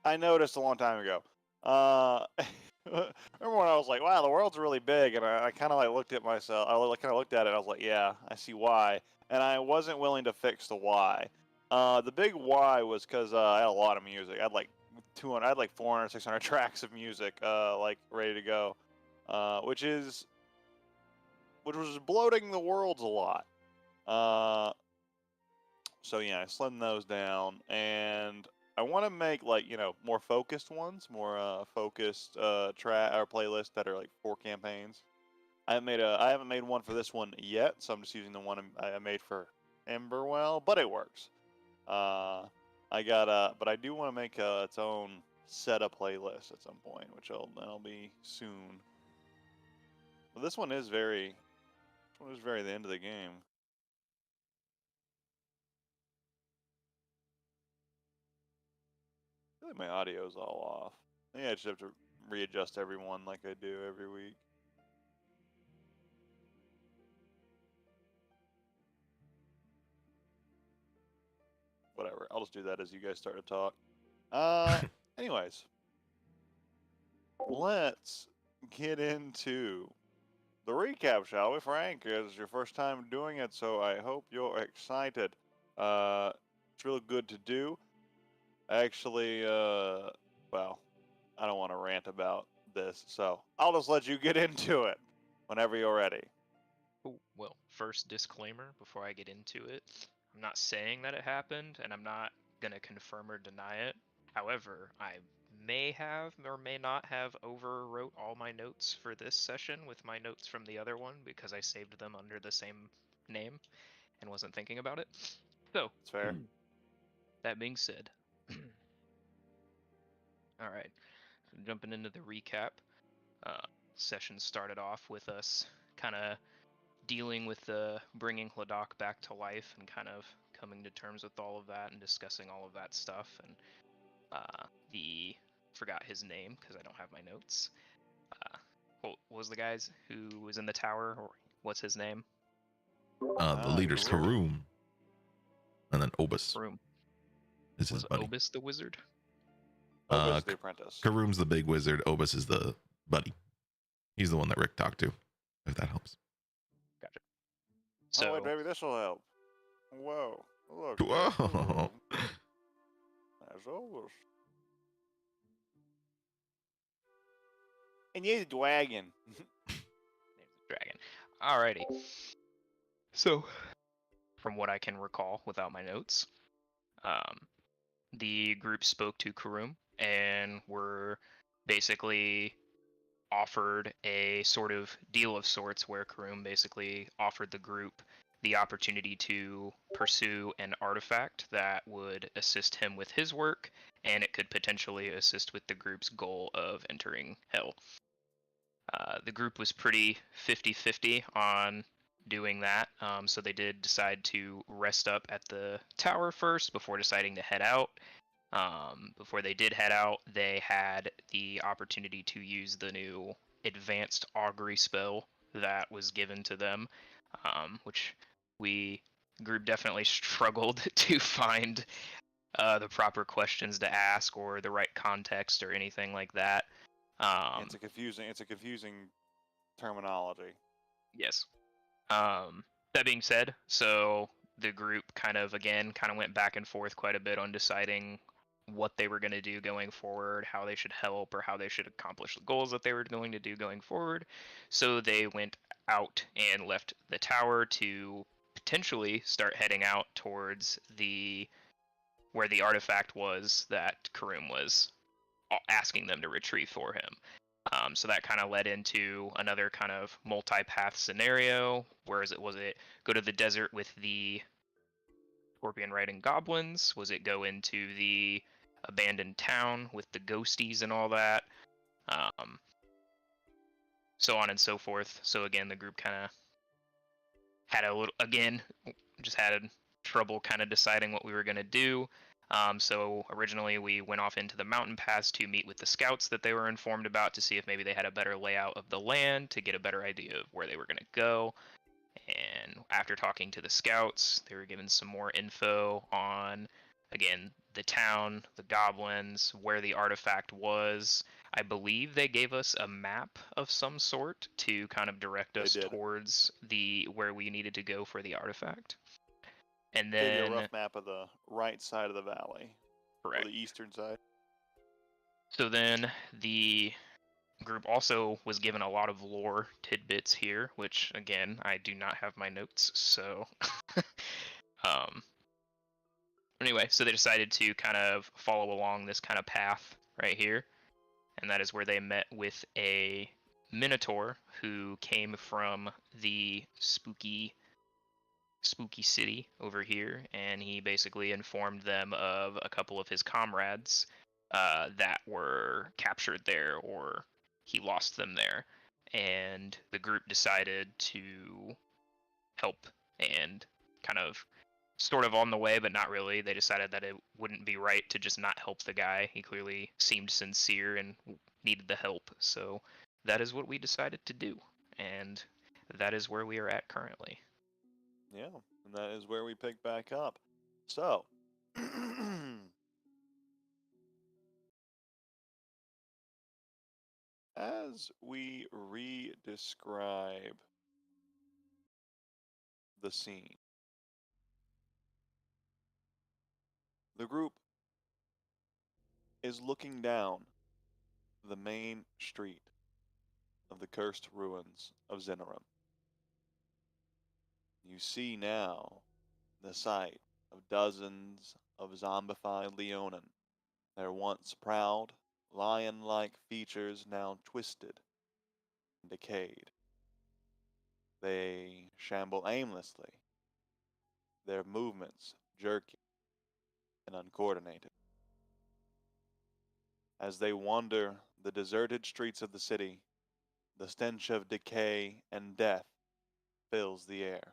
I noticed a long time ago. Uh, remember when I was like, "Wow, the world's really big," and I kind of like looked at myself. I kind of looked at it. And I was like, "Yeah, I see why," and I wasn't willing to fix the why. The big why was because I had a lot of music. I had like 200, I had like 400, 600 tracks of music, like ready to go, which was bloating the worlds a lot. Uh, so yeah, I slimmed those down, and I want to make like more focused ones, more focused track or playlist that are like 4 campaigns. I haven't made one for this one yet, so I'm just using the one I made for Emberwell, but it works. But I do want to make its own set of playlist at some point, which that'll be soon. But this one is very the end of the game. I feel like my audio's all off. I think I just have to readjust everyone like I do every week. Whatever. I'll just do that as you guys start to talk. Anyways, let's get into the recap, shall we, Frank? It's your first time doing it, so I hope you're excited. It's real good to do. Actually, well, I don't want to rant about this, so I'll just let you get into it whenever you're ready. Oh, well, first disclaimer before I get into it. I'm not saying that it happened, and I'm not going to confirm or deny it. However, I may have or may not have overwrote all my notes for this session with my notes from the other one because I saved them under the same name and wasn't thinking about it. So, It's fair. that being said, all right, so jumping into the recap. Session started off with us kind of dealing with the bringing Hladok back to life and kind of coming to terms with all of that and discussing all of that stuff. And forgot his name because I don't have my notes. What was the guy's who was in the tower? Or what's his name? The leader's Karum, and then Obus Karum. is his buddy. Obus the wizard? Obus the apprentice. Karum's the big wizard. Obus is the buddy. He's the one that Rick talked to, if that helps. Gotcha. So, wait, maybe this will help. Whoa. Look. Whoa. There's Obus. And he's a dragon. Name's a dragon. Alrighty. So, from what I can recall without my notes, the group spoke to Karum and were basically offered a sort of deal of sorts where Karum basically offered the group the opportunity to pursue an artifact that would assist him with his work, and it could potentially assist with the group's goal of entering Hell. The group was pretty 50-50 on doing that, so they did decide to rest up at the tower first before deciding to head out. Before they did head out, they had the opportunity to use the new advanced augury spell that was given to them, which group definitely struggled to find the proper questions to ask or the right context or anything like that. It's a confusing terminology. Yes. That being said, so the group kind of went back and forth quite a bit on deciding what they were going to do going forward, how they should help, or how they should accomplish the goals that they were going to do going forward. So they went out and left the tower to potentially start heading out towards where the artifact was that Karum was asking them to retrieve for him. So that kind of led into another kind of multi-path scenario. Was it go to the desert with the scorpion riding goblins? Was it go into the abandoned town with the ghosties and all that? So on and so forth. So again, the group kind of had had trouble kind of deciding what we were going to do. So originally we went off into the mountain pass to meet with the scouts that they were informed about to see if maybe they had a better layout of the land to get a better idea of where they were going to go. And after talking to the scouts, they were given some more info on again, the town, the goblins, where the artifact was. I believe they gave us a map of some sort to kind of direct us did. towards where we needed to go for the artifact. And Gave you a then, rough map of the right side of the valley, or correct. the eastern side. So then the group also was given a lot of lore tidbits here, which again, I do not have my notes, so anyway, so they decided to kind of follow along this kind of path right here, and that is where they met with a minotaur who came from the spooky city over here, and he basically informed them of a couple of his comrades that were captured there, or he lost them there, and the group decided to help and kind of sort of on the way, but not really. They decided that it wouldn't be right to just not help the guy. He clearly seemed sincere and needed the help, so that is what we decided to do, and that is where we are at currently. Yeah, and that is where we pick back up. So, as we re-describe the scene, the group is looking down the main street of the cursed ruins of Zenorum. You see now the sight of dozens of zombified Leonin, their once proud, lion-like features now twisted and decayed. They shamble aimlessly, their movements jerky and uncoordinated. As they wander the deserted streets of the city, the stench of decay and death fills the air,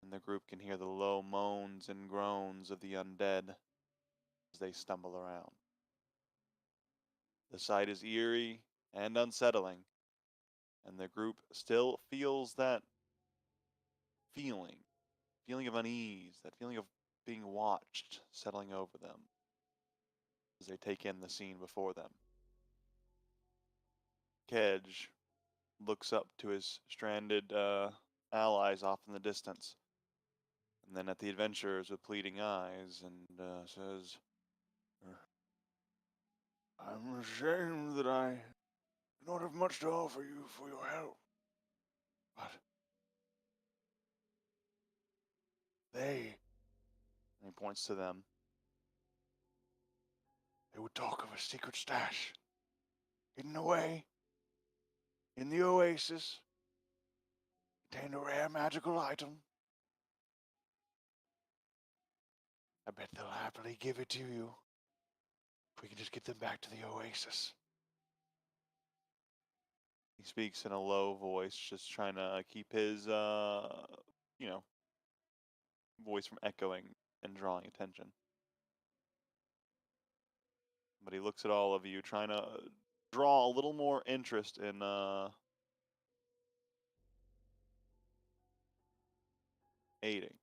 and the group can hear the low moans and groans of the undead as they stumble around. The sight is eerie and unsettling, and the group still feels that feeling of unease, that feeling of being watched settling over them as they take in the scene before them. Kedge looks up to his stranded allies off in the distance, and then at the adventurers with pleading eyes, and says, "I'm ashamed that I do not have much to offer you for your help, but they," and he points to them, "they would talk of a secret stash hidden away in the oasis, contained a rare magical item. I bet they'll happily give it to you if we can just get them back to the oasis." He speaks in a low voice, just trying to keep his, voice from echoing and drawing attention. But he looks at all of you, trying to draw a little more interest in, aiding.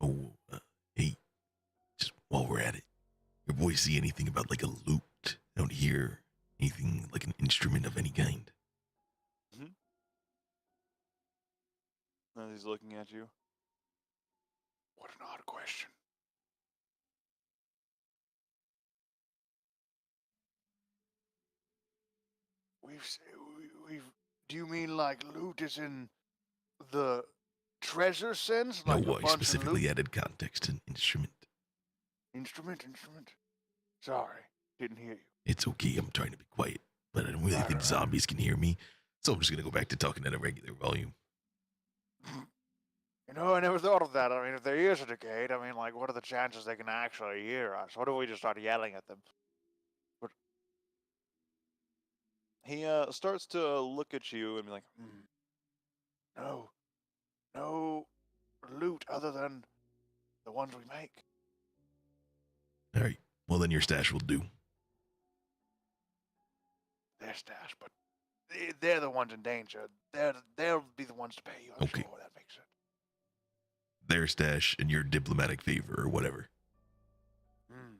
Oh, hey, just while we're at it, your boys see anything about like a lute? I don't hear anything like an instrument of any kind. As he's looking at you. What an odd question. We've. Do you mean like loot is in the treasure sense? Like No, a I bunch specifically of loot? added context and instrument. Instrument. Sorry, didn't hear you. It's okay, I'm trying to be quiet, but I don't really think zombies can hear me, so I'm just gonna go back to talking at a regular volume. You know, I never thought of that. I mean, if their ears are decayed, I mean, like, what are the chances they can actually hear us? What if we just start yelling at them? But he starts to look at you and be like, no loot other than the ones we make. All right, well then your stash will do. Their stash, but they're the ones in danger. They'll be the ones to pay you. I'm Okay. sure that makes sense. Their stash and your diplomatic favor or whatever. Hmm.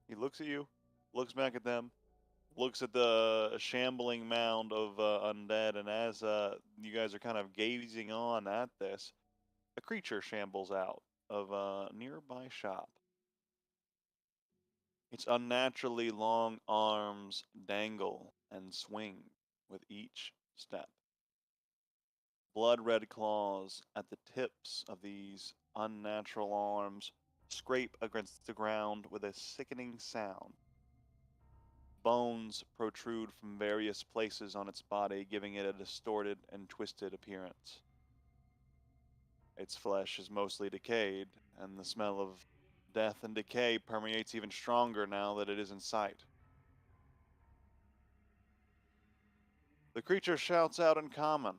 He looks at you, looks back at them, looks at the shambling mound of undead, and as you guys are kind of gazing on at this, a creature shambles out of a nearby shop. Its unnaturally long arms dangle and swing with each step. Blood-red claws at the tips of these unnatural arms scrape against the ground with a sickening sound. Bones protrude from various places on its body, giving it a distorted and twisted appearance. Its flesh is mostly decayed, and the smell of death and decay permeates even stronger now that it is in sight. The creature shouts out in common,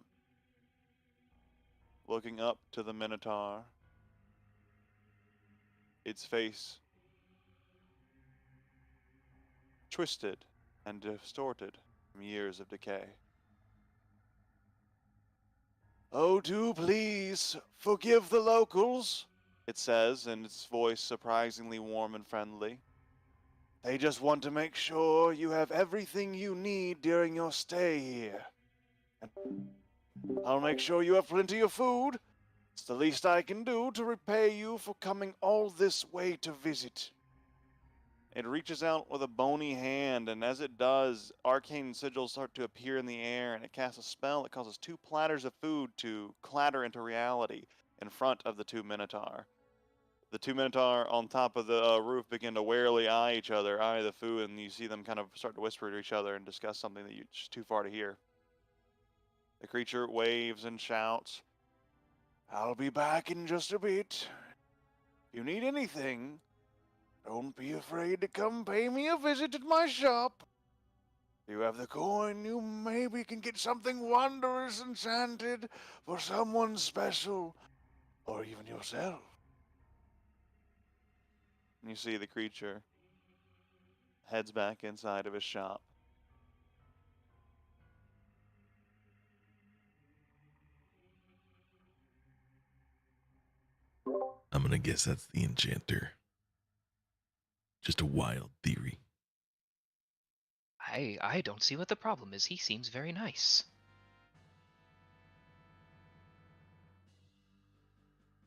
looking up to the Minotaur, its face twisted and distorted from years of decay. "Oh, do please forgive the locals," it says in its voice surprisingly warm and friendly. "They just want to make sure you have everything you need during your stay here. And I'll make sure you have plenty of food. It's the least I can do to repay you for coming all this way to visit." It reaches out with a bony hand, and as it does, arcane sigils start to appear in the air, and it casts a spell that causes 2 platters of food to clatter into reality in front of the 2 Minotaur. The 2 Minotaur on top of the roof begin to warily eye each other, eye the food, and you see them kind of start to whisper to each other and discuss something that you're just too far to hear. The creature waves and shouts, "I'll be back in just a bit. If you need anything, don't be afraid to come pay me a visit at my shop. If you have the coin, you maybe can get something wondrous enchanted for someone special, or even yourself." And you see the creature heads back inside of his shop. I'm gonna guess that's the enchanter. Just a wild theory. I don't see what the problem is. He seems very nice.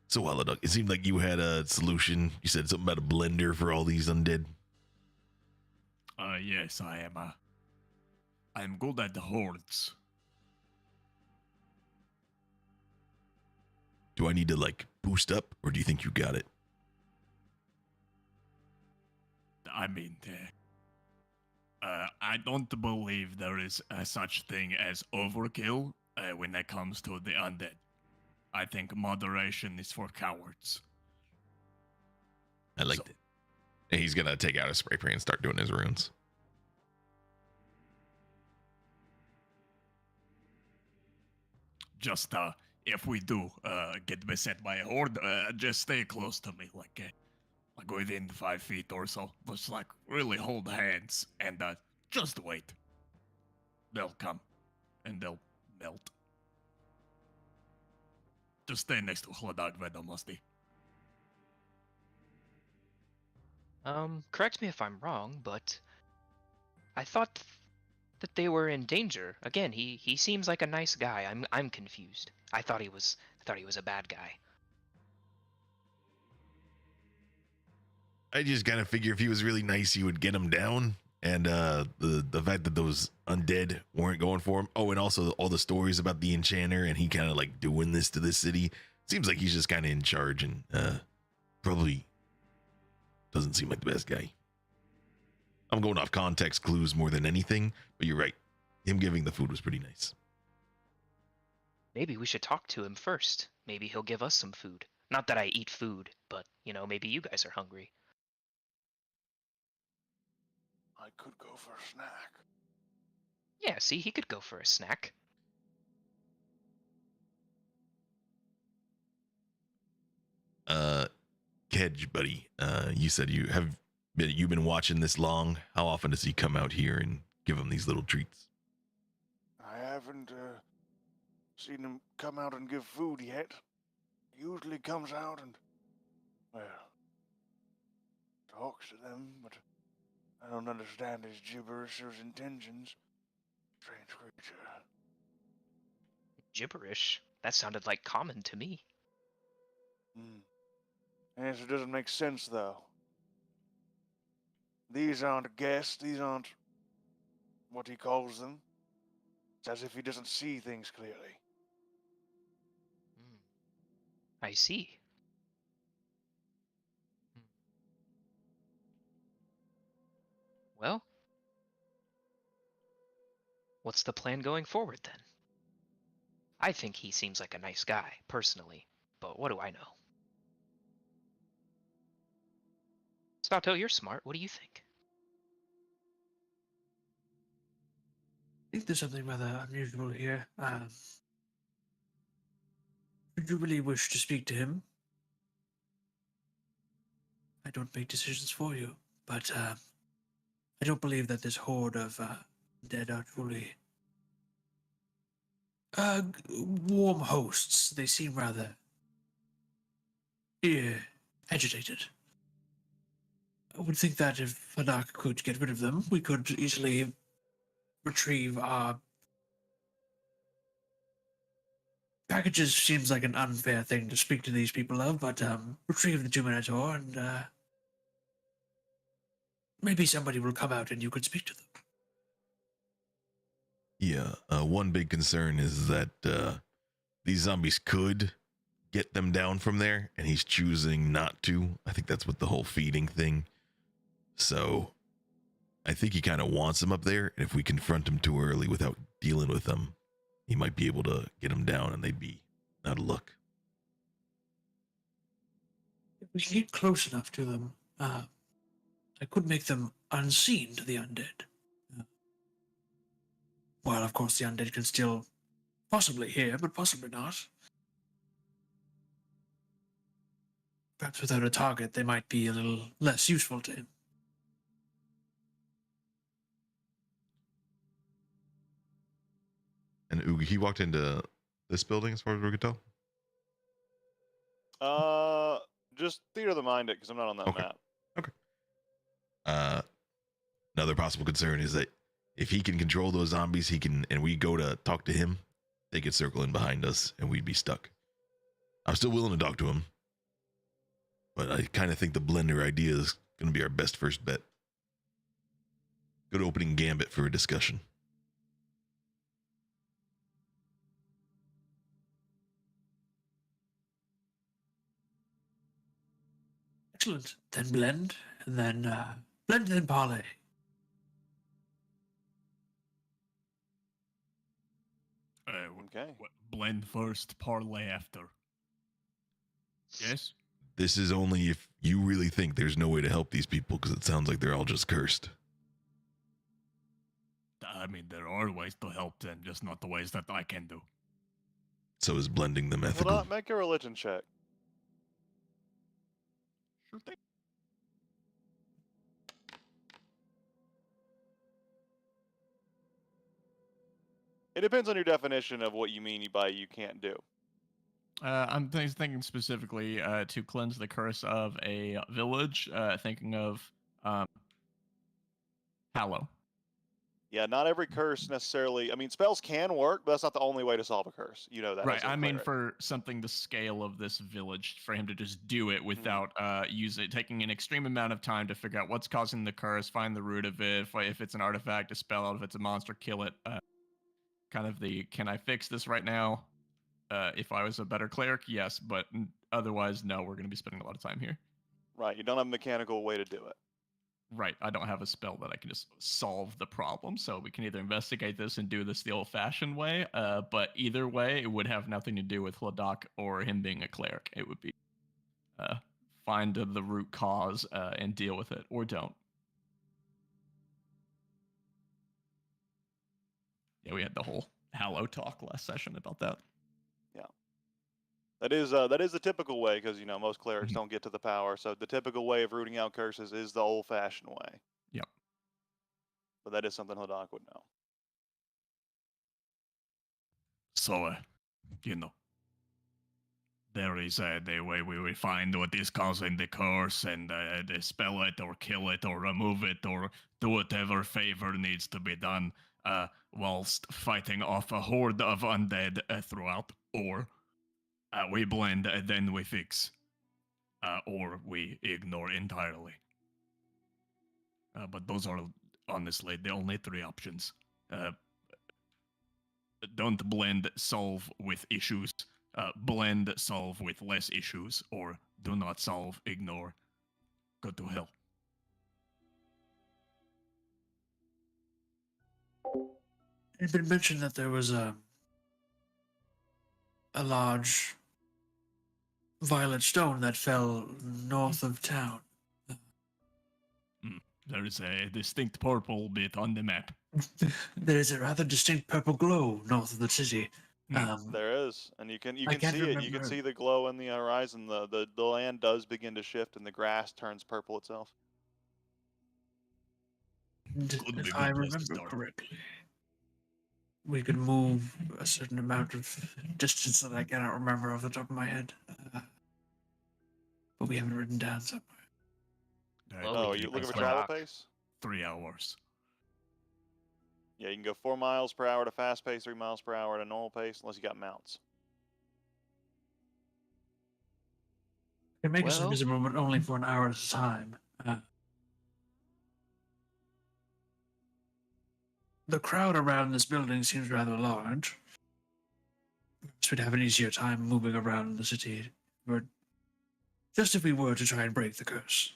So, Aladok, it seemed like you had a solution. You said something about a blender for all these undead. Yes, I am. I'm good at the hordes. Do I need to like boost up, or do you think you got it? I mean, I don't believe there is such thing as overkill when it comes to the undead. I think moderation is for cowards. I liked it. And he's gonna take out a spray paint and start doing his runes. Just if we do get beset by a horde, just stay close to me, like within 5 feet or so. Just like really hold hands and just wait. They'll come and they'll melt. Just stay next to Hladag Vedomasti. Correct me if I'm wrong, but I thought that they were in danger. Again, he seems like a nice guy. I'm confused. I thought he was a bad guy. I just kind of figure if he was really nice, you would get him down. And the fact that those undead weren't going for him. Oh, and also all the stories about the enchanter and he kind of like doing this to this city. Seems like he's just kind of in charge and probably doesn't seem like the best guy. I'm going off context clues more than anything, but you're right. Him giving the food was pretty nice. Maybe we should talk to him first. Maybe he'll give us some food. Not that I eat food, but, maybe you guys are hungry. I could go for a snack. Yeah, see, he could go for a snack. Kedge, buddy, you said you have you've been watching this long. How often does he come out here and give them these little treats? I haven't seen him come out and give food yet. He usually comes out and, well, talks to them, but I don't understand his gibberish or his intentions. Strange creature. Gibberish? That sounded like common to me. Yes, it doesn't make sense, though. These aren't guests, these aren't what he calls them. It's as if he doesn't see things clearly. I see. Well, what's the plan going forward then? I think he seems like a nice guy, personally, but what do I know? Sato, you're smart. What do you think? I think there's something rather unusual here. Would you really wish to speak to him? I don't make decisions for you, but I don't believe that this horde of dead are truly warm hosts. They seem rather agitated. I would think that if Hanak could get rid of them, we could easily retrieve our packages. Seems like an unfair thing to speak to these people of, but retrieve the 2 Minotaur and maybe somebody will come out and you could speak to them. Yeah, one big concern is that these zombies could get them down from there, and he's choosing not to. I think that's with the whole feeding thing. So I think he kind of wants them up there, and if we confront him too early without dealing with them, he might be able to get them down, and they'd be out of luck. If we can get close enough to them, I could make them unseen to the undead. Well, of course, the undead can still possibly hear, but possibly not. Perhaps without a target, they might be a little less useful to him. And Oogie, he walked into this building as far as we could tell? Just theater of the mind it, because I'm not on that Okay. map. Another possible concern is that if he can control those zombies, he can, and we go to talk to him, they could circle in behind us and we'd be stuck. I'm still willing to talk to him, but I kind of think the blender idea is going to be our best first bet. Good opening gambit for a discussion. Excellent. Then blend, and then blend, and then parlay. Okay. Blend first, parlay after. Yes? This is only if you really think there's no way to help these people, because it sounds like they're all just cursed. I mean, there are ways to help them, just not the ways that I can do. So is blending them ethical? Hold on, make a religion check. Sure thing. It depends on your definition of what you mean by you can't do. I'm thinking specifically to cleanse the curse of a village, thinking of Hallow. Yeah, not every curse necessarily. I mean, spells can work, but that's not the only way to solve a curse. You know that. Right, as a I mean cleric. for something the scale of this village, for him to just do it without taking an extreme amount of time to figure out what's causing the curse, find the root of it, if it's an artifact, dispel it, if it's a monster, kill it. Kind of the, can I fix this right now? If I was a better cleric, yes, but otherwise, no, we're going to be spending a lot of time here. Right, you don't have a mechanical way to do it. Right, I don't have a spell that I can just solve the problem, so we can either investigate this and do this the old-fashioned way, but either way, it would have nothing to do with Hladak or him being a cleric. It would be find the root cause and deal with it, or don't. Yeah, we had the whole Hallow talk last session about that. Yeah. That is the typical way, because most clerics don't get to the power. So the typical way of rooting out curses is the old-fashioned way. Yep. But that is something Hadak would know. So, there is the way we will find what is causing the curse and dispel it or kill it or remove it or do whatever favor needs to be done whilst fighting off a horde of undead throughout. Or we blend and then we fix. Or we ignore entirely. But those are honestly the only three options. Don't blend, solve with issues. Blend, solve with less issues, or do not solve, ignore, go to hell. It had been mentioned that there was a large violet stone that fell north of town. There is a distinct purple bit on the map. There is a rather distinct purple glow north of the city. There is, and you can I can't see it. You can remember. see the glow in the horizon. The land does begin to shift, and the grass turns purple itself. And Could be if good I place to remember start. correctly, we could move a certain amount of distance that I cannot remember off the top of my head. But we have it written down somewhere. Well, Oh, we are can you looking for keep travel Hadak. pace? 3 hours. Yeah, you can go 4 miles per hour to fast pace, 3 miles per hour to normal pace, unless you got mounts. It can make us Well- invisible, but only for an hour at a time. The crowd around this building seems rather large. So we'd have an easier time moving around the city. But just if we were to try and break the curse.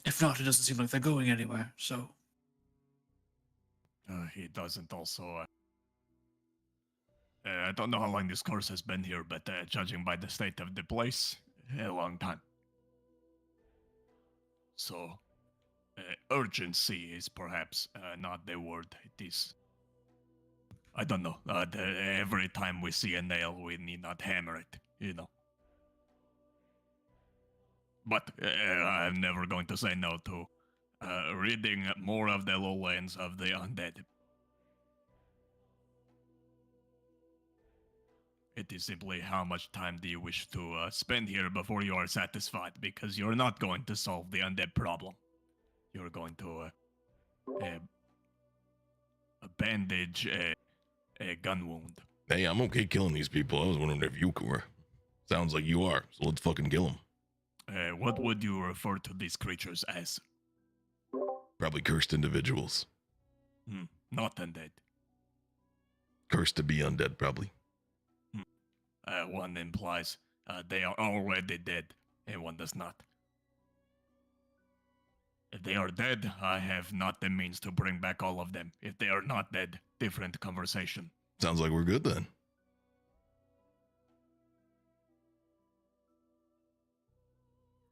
If not, it doesn't seem like they're going anywhere, so. He doesn't also. I don't know how long this course has been here, but judging by the state of the place, a long time. So, urgency is perhaps not the word. It is. I don't know. Every time we see a nail, we need not hammer it, But I'm never going to say no to reading more of the lowlands of the undead. It is simply how much time do you wish to spend here before you are satisfied, because you're not going to solve the undead problem. You're going to bandage a gun wound. Hey, I'm okay killing these people. I was wondering if you were. Sounds like you are. So let's fucking kill them. What would you refer to these creatures as? Probably cursed individuals. Not undead. Cursed to be undead, probably. One implies they are already dead, and one does not. If they are dead, I have not the means to bring back all of them. If they are not dead, different conversation. Sounds like we're good then.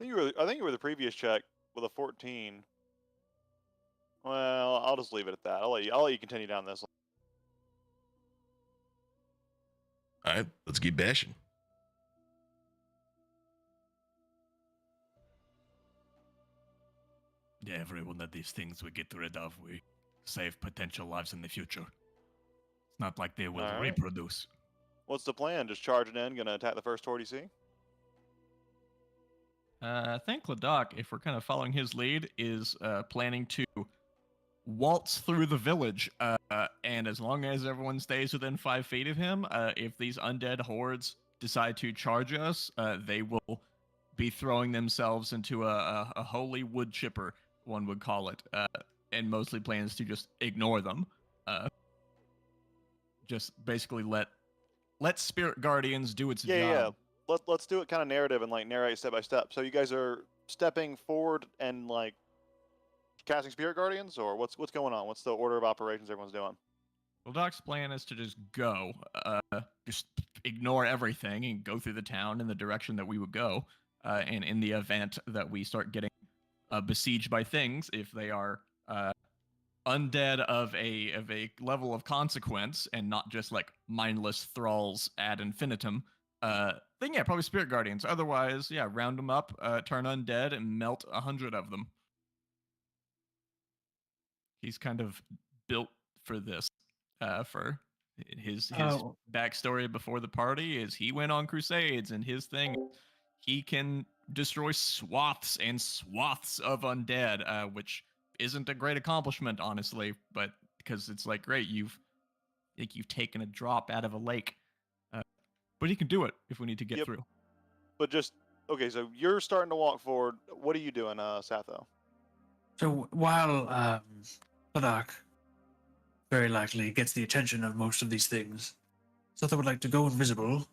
I think you were the previous check with a 14. Well, I'll just leave it at that. I'll let you continue down this. All right, let's keep bashing. Yeah, every one of these things we get rid of, we save potential lives in the future. It's not like they will All right. reproduce. What's the plan? Just charging in, gonna attack the first horde you see? I think Ladok, if we're kind of following his lead, is planning to waltz through the village. And as long as everyone stays within 5 feet of him, if these undead hordes decide to charge us, they will be throwing themselves into a holy wood chipper, one would call it, and mostly plans to just ignore them. Just basically let Spirit Guardians do its job. Let's do it kind of narrative and like narrate step by step. So you guys are stepping forward and like casting Spirit Guardians, or what's going on? What's the order of operations everyone's doing? Well, Doc's plan is to just go, just ignore everything and go through the town in the direction that we would go. And in the event that we start getting besieged by things, if they are undead of a level of consequence and not just like mindless thralls ad infinitum, then yeah, probably spirit guardians. Otherwise, yeah, round them up, turn undead, and melt 100 of them. He's kind of built for this. For his Oh. backstory before the party is he went on crusades, and his thing, he can destroy swaths and swaths of undead, which isn't a great accomplishment, honestly, but because it's like, great, you've taken a drop out of a lake, but he can do it if we need to get Yep. through. But just okay. So you're starting to walk forward. What are you doing, Satho? So while Ladak very likely gets the attention of most of these things, Sotha would like to go invisible,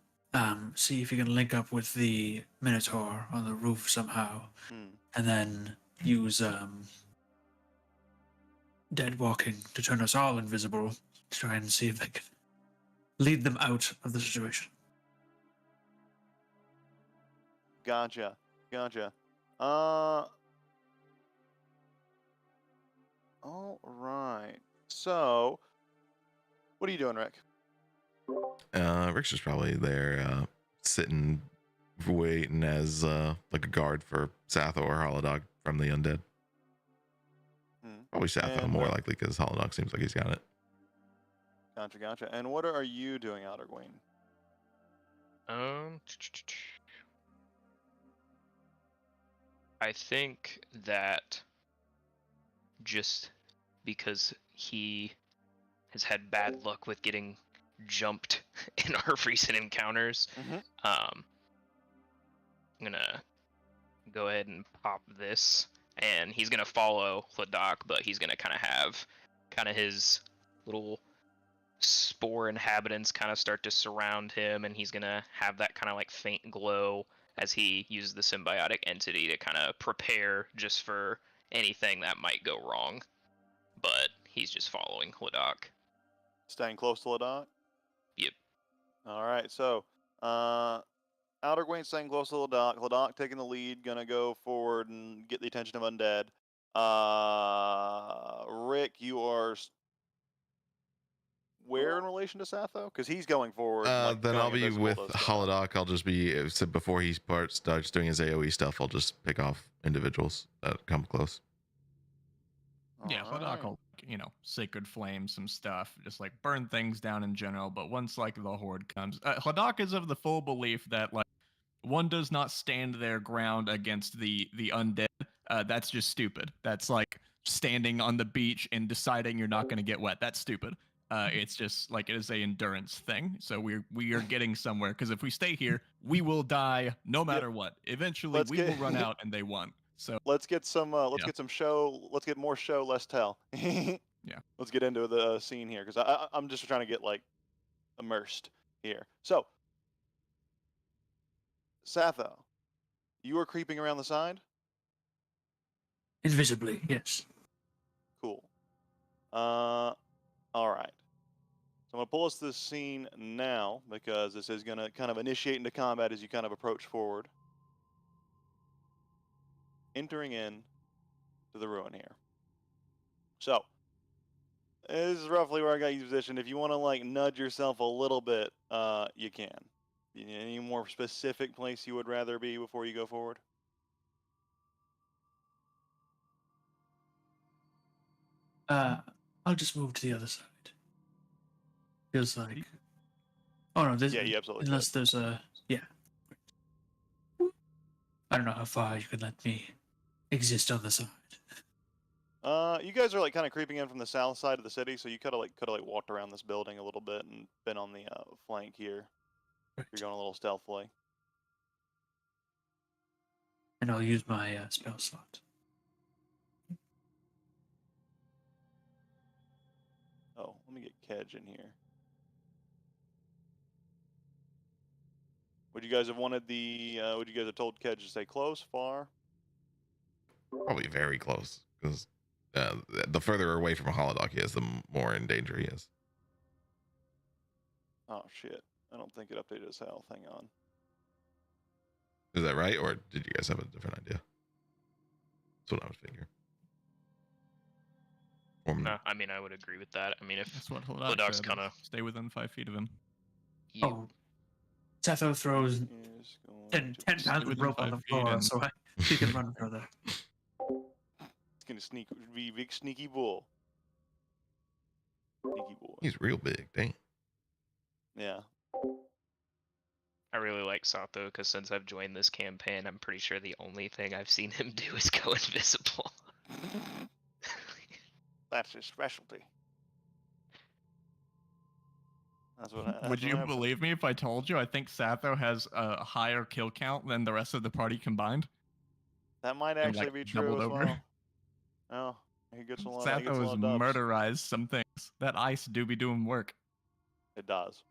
see if he can link up with the Minotaur on the roof somehow, and then use dead walking to turn us all invisible to try and see if they can lead them out of the situation. Gotcha. All right. So, what are you doing, Rick? Rick's just probably there, sitting, waiting as like a guard for Satho or Holodog from the undead. Probably Satho And, more likely because Holodog seems like he's got it. Gotcha. And what are you doing, Outer Queen? I think that just because he has had bad luck with getting jumped in our recent encounters, I'm gonna go ahead and pop this, and he's gonna follow Ladak, but he's gonna kind of have his little spore inhabitants kind of start to surround him, and he's gonna have that kind of like faint glow as he uses the symbiotic entity to kind of prepare just for anything that might go wrong. But he's just following Ladak. Staying close to Ladak? Yep. All right, so Outer Queen staying close to Ladak. Ladak taking the lead, gonna go forward and get the attention of undead. Rick, you are where in relation to Satho? Because he's going forward. Then I'll be with Holodoc. Holodok. I'll just be before he starts doing his AoE stuff. I'll just pick off individuals that come close. Yeah, Ladak will, sacred flame some stuff, just like burn things down in general. But once like the horde comes, Ladak is of the full belief that like one does not stand their ground against the undead. That's just stupid. That's like standing on the beach and deciding you're not going to get wet. That's stupid. It's just like it is a endurance thing. So we are getting somewhere, because if we stay here, we will die no matter what. Eventually, we will run out, and they won. So let's get some. Get some show. Let's get more show, less tell. Yeah. Let's get into the scene here, because I'm just trying to get like immersed here. So, Satho, you are creeping around the side. Invisibly, yes. Cool. All right. So I'm gonna pull us this scene now, because this is gonna kind of initiate into combat as you kind of approach forward. Entering in to the ruin here. So, this is roughly where I got you positioned. If you want to like nudge yourself a little bit, you can. Any more specific place you would rather be before you go forward? I'll just move to the other side. Feels like. Oh no, there's. Yeah, you absolutely unless there's a. Yeah. I don't know how far you could let me exist on the side. You guys are like kind of creeping in from the south side of the city, so you could have walked around this building a little bit and been on the flank here. Right. You're going a little stealthily. And I'll use my spell slot. Oh, let me get Kedge in here. Would you guys have wanted the? Would you guys have told Kedge to stay close, far? Probably very close, because the further away from Holodok he is, the more in danger he is. Oh shit! I don't think it updated his health. Hang on. Is that right, or did you guys have a different idea? That's what I was figuring. No, I mean, I would agree with that. I mean, if That's what Hladok Hladok's said. kinda- Stay within 5 feet of him. you, Oh, Setho throws Is going 10 to- pounds of within rope on 5 the feet floor and- so he can run further. It's gonna be a big sneaky bull. Sneaky boy. He's real big. Dang. Yeah. I really like Sato because since I've joined this campaign, I'm pretty sure the only thing I've seen him do is go invisible. That's his specialty. That's what. Would that's you what happens. believe me if I told you I think Satho has a higher kill count than the rest of the party combined? That might They're, actually like, be true doubled as over. well. Oh, he gets a lot. He gets a Satho lot has of dubs. murderized some things. That ice do be doing work. It does.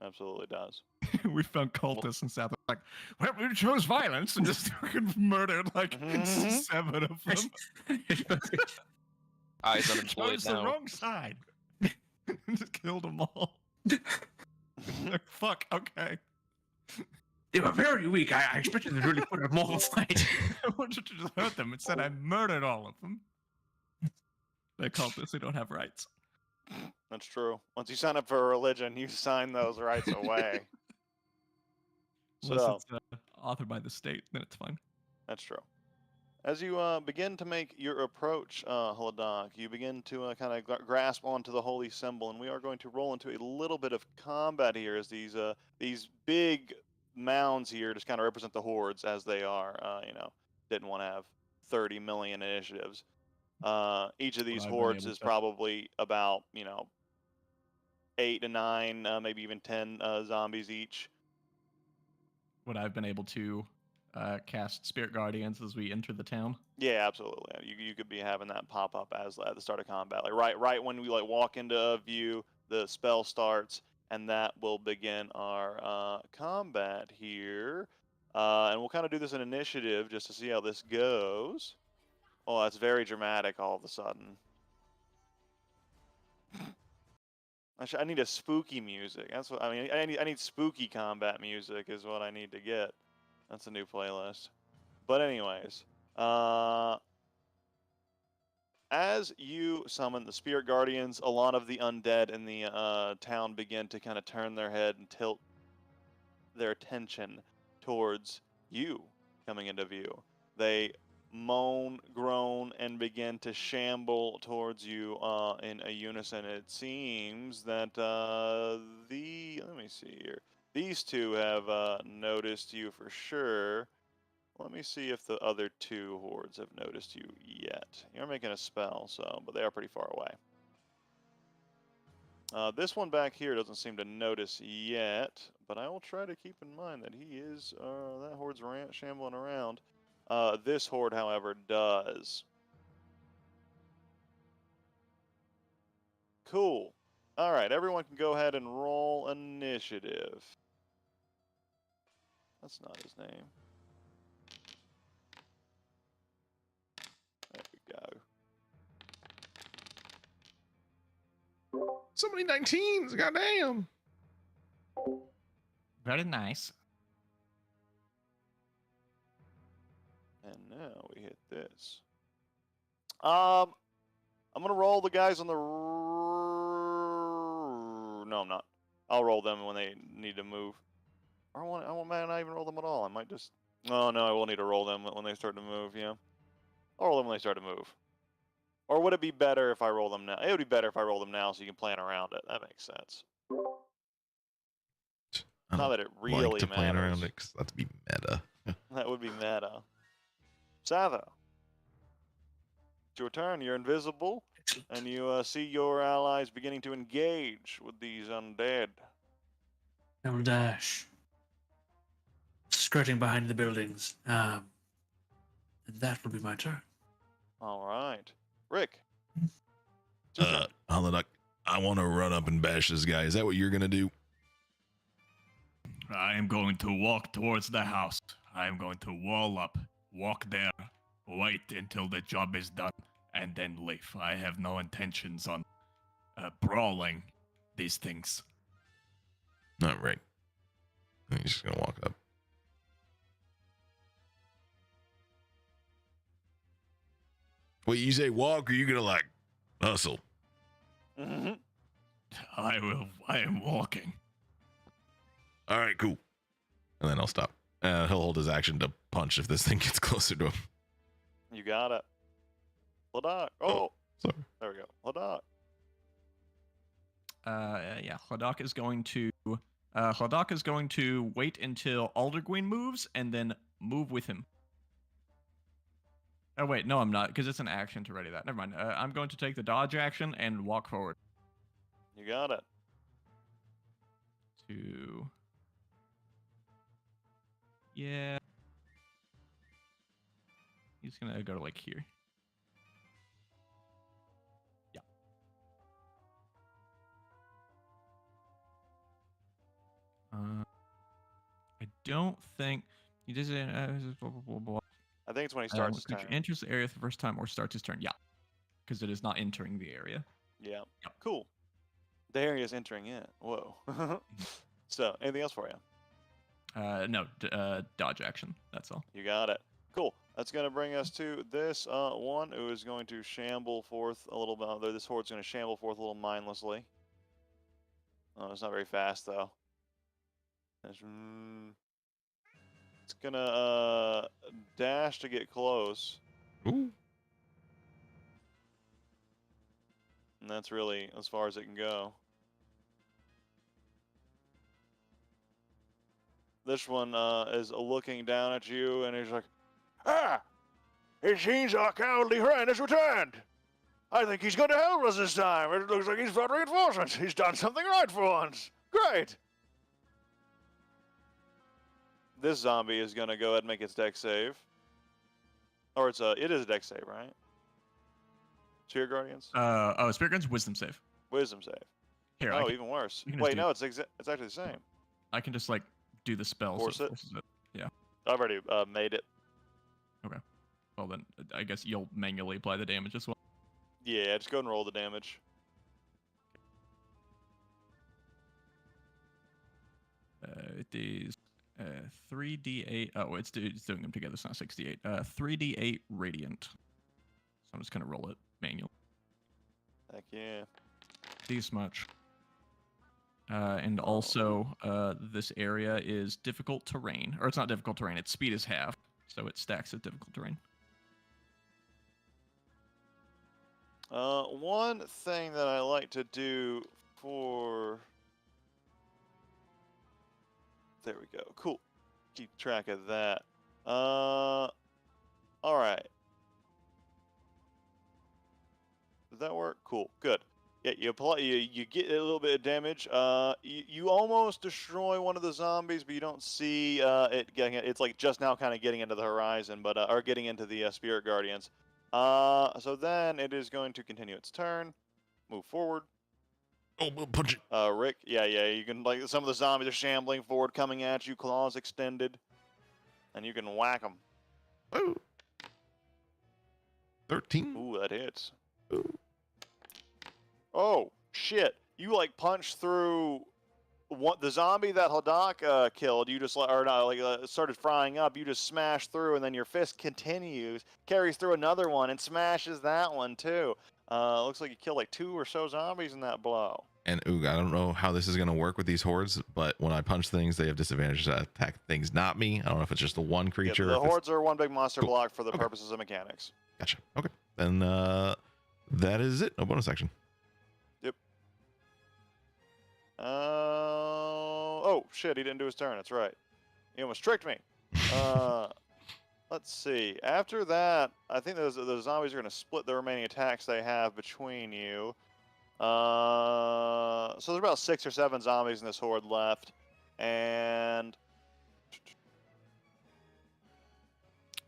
Absolutely does. We found cultists and Satho like, well, we chose violence and just fucking murdered like Mhm. 7 of them. Eyes unemployed chose the now. wrong side. Just killed them all. Like, fuck, okay. They were very weak. I expected them to really put a more fight. I wanted to just hurt them. Instead, I murdered all of them. They cultists, they don't have rights. That's true. Once you sign up for a religion, you sign those rights away. Unless So it's authored by the state, then it's fine. that's true. As you begin to make your approach, Hladok, you begin to kind of grasp onto the holy symbol, and we are going to roll into a little bit of combat here, as these big mounds here just kind of represent the hordes as they are. Didn't want to have 30 million initiatives. Each of these I've been hordes able is to- probably about 8 to 9, maybe even 10 zombies each. What I've been able to cast Spirit Guardians as we enter the town. Yeah, absolutely. You could be having that pop up as at the start of combat, like right when we walk into a view, the spell starts, and that will begin our combat here. And we'll kind of do this in initiative just to see how this goes. Oh, that's very dramatic all of a sudden. I need a spooky music. That's what I mean. I need spooky combat music is what I need to get. That's a new playlist. But anyways, as you summon the Spirit Guardians, a lot of the undead in the town begin to kind of turn their head and tilt their attention towards you coming into view. They moan, groan, and begin to shamble towards you in a unison. It seems that let me see here. These two have noticed you for sure. Let me see if the other two hordes have noticed you yet. You're making a spell, but they are pretty far away. This one back here doesn't seem to notice yet, but I will try to keep in mind that he is, that horde's shambling around. This horde, however, does. Cool. All right, everyone can go ahead and roll initiative. That's not his name. There we go. So many 19s. Goddamn. Very nice. And now we hit this. I'm gonna roll the guys on the. No, I'm not. I'll roll them when they need to move. I might not even roll them at all. I might just. Oh no, I will need to roll them when they start to move. Yeah, I'll roll them when they start to move. Or would it be better if I roll them now? It would be better if I roll them now, so you can plan around it. That makes sense. I Not don't that it really like to plan matters. around it 'cause that'd be meta. That would be meta. Satho. It's your turn. You're invisible, and you see your allies beginning to engage with these undead. I will dash, skirting behind the buildings. And that will be my turn. All right. Rick. it's your turn. Hladok, I want to run up and bash this guy. Is that what you're gonna do? I am going to walk towards the house. I am going to wall up, walk there, wait until the job is done, and then leave. I have no intentions on brawling these things. Not right. I'm just gonna walk up. Wait, you say walk, or you gonna like Hustle. Mm-hmm. I am walking. All right, cool. And then I'll stop. He'll hold his action to punch if this thing gets closer to him. You got it. Ladakh. Oh. Oh, Sorry. there we go. Ladakh. Yeah, Hladak is going to wait until Alderguin moves and then move with him. Oh wait, no, I'm not, because it's an action to ready that. Never mind. I'm going to take the dodge action and walk forward You got it. to. Yeah. He's gonna go to like here. Yeah. I don't think he does it. Blah, blah, blah, blah. I think it's when he starts his Creature turn. enters the area for the first time or starts his turn. Yeah, because it is not entering the area. Yeah. Yep. Cool. The area is entering in. Whoa. So, anything else for you? No, dodge action. That's all. You got it. Cool. That's going to bring us to this one who is going to shamble forth a little bit. This horde's going to shamble forth a little mindlessly. Oh, it's not very fast, though. It's going to dash to get close. Ooh. And that's really as far as it can go. This one is looking down at you, and he's like, "Ah! It seems our cowardly friend has returned. I think he's going to help us this time. It looks like he's brought reinforcements. He's done something right for once. Great!" This zombie is going to go ahead and make its dex save. Or it is a dex save, right? Spirit Guardians? Spirit Guardians wisdom save. Wisdom save. Here, Oh, even worse. we can just Wait, do- no, it's actually the same. I can just like do the spell. Force it? Forces it. I've already made it. Well then, I guess you'll manually apply the damage as well. Yeah, just go and roll the damage. It is 3d8. Oh, it's doing them together. It's not 6d8. 3d8 radiant. So I'm just gonna roll it manually. Heck yeah. This much. And also, this area is difficult terrain, or it's not difficult terrain. Its speed is half, so it stacks at difficult terrain. One thing that I like to do for... There we go. Cool. Keep track of that. Alright. Does that work? Cool. Good. Yeah, you apply. You get a little bit of damage. You almost destroy one of the zombies, but you don't see it getting it. It's like just now kind of getting into the horizon, but or getting into the Spirit Guardians. So then it is going to continue its turn, move forward. Oh, we'll punch it. Rick, yeah, you can, like, some of the zombies are shambling forward, coming at you, claws extended, and you can whack them. Oh. 13. Ooh, that hits. Ooh. Oh, shit. You, like, punch through the zombie that Hladak killed. You just, started frying up. You just smash through, and then your fist continues, carries through another one, and smashes that one, too. Looks like you killed, like, 2 or so zombies in that blow. And Oog, I don't know how this is going to work with these hordes, but when I punch things, they have disadvantage to attack things, not me. I don't know if it's just the one creature. Yeah, the or if it's- hordes are one big monster Cool. block for the Okay. purposes of mechanics. Gotcha. Okay. Then that is it. No bonus action. Oh, shit, he didn't do his turn. That's right. He almost tricked me. Let's see. After that, I think the zombies are going to split the remaining attacks they have between you. So there's about 6 or 7 zombies in this horde left. And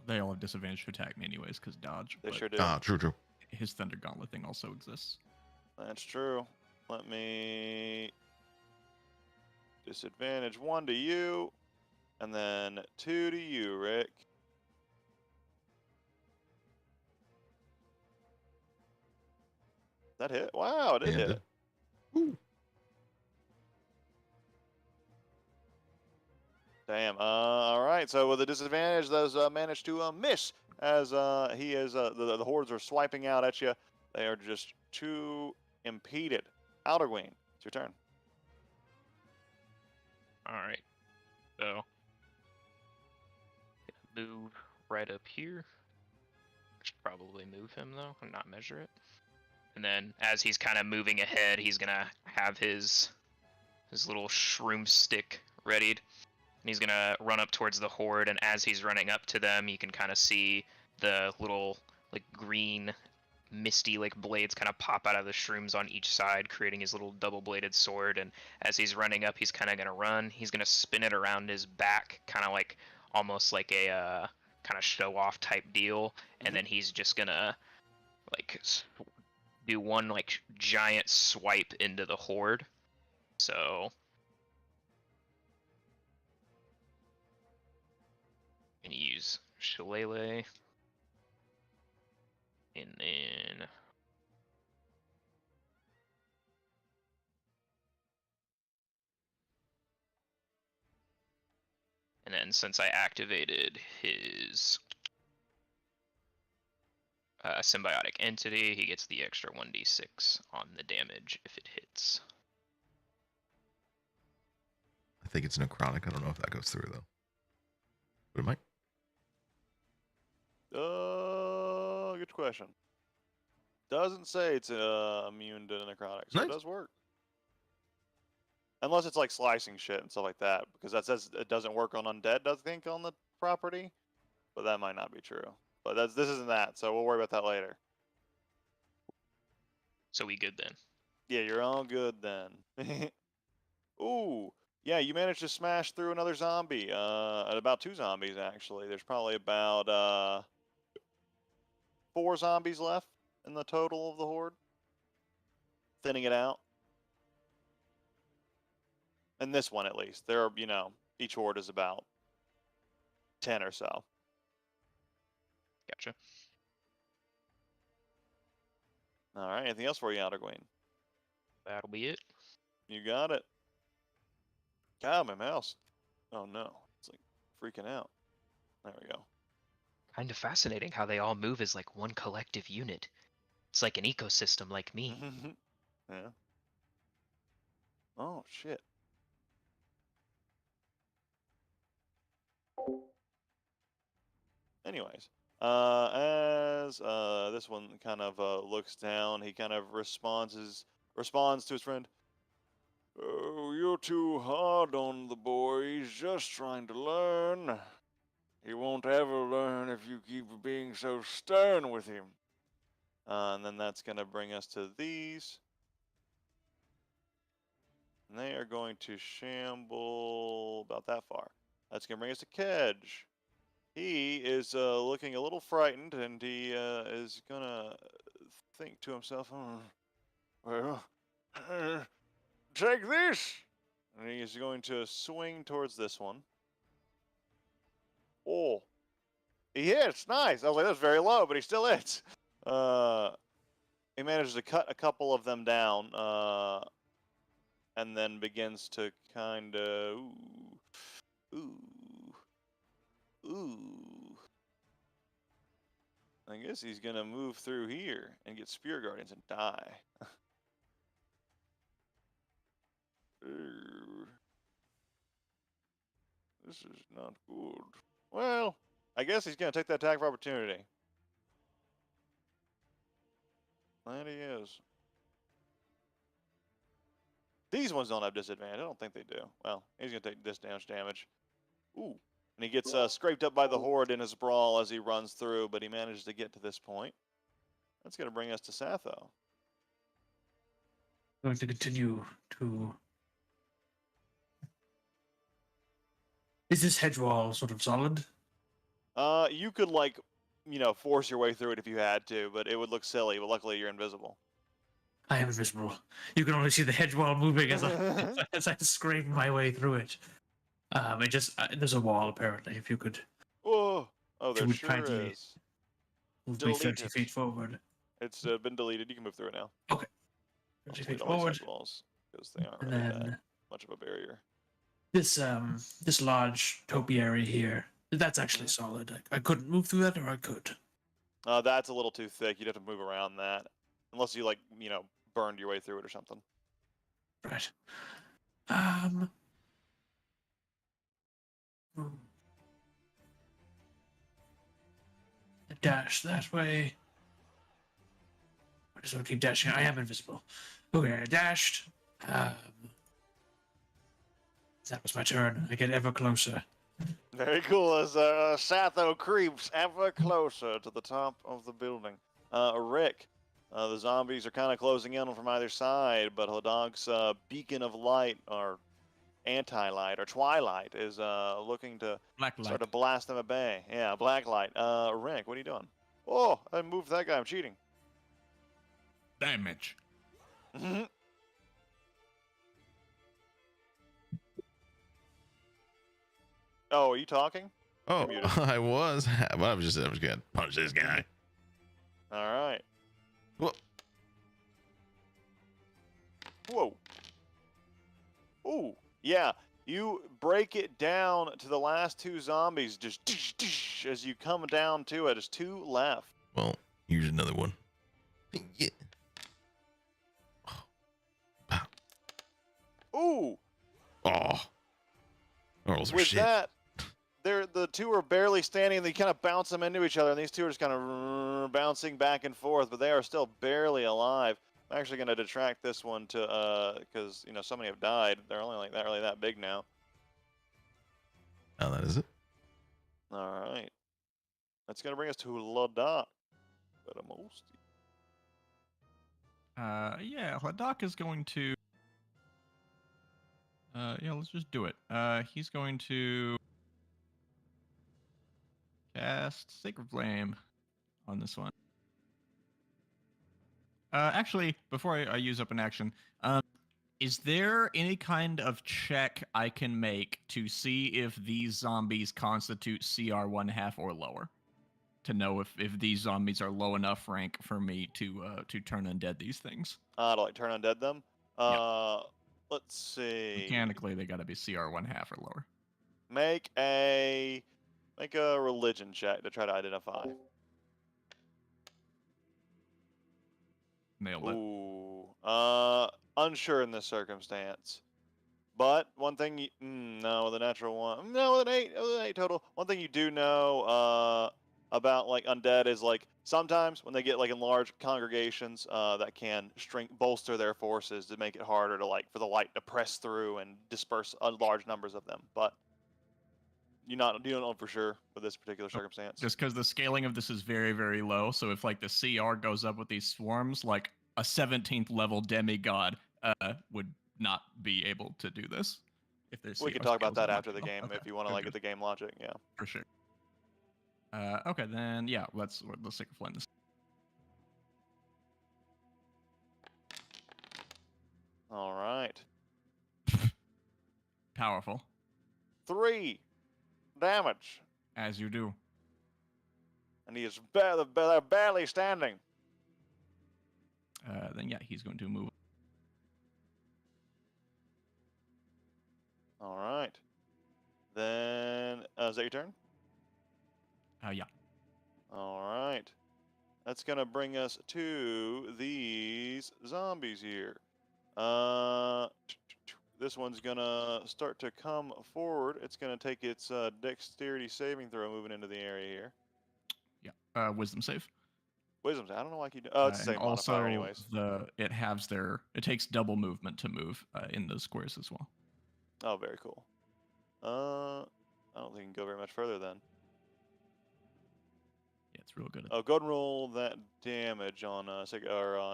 They all have disadvantage to attack me anyways, because dodge. they but sure do. True. His Thunder Gauntlet thing also exists. That's true. Let me... Disadvantage 1 to you. And then 2 to you, Rick. That hit? Wow, it did And, hit. Ooh. Damn. All right. So with a disadvantage, those managed to miss as he is. The hordes are swiping out at you. They are just to impeded. Outerwing, it's your turn. All right. So move right up here. Should probably move him though, and not measure it. And then as he's kind of moving ahead, he's gonna have his little shroom stick readied. And he's gonna run up towards the horde, and as he's running up to them, you can kind of see the little like green misty like blades kind of pop out of the shrooms on each side, creating his little double-bladed sword. And as he's running up, he's kind of gonna run. He's gonna spin it around his back, kind of like almost like a kind of show-off type deal. And then he's just gonna like do one like giant swipe into the horde. So I'm gonna use Shillelagh, and then since I activated his symbiotic entity, he gets the extra 1d6 on the damage if it hits. I think it's necrotic. I don't know if that goes through though. But it might. Good question. Doesn't say it's immune to necrotic, so it Nice. does work. Unless it's like slicing shit and stuff like that, because that says it doesn't work on undead, does think on the property, but that might not be true. But this isn't that, so we'll worry about that later. So we good then? Yeah, you're all good then. Ooh, yeah, you managed to smash through another zombie. About 2 zombies actually. There's probably about 4 zombies left in the total of the horde. Thinning it out. And this one, at least. There are, each horde is about 10 or so. Gotcha. All right, anything else for you, Outerqueen? That'll be it. You got it. God, my mouse. Oh no, it's like freaking out. There we go. Kind of fascinating how they all move as like one collective unit. It's like an ecosystem like me. Yeah. Oh shit. Anyways, as this one kind of looks down, he kind of responds to his friend. Oh, you're too hard on the boy. He's just trying to learn. He won't ever learn if you keep being so stern with him. And then that's going to bring us to these. And they are going to shamble about that far. That's going to bring us to Kedge. He is looking a little frightened, and he is going to think to himself, well, take this! And he is going to swing towards this one. Oh, he hits. Nice. I was like, that's very low, but he still hits. He manages to cut a couple of them down, and then begins to kind of ooh. I guess he's gonna move through here and get Spear Guardians and die. This is not good. Well, I guess he's gonna take that attack of opportunity. That he is. These ones don't have disadvantage. I don't think they do. Well, he's gonna take this damage. Ooh. And he gets scraped up by the horde in his brawl as he runs through, but he manages to get to this point. That's gonna bring us to Satho. Going to continue to. Is this hedge wall sort of solid? You could force your way through it if you had to, but it would look silly. But luckily, you're invisible. I am invisible. You can only see the hedge wall moving as I scrape my way through it. There's a wall apparently. If you could. Whoa! Oh, there would sure kindly is. move me 30 Delete feet it. forward. It's been deleted. You can move through it now. 30 Delete feet all these forward, hedge walls because they aren't and really then that much of a barrier. this large topiary here. That's actually solid. I couldn't move through that, or I could. That's a little too thick. You'd have to move around that. unless you like burned your way through it or something. Right. Hmm. Dash that way. I just want to keep dashing. I am invisible. Okay, I dashed. That was my turn. I get ever closer. Very cool. As Satho creeps ever closer to the top of the building. Rick, the zombies are kind of closing in from either side, but Hodog's beacon of light, or anti-light, or twilight, is looking to Black start light. to blast them at bay. Yeah, black light. Rick, what are you doing? Oh, I moved that guy. I'm cheating. Damage. Oh, are you talking? Oh, You're muted. I was. But I was gonna punch this guy. All right. Whoa. Whoa. Ooh, yeah. You break it down to the last two zombies, just as you come down to it. There's two left. Well, here's another one. Yeah. Ooh, Oh. Rolls are with shit. that, the two are barely standing, and they kind of bounce them into each other, and these two are just kind of bouncing back and forth, but they are still barely alive. I'm actually going to detract this one to, because, so many have died. They're only like really that big now. Oh, that is it. All right. That's going to bring us to Ladakh. But most. Yeah, Ladakh is going to. Yeah, let's just do it. He's going to cast Sacred Flame on this one. Actually, before I use up an action, is there any kind of check I can make to see if these zombies constitute CR 1/2 or lower? To know if these zombies are low enough rank for me to turn undead these things. To like turn undead them? Let's see. Mechanically, they got to be CR 1/2 or lower. Make a religion check to try to identify. Nailed it. Ooh. Unsure in this circumstance. But one thing no, with a natural one. No, with an 8 total. One thing you do know about like undead is like sometimes when they get like in large congregations, that can bolster their forces to make it harder to for the light to press through and disperse large numbers of them. But you don't know for sure with this particular circumstance. Just because the scaling of this is very, very low, so if like the CR goes up with these swarms, like a 17th level demigod would not be able to do this. If there's We can talk about that after the game if you want to get the game logic. Yeah, for sure. Okay, then yeah, let's Sacred Flame this. All right. Powerful. 3 damage, As you do. and he is barely standing. Then yeah, he's going to move. All right. Then is that your turn? Yeah. All right. That's gonna bring us to these zombies here. This one's gonna start to come forward. It's gonna take its dexterity saving throw moving into the area here. Yeah. Wisdom save. Wisdom. I don't know why you do. Oh, it's the same also, modifier, anyways. it takes double movement to move in those squares as well. Oh, very cool. I don't think you can go very much further then. Yeah, it's real good. Oh, go ahead and roll that damage on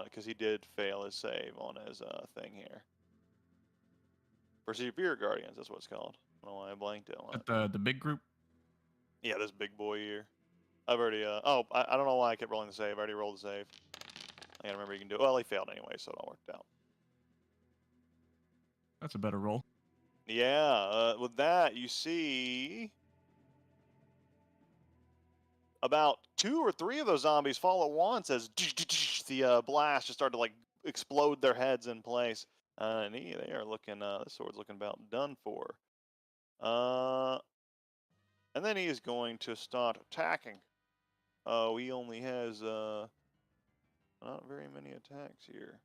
because he did fail his save on his thing here. For Superior Guardians, that's what it's called. I don't know why I blanked it on it. The big group. Yeah, this big boy here. I've already I don't know why I kept rolling the save. I already rolled the save. I gotta remember you can do it. Well, he failed anyway, so it all worked out. That's a better roll. Yeah, with that, you see about 2 or 3 of those zombies fall at once as the blast just started to explode their heads in place. And they are looking, the sword's looking about done for. And then he is going to start attacking. Oh, he only has, Not very many attacks here.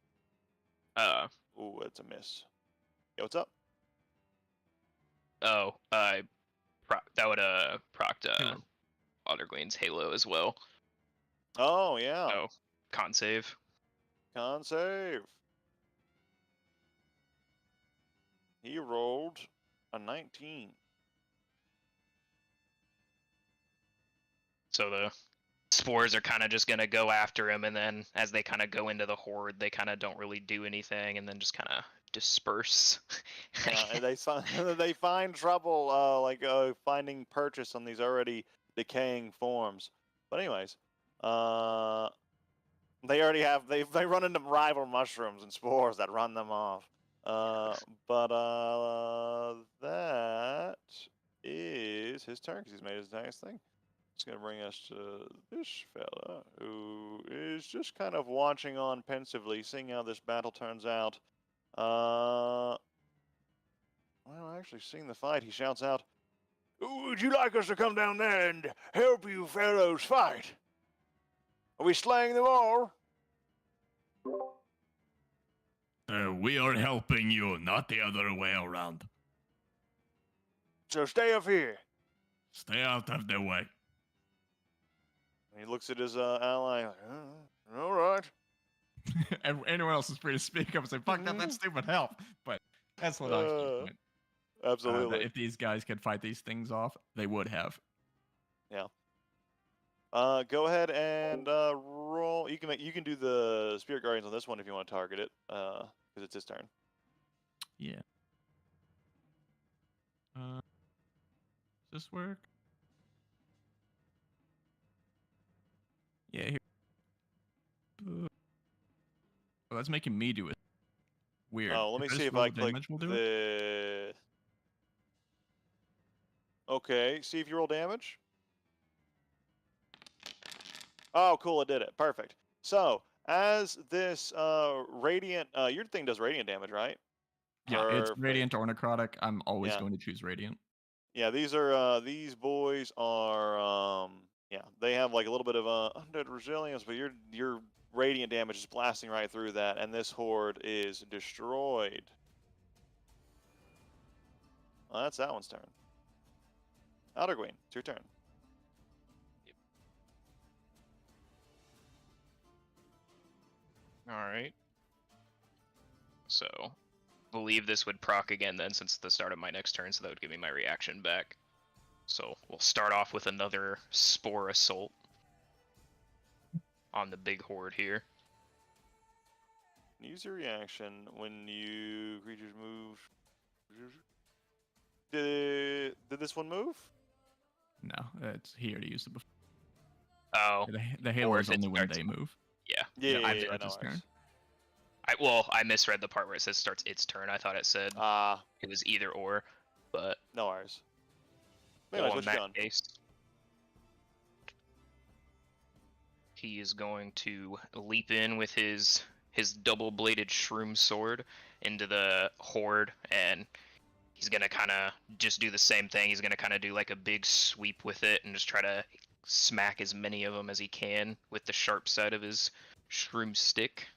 Uh, Ooh, that's a miss. Yeah, what's up? oh, that would proc Halo. Otterglane's Halo as well. Oh, yeah. Oh, con save. Con save. He rolled a 19. So the spores are kind of just gonna go after him, and then as they kind of go into the horde, they kind of don't really do anything, and then just kind of disperse. And they find they find trouble, finding purchase on these already decaying forms. But anyways, they already have they run into rival mushrooms and spores that run them off. That is his turn because he's made his nice thing. It's gonna bring us to this fella who is just kind of watching on pensively, seeing how this battle turns out. Well, actually, seeing the fight, he shouts out, "Would you like us to come down there and help you fellows fight? Are we slaying them all?" We are helping you, not the other way around. So stay up here. Stay out of their way. And he looks at his ally, like, all right. And anyone else is free to speak up and say, "Fuck that, that's stupid help." But that's what I point. Absolutely. That if these guys could fight these things off, they would have. Go ahead and roll. You can do the Spirit Guardians on this one if you want to target it, because it's his turn. Yeah. Does this work? Yeah. Here. Oh, that's making me do it. Weird. Oh, let me I just see if roll I the click damage, we'll do it? the. Okay, see if you roll damage. Oh, cool! It did it. Perfect. So as this radiant, your thing does radiant damage, right? Yeah, it's Perfect. radiant or necrotic. I'm always Yeah. going to choose radiant. Yeah, these boys are yeah, they have like a little bit of undead resilience, but your radiant damage is blasting right through that, and this horde is destroyed. Well, that's that one's turn. Outer Queen, it's your turn. All right. So, believe this would proc again then, since the start of my next turn, so that would give me my reaction back. So we'll start off with another Spore Assault on the big horde here. Use your reaction when you creatures move. Did this one move? No, it's here to use the. Oh, The Or Halo if is it only when starts- they move. yeah. Yeah, after no its worries. turn. I misread the part where it says starts its turn. I thought it said it was either or, but No worries. well, Anyways, in what you that doing? case, he is going to leap in with his double-bladed shroom sword into the horde, and he's gonna kind of just do the same thing. He's gonna kind of do like a big sweep with it and just try to smack as many of them as he can with the sharp side of his shroom stick.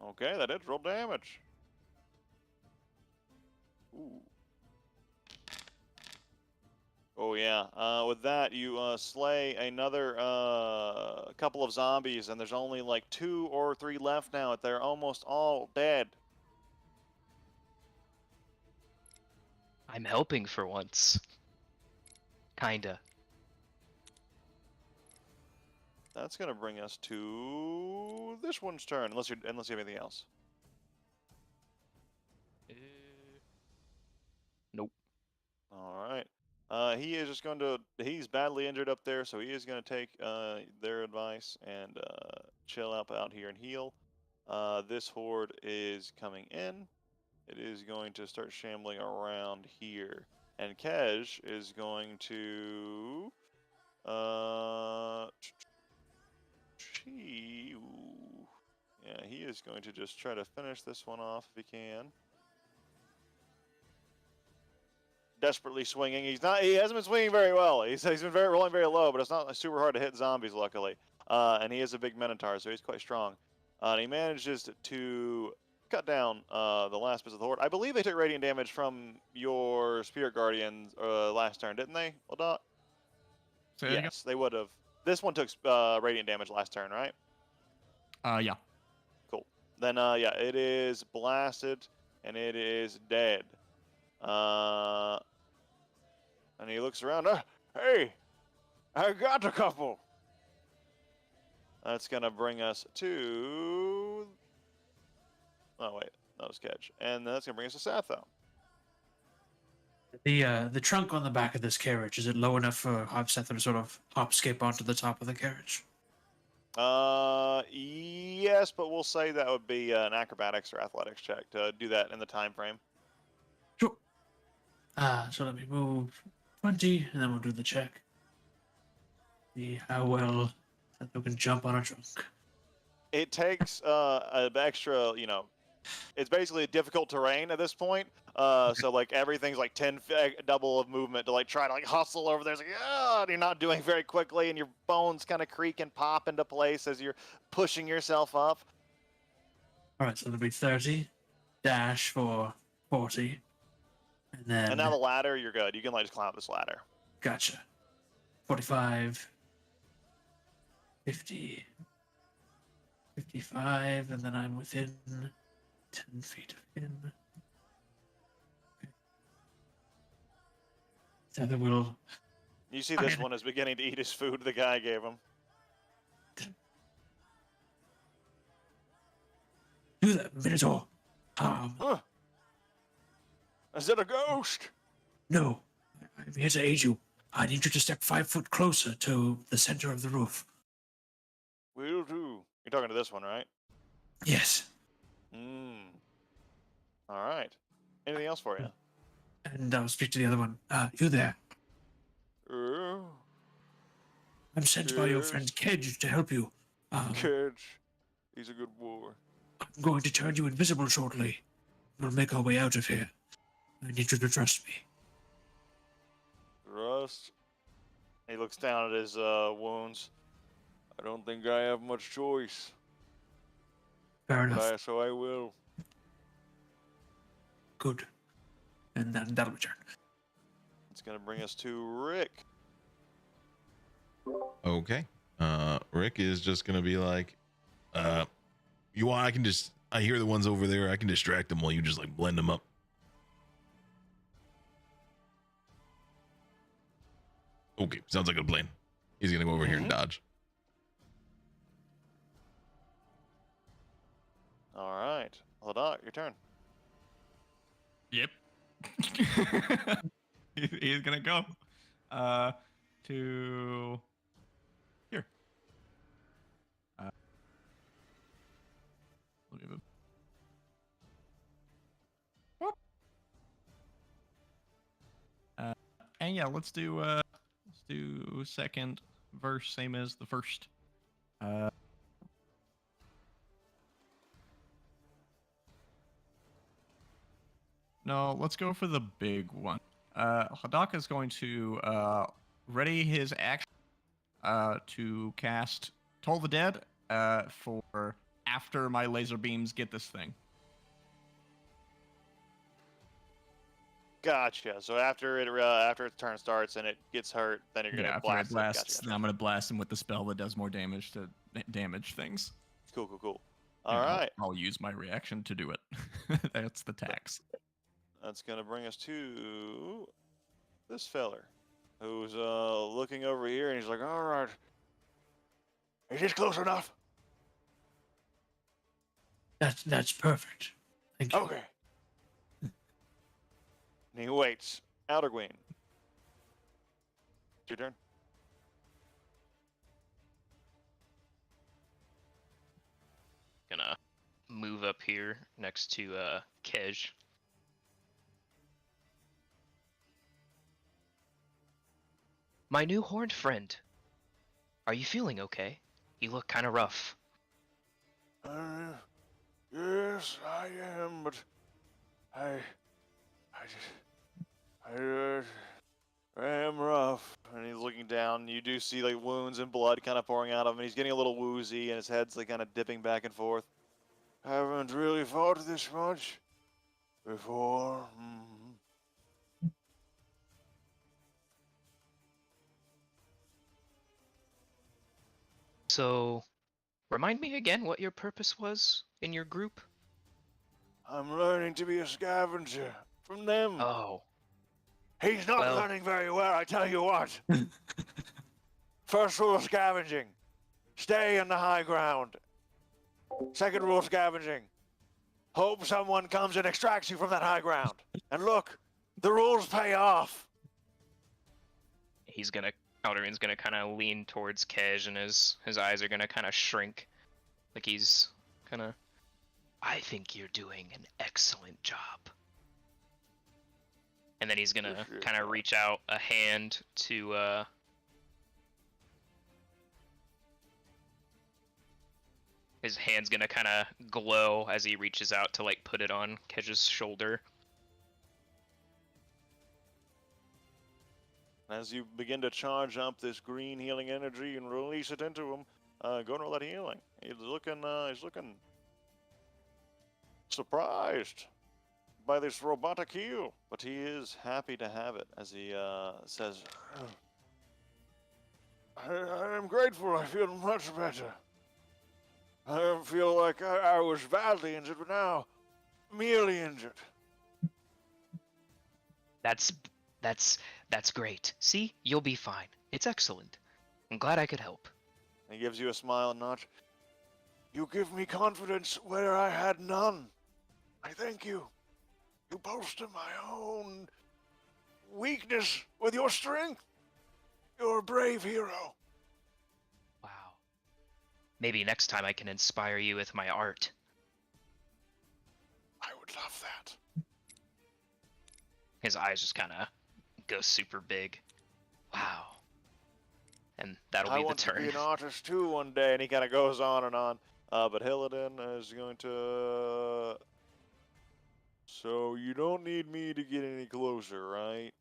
Okay, that did roll damage. Ooh. Oh yeah. With that, you slay another couple of zombies, and there's only like 2 or 3 left now. They're almost all dead. I'm helping for once. Kinda. That's gonna bring us to this one's turn, unless you have anything else. Nope. All right. He is just going to. He's badly injured up there, so he is going to take their advice and chill up out here and heal. This horde is coming in. It is going to start shambling around here, and Kej is going to. Yeah, he is going to just try to finish this one off if he can. desperately swinging. He hasn't been swinging very well. He's been rolling very low, but it's not like, super hard to hit zombies, luckily. And he is a big Minotaur, so he's quite strong. And he manages to cut down the last bits of the horde. I believe they took radiant damage from your Spirit Guardians last turn, didn't they, Ladot? Say that again? Yes, they would have. This one took radiant damage last turn, right? Yeah. Cool. Then, yeah, it is blasted, and it is dead. And he looks around. Hey, I got a couple. That's gonna bring us to. Oh wait, that was Kedge, and that's gonna bring us to Satho. The trunk on the back of this carriage, is it low enough for Hobseth to sort of hop skip onto the top of the carriage? Yes, but we'll say that would be an acrobatics or athletics check to do that in the time frame. Sure. So let me move 20, and then we'll do the check. See how well Satho can jump on a trunk. It takes an extra, it's basically difficult terrain at this point. So like everything's like 10 double of movement to like try to like hustle over there. It's like, and you're not doing very quickly, and your bones kind of creak and pop into place as you're pushing yourself up. All right, so that'll be 30, dash for 40, and then. And now the ladder, you're good. You can like just climb up this ladder. Gotcha. 45, 50, 55, and then I'm within 10 feet of him. So then we'll. You see this one is beginning to eat his food the guy gave him. Do that, Minotaur. Is it a ghost? No. I'm here to aid you. I need you to step 5 foot closer to the center of the roof. Will do. You're talking to this one, right? Yes. All right. Anything else for you? And I'll speak to the other one. You there. I'm sent by your Yes. friend Kedge to help you. Kedge. He's a good boy. I'm going to turn you invisible shortly. We'll make our way out of here. I need you to trust me. Rust. He looks down at his wounds. I don't think I have much choice. Fair enough. So I will. Good. And then that'll return. It's gonna bring us to Rick. Okay. Rick is just gonna be like, you want? I hear the ones over there. I can distract them while you just like blend them up. Okay, sounds like a plan. He's gonna go over here and dodge. All right, Ladot, your turn. Yep. He's gonna go to here. Let me move. Whoop. And yeah, let's do second verse, same as the first. No, let's go for the big one. Hadaka is going to ready his action to cast Toll the Dead for after my laser beams get this thing. Gotcha. So after its turn starts and it gets hurt, then you're gonna After blast it blasts, it. Gotcha. then I'm gonna blast him with the spell that does more damage to damage things. Cool. And All right. I'll use my reaction to do it. That's the tax. That's gonna bring us to this feller, who's looking over here, and he's like, "All right, is this close enough?" That's perfect. Thank you. Okay. And he waits. Outer Queen. It's your turn. Gonna move up here next to Kedge. My new horned friend. Are you feeling okay? You look kind of rough. Yes, I am, but I I am rough. And he's looking down. You do see like wounds and blood kind of pouring out of him. He's getting a little woozy, and his head's like kind of dipping back and forth. Haven't really fought this much before. So, remind me again what your purpose was in your group? I'm learning to be a scavenger from them. Oh, He's not well- learning very well, I tell you what. First rule of scavenging, stay in the high ground. Second rule of scavenging, hope someone comes and extracts you from that high ground. And look, the rules pay off. Aldurin's gonna kind of lean towards Kej, and his eyes are gonna kind of shrink, like he's kind of. I think you're doing an excellent job. And then he's gonna Appreciate kind of that. reach out a hand to his hand's gonna kind of glow as he reaches out to like put it on Kej's shoulder. As you begin to charge up this green healing energy and release it into him, go and roll that healing. He's looking surprised by this robotic heal, but he is happy to have it as he says, I am grateful. I feel much better. I feel like I was badly injured, but now merely injured. That's great. See, you'll be fine. It's excellent. I'm glad I could help. He gives you a smile and nod. You give me confidence where I had none. I thank you. You bolster my own weakness with your strength. You're a brave hero. Wow. Maybe next time I can inspire you with my art. I would love that. His eyes just kind of go super big. Wow. And that'll I be the want to turn. be an artist too one day, and he kind of goes on and on. But Hillidan is going to. So you don't need me to get any closer, right?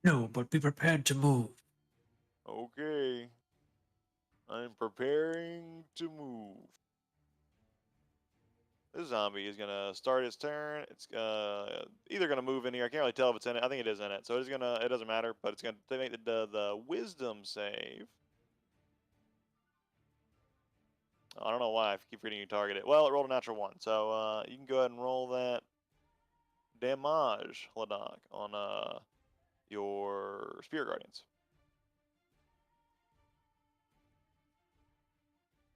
No, but be prepared to move. Okay. I'm preparing to move. This zombie is gonna start its turn. It's either gonna move in here. I can't really tell if it's in it. I think it is in it. So it's gonna. It doesn't matter. But it's gonna make the wisdom save. I don't know why I keep reading you target it. Well, it rolled a natural 1, so you can go ahead and roll that damage, Ladok, on your Spirit Guardians.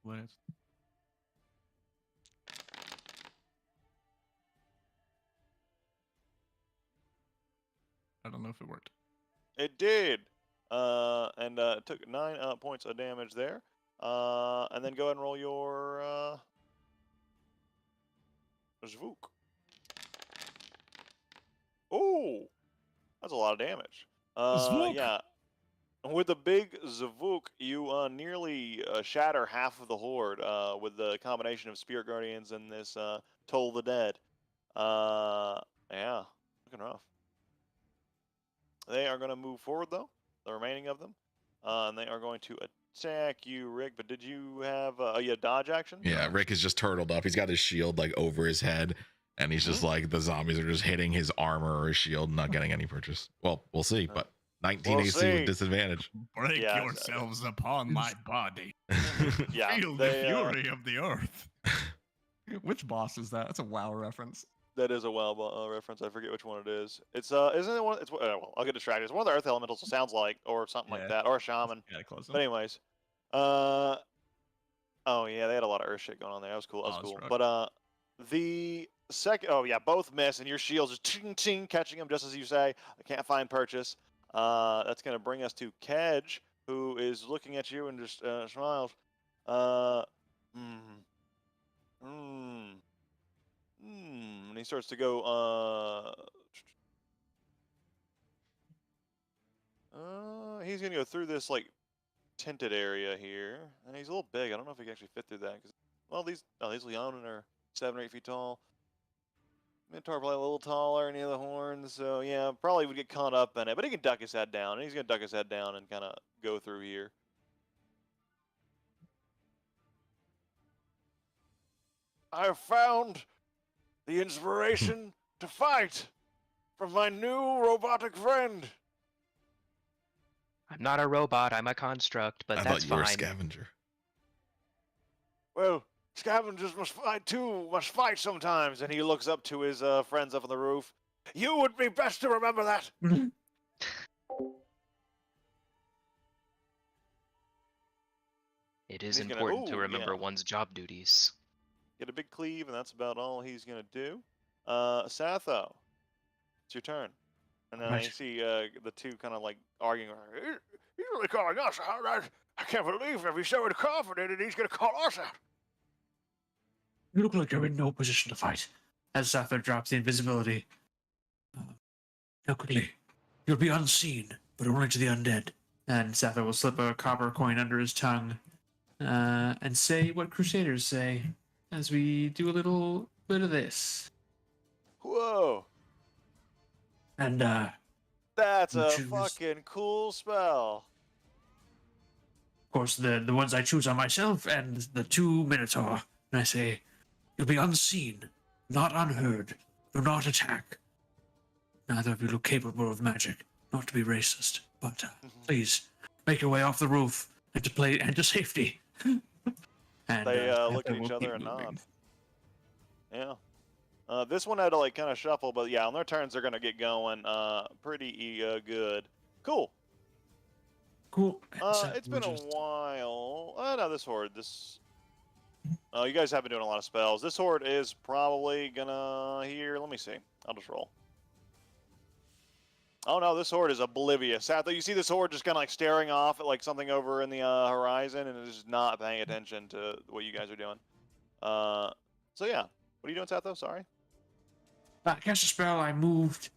Let's. I don't know if it worked. It did, and it took 9 points of damage there. And then go ahead and roll your Zvuk. Oh, that's a lot of damage. Zvuk. Yeah. With the big Zavuk, you nearly shatter half of the horde with the combination of Spirit Guardians and this Toll the Dead. Yeah, looking rough. They are going to move forward, though, the remaining of them. And they are going to attack you, Rick. But did you have a dodge action? Yeah, Rick is just turtled up. He's got his shield like over his head, and he's just like the zombies are just hitting his armor or his shield, not getting any purchase. Well, we'll see. But 19 We'll AC see. with disadvantage. Break Yeah, yourselves upon my body. Yeah, Feel they, the fury of the earth. Which boss is that? That's a WoW reference. that is a WoW reference. I forget which one it is. It's isn't it one? It's well, I'll get distracted. It's one of the Earth Elementals. It sounds like, or something Yeah. like that, or a shaman. Yeah, close But enough. anyways, oh yeah, they had a lot of Earth shit going on there. That was cool. That was Oh, that's cool. rough. But the second, oh yeah, both miss, and your shield's just ting ting catching them just as you say. I can't find purchase. That's gonna bring us to Kedge, who is looking at you and just smiles. And he starts to go. He's gonna go through this like tinted area here, and he's a little big. I don't know if he can actually fit through that. Cause, well, these Leonin are 7 or 8 feet tall. Minotaur probably a little taller near the horns, so yeah, probably would get caught up in it. But he can duck his head down. And he's gonna duck his head down and kind of go through here. I have found the inspiration to fight from my new robotic friend. I'm not a robot. I'm a construct, but I that's thought you were a fine. scavenger. Well, scavengers must fight too, must fight sometimes. And he looks up to his friends up on the roof. You would be best to remember that. It is He's gonna- important to ooh, remember yeah. one's job duties. Get a big cleave, and that's about all he's gonna do. Satho, it's your turn. And then Right. you see the two kind of like arguing. He's really calling us out. I can't believe if he's so confident and he's gonna call us out. You look like you're in no position to fight. As Sather drops the invisibility. Now quickly. You'll be unseen, but only to the undead. And Sather will slip a copper coin under his tongue and say what Crusaders say as we do a little bit of this. Whoa, And that's You a choose. fucking cool spell. of course, the ones I choose are myself and the two Minotaur. And I say, you'll be unseen, not unheard. Do not attack. Neither of you look capable of magic. Not to be racist, but please make your way off the roof and to safety. And They look Sather at each will other keep and nod. moving. Yeah. This one had to like kind of shuffle, but yeah, on their turns they're gonna get going pretty good. Cool. Cool. And Sather It's will been a just- while. No, this horde. Oh, you guys have been doing a lot of spells. This horde is probably gonna here. Let me see. I'll just roll. Oh no, this horde is oblivious. Satho, you see this horde just kind of like staring off at like something over in the horizon, and is just not paying attention to what you guys are doing. So yeah, what are you doing, Satho? Sorry. Cast a spell. I moved.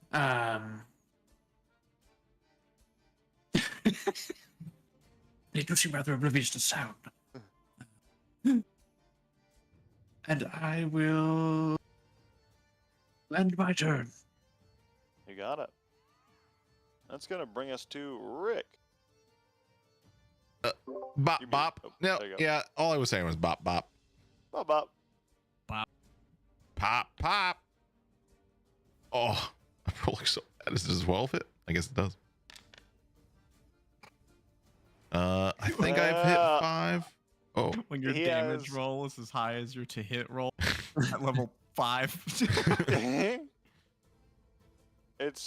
They do seem rather oblivious to sound. And I will end my turn. You got it. That's gonna bring us to Rick. Bop You bop. muted. Oh, No, there you go. yeah. All I was saying was bop bop. Bop bop. Pop pop. Oh, I'm rolling so bad. Does this 12 hit? I guess it does. I think I've hit Yeah. 5. Oh, When your He damage has- roll is as high as your to hit roll at level 5. It's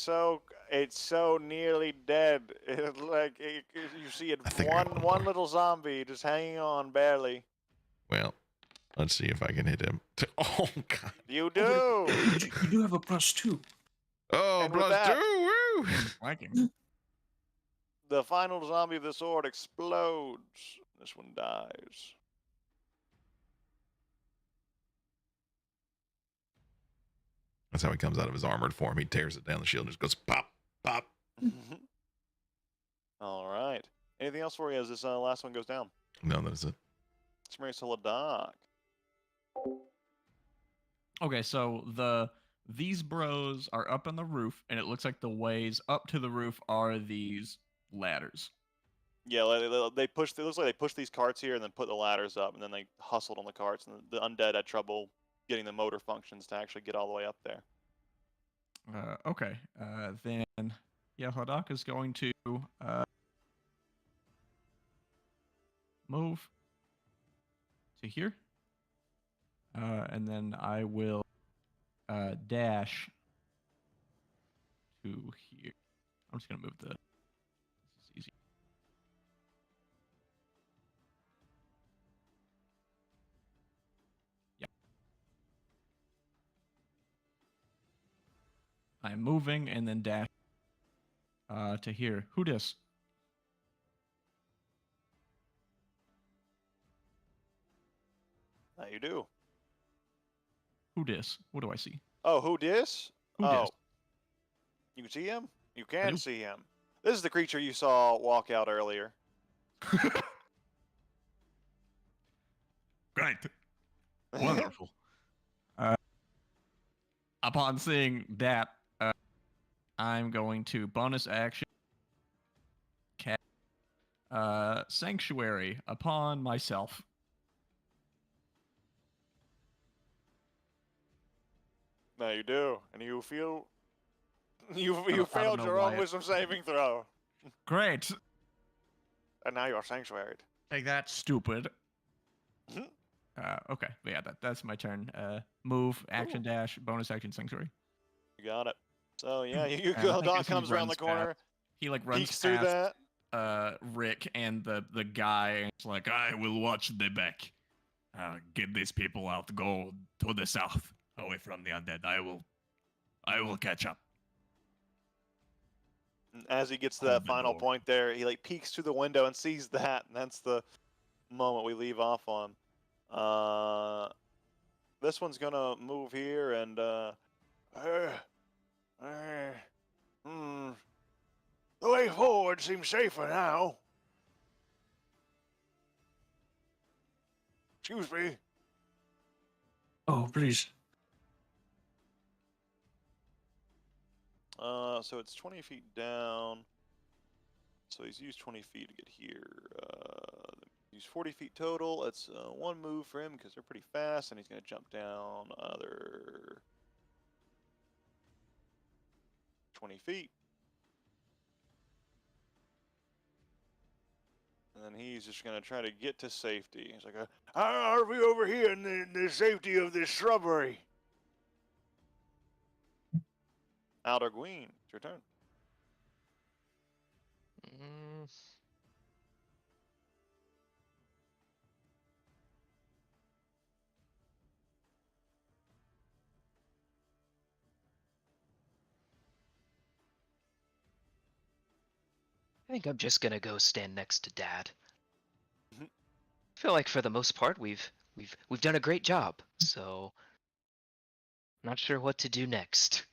so nearly dead. It's like you see it I think I got one one more. little zombie just hanging on barely. well. Let's see if I can hit him. Oh god. You do. You do have a +2. Oh, And with plus that- 2. Woo. Flanking. The final zombie of the sword explodes. This one dies. That's how he comes out of his armored form. He tears it down the shield and just goes pop pop. All right. Anything else for you as this last one goes down? No, that's it. Smurfs to Ladoc. Okay, so these bros are up on the roof, and it looks like the ways up to the roof are these ladders. Yeah, they pushed. It looks like they pushed these carts here and then put the ladders up, and then they hustled on the carts, and the undead had trouble getting the motor functions to actually get all the way up there. Okay, then yeah, Hadak is going to move to here, and then I will dash to here. I'm just gonna move the. This is easy. Yeah. I'm moving and then dash to here. Who dis? Now you do. Who dis? What do I see? Oh, who dis? Who Oh, dis? you can see him. You do. can see him. This is the creature you saw walk out earlier. Great. Wonderful. Upon seeing that, I'm going to bonus action cast Sanctuary upon myself. Now you do, and you feel you I don't failed know your why own it- wisdom saving throw, Great. and now you are sanctuaried. Take that, stupid. Mhm. Okay, but yeah, that's my turn. Move, action Ooh. dash, bonus action, sanctuary. You got it. So yeah, you And I go. think Doc as he comes around the runs corner, past- He like runs peeks through past that. Rick and the guy, and it's like, I will watch the back. Get these people out. Go to the south, away from the undead. I will catch up. And as he gets to Hold that the final door. point there, he like peeks through the window and sees that, and that's the moment we leave off on. This one's gonna move here and the way forward seems safer now. Excuse me. Oh, please. So it's 20 feet down. So he's used 20 feet to get here. He's 40 feet total. It's one move for him because they're pretty fast, and he's going to jump down another 20 feet. And then he's just going to try to get to safety. He's like, how are we over here in the safety of this shrubbery? Alderguin, it's your turn. Mm, I think I'm just gonna go stand next to Dad. Mhm. I feel like for the most part we've done a great job. So not sure what to do next.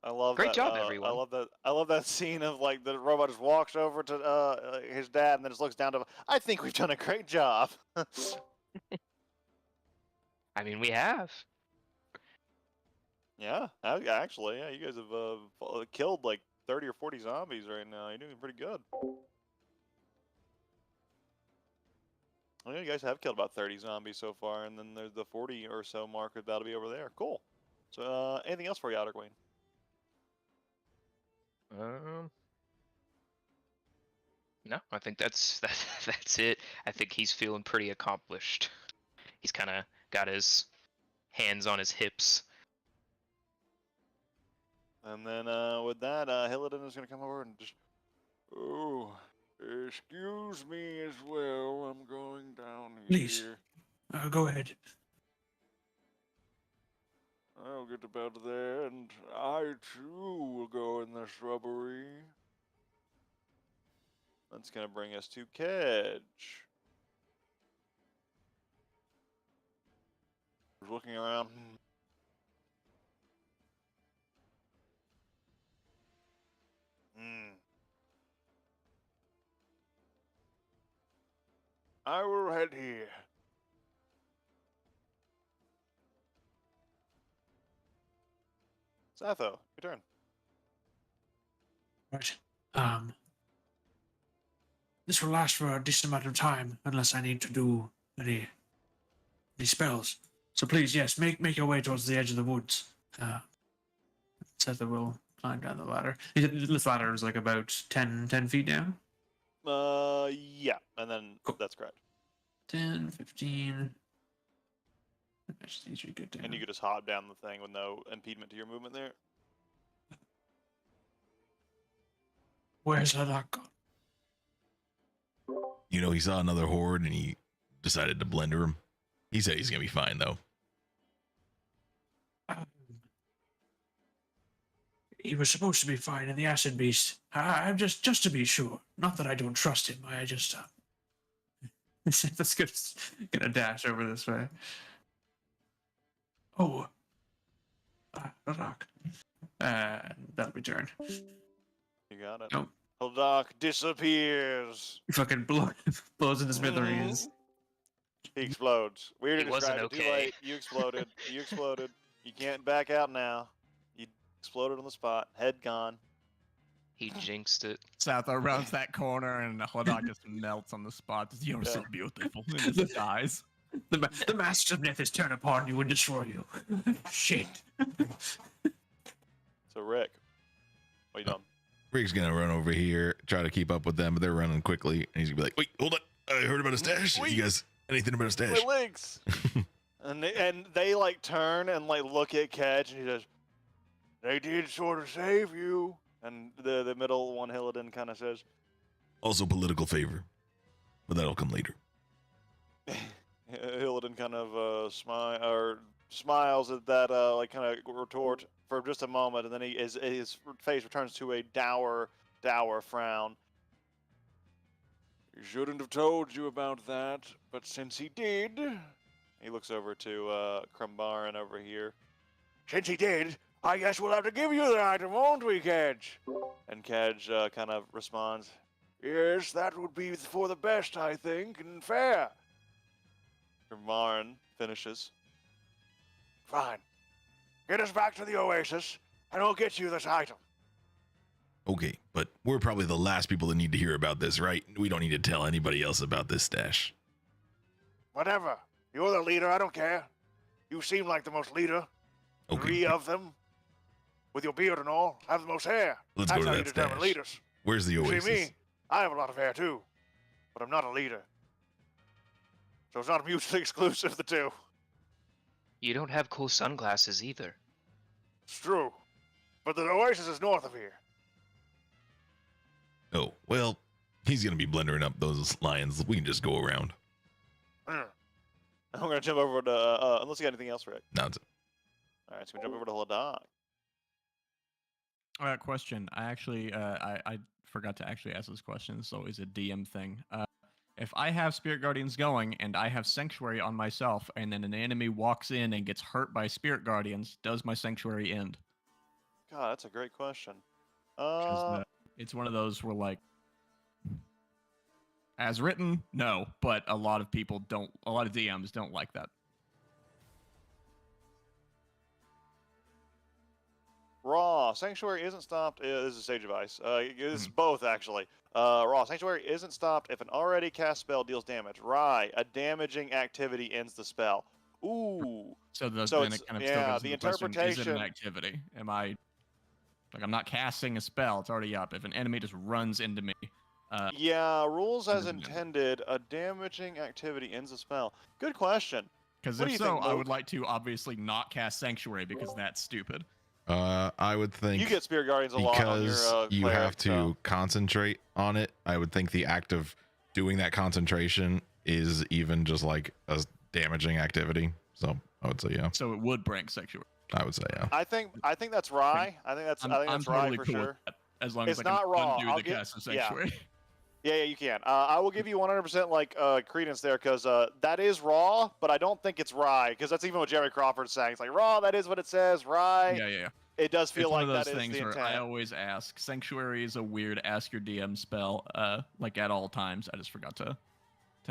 I love Great that. job, everyone. I love that. I love that scene of like the robot just walks over to his dad and then just looks down to him. I think we've done a great job. I mean, we have. Yeah, actually, yeah, you guys have killed like 30 or 40 zombies right now. You're doing pretty good. I know you guys have killed about 30 zombies so far, and then there's the 40 or so mark that'll be over there. Cool. So, anything else for you, Outer Queen? No, I think that's that's it. I think he's feeling pretty accomplished. He's kind of got his hands on his hips. And then with that, Hillidan is going to come over and just, oh, excuse me as well. I'm going down Please. here. Go ahead. I'll get about there, and I too will go in the shrubbery. That's going to bring us to Kedge. Looking around. I will head here. Satho, your turn. Right. This will last for a decent amount of time, unless I need to do any spells. So please, yes, make your way towards the edge of the woods. Setha will climb down the ladder. This ladder is like about 10 feet down. Yeah, and then Cool. that's correct. 10, 15. I just need you to get down. And you could just hop down the thing with no impediment to your movement there. Where's Hadak gone? You know, he saw another horde and he decided to blender him. He said he's gonna be fine though. He was supposed to be fine in the acid beast. I'm just to be sure. Not that I don't trust him. I just that's good. Gonna dash over this way. Oh, Hadak. That'll be turn. You got it. Nope. Hildak disappears. He fucking blows into smithereens. He explodes. Weird He to wasn't describe it. Too okay. late. You exploded. You exploded. You can't back out now. exploded on the spot, head gone. He jinxed it. Satho rounds that corner and Hladok just melts on the spot. You're so beautiful. And just dies. The Masters of Nithis turn upon you and destroy you. Shit. So Rick, what are you doing? Rick's gonna run over here, try to keep up with them, but they're running quickly, and he's gonna be like, "Wait, hold on! I heard about a stash. Wait. You guys, anything about a stash?" My legs. and they like turn and like look at Kedge, and he says, "They did sort of save you." And the middle one, Hillidan, kind of says, Also, political favor, but that'll come later. Hillidan kind of smiles at that like kind of retort for just a moment, and then his face returns to a dour frown. He shouldn't have told you about that, but since he did, he looks over to Krumbaran over here. Since he did, I guess we'll have to give you the item, won't we, Kedge? And Kedge kind of responds, "Yes, that would be for the best, I think, and fair." Krumbaran finishes. Fine. Get us back to the Oasis, and I'll get you this item. Okay, but we're probably the last people that need to hear about this, right? We don't need to tell anybody else about this stash. Whatever. You're the leader, I don't care. You seem like the most leader. Okay, 3 of them. With your beard and all, have the most hair. Let's That's go to how you that determine stash. leaders. Where's the You Oasis? see me, I have a lot of hair too. But I'm not a leader. So it's not mutually exclusive, the two. You don't have cool sunglasses either. It's true. But the Oasis is north of here. Oh, well, he's gonna be blendering up those lines. We can just go around. I'm gonna jump over to, unless you got anything else, Rick. No, it's Alright, so we jump over to Hladok. Question. I actually, I forgot to actually ask this question. So it's a DM thing. If I have Spirit Guardians going and I have Sanctuary on myself, and then an enemy walks in and gets hurt by Spirit Guardians, does my Sanctuary end? God, that's a great question. 'Cause, it's one of those where like, as written, no, but a lot of people don't. A lot of DMs don't like that. Raw, Sanctuary isn't stopped. This is Sage Advice. This is both, actually. Raw, Sanctuary isn't stopped if an already cast spell deals damage. Rye, a damaging activity ends the spell. Ooh. So, then So it it's- kind of yeah, still the goes to the question, is it an interpretation- activity? Am I like I'm not casting a spell? It's already up. If an enemy just runs into me, Yeah, rules as Doesn't end. intended. A damaging activity ends the spell. Good question. because What do if you so, think, I Moke? would like to obviously not cast Sanctuary because that's stupid. I would think You get Spirit Guardians a lot on your because you cleric, have to so- concentrate on it. I would think the act of doing that concentration is even just like a damaging activity. So I would say yeah. So it would break Sanctuary. I would say yeah. I think that's Rye. I think that's I'm Rye totally for cool sure. with that, as long It's as I not can raw. undo I'll the get- cast of yeah. Sanctuary. Yeah, you can. I will give you 100% like credence there because that is Raw, but I don't think it's Rye because that's even what Jeremy Crawford's saying. It's like Raw, that is what it says. Rye, Yeah. it does feel It's like one of that those is things the where intent. I always ask. Sanctuary is a weird ask your DM spell. Like at all times. I just forgot to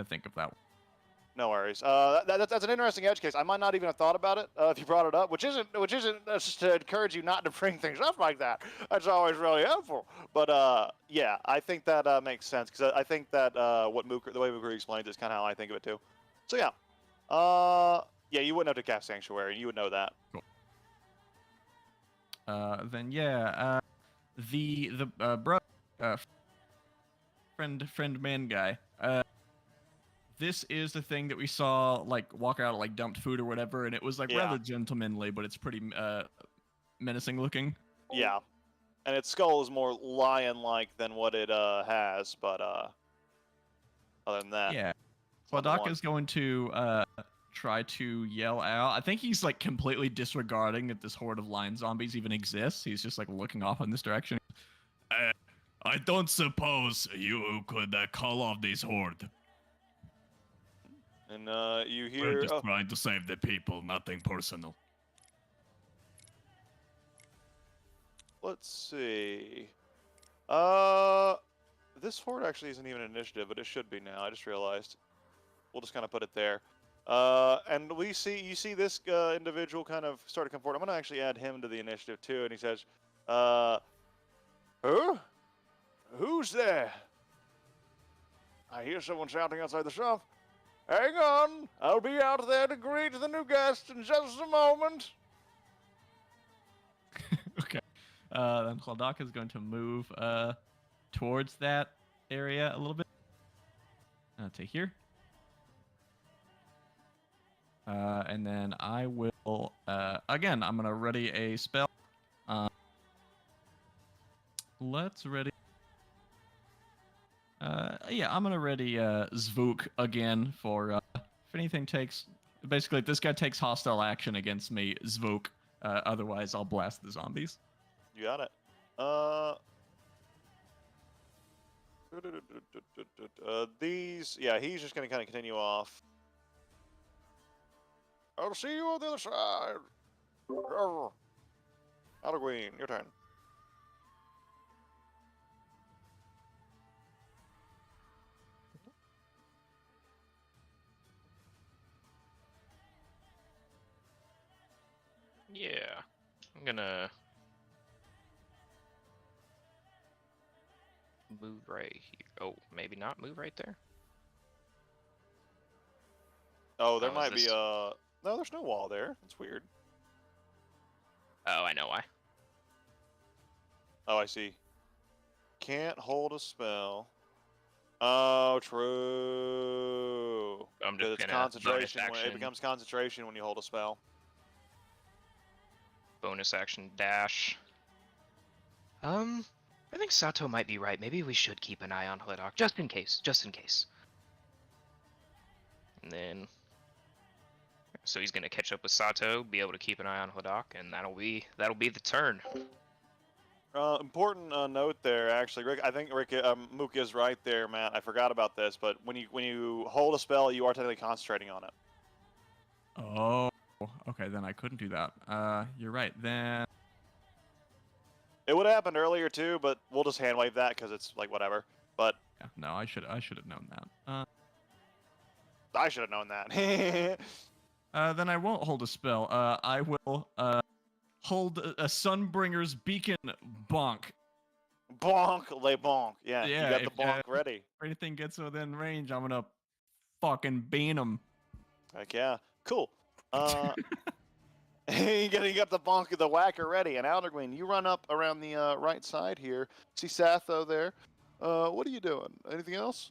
think of that one. No worries. That's an interesting edge case. I might not even have thought about it if you brought it up, which isn't just to encourage you not to bring things up like that. That's always really helpful. But yeah, I think that makes sense because I think that the way Mooker explains it is kind of how I think of it too. So yeah, yeah, you wouldn't have to cast Sanctuary. You would know that. Then yeah, the bro, friend man guy. This is the thing that we saw like walk out like dumped food or whatever, and it was like Yeah. rather gentlemanly, but it's pretty menacing looking. Yeah, and its skull is more lion-like than what it has, but other than that, Yeah. it's not the Hladok one. is going to try to yell out. I think he's like completely disregarding that this horde of lion zombies even exists. He's just like looking off in this direction. I don't suppose you could call off this horde. And you We're hear. just Oh, trying to save the people, nothing personal. let's see. This horde actually isn't even an initiative, but it should be now. I just realized. We'll just kind of put it there. And you see this individual kind of start to come forward. I'm going to actually add him to the initiative too. And he says, who? Who's there? I hear someone shouting outside the shop. Hang on, I'll be out there to greet the new guest in just a moment. Okay. Then Hladok is going to move towards that area a little bit. To here. And then I will, again, I'm going to ready a spell. Let's ready. Yeah, I'm going to ready Zvuk again for if anything takes. Basically, if this guy takes hostile action against me, Zvuk. Otherwise, I'll blast the zombies. You got it. He's just going to kind of continue off. I'll see you on the other side. Halloween, your turn. Yeah. I'm gonna move right here. Oh, maybe not move right there. Oh, there Oh, is might be this- No, there's no wall there. That's weird. Oh, I know why. Oh, I see. Can't hold a spell. Oh, true. I'm Because just it's gonna bonus concentration. It action, becomes concentration when you hold a spell. bonus action dash. I think Sato might be right. Maybe we should keep an eye on Hladok, just in case. Just in case. And then, so he's gonna catch up with Sato, be able to keep an eye on Hladok, and that'll be the turn. Important note there, actually, Rick. I think Mook is right there, Matt. I forgot about this, but when you hold a spell, you are technically concentrating on it. Oh, okay. Then I couldn't do that. You're right. Then It would have happened earlier too, but we'll just hand wave that because it's like whatever. But yeah, no, I should have known that. I should have known that. Then I won't hold a spell. I will hold a Sunbringer's Beacon bonk. Bonk, le bonk. Yeah, Yeah, you got the if, bonk ready. If anything gets within range, I'm gonna fucking bean him. Heck yeah, cool. You got the bonk, the whacker ready. And Aldergreen, you run up around the right side here. See Satho there. What are you doing? Anything else?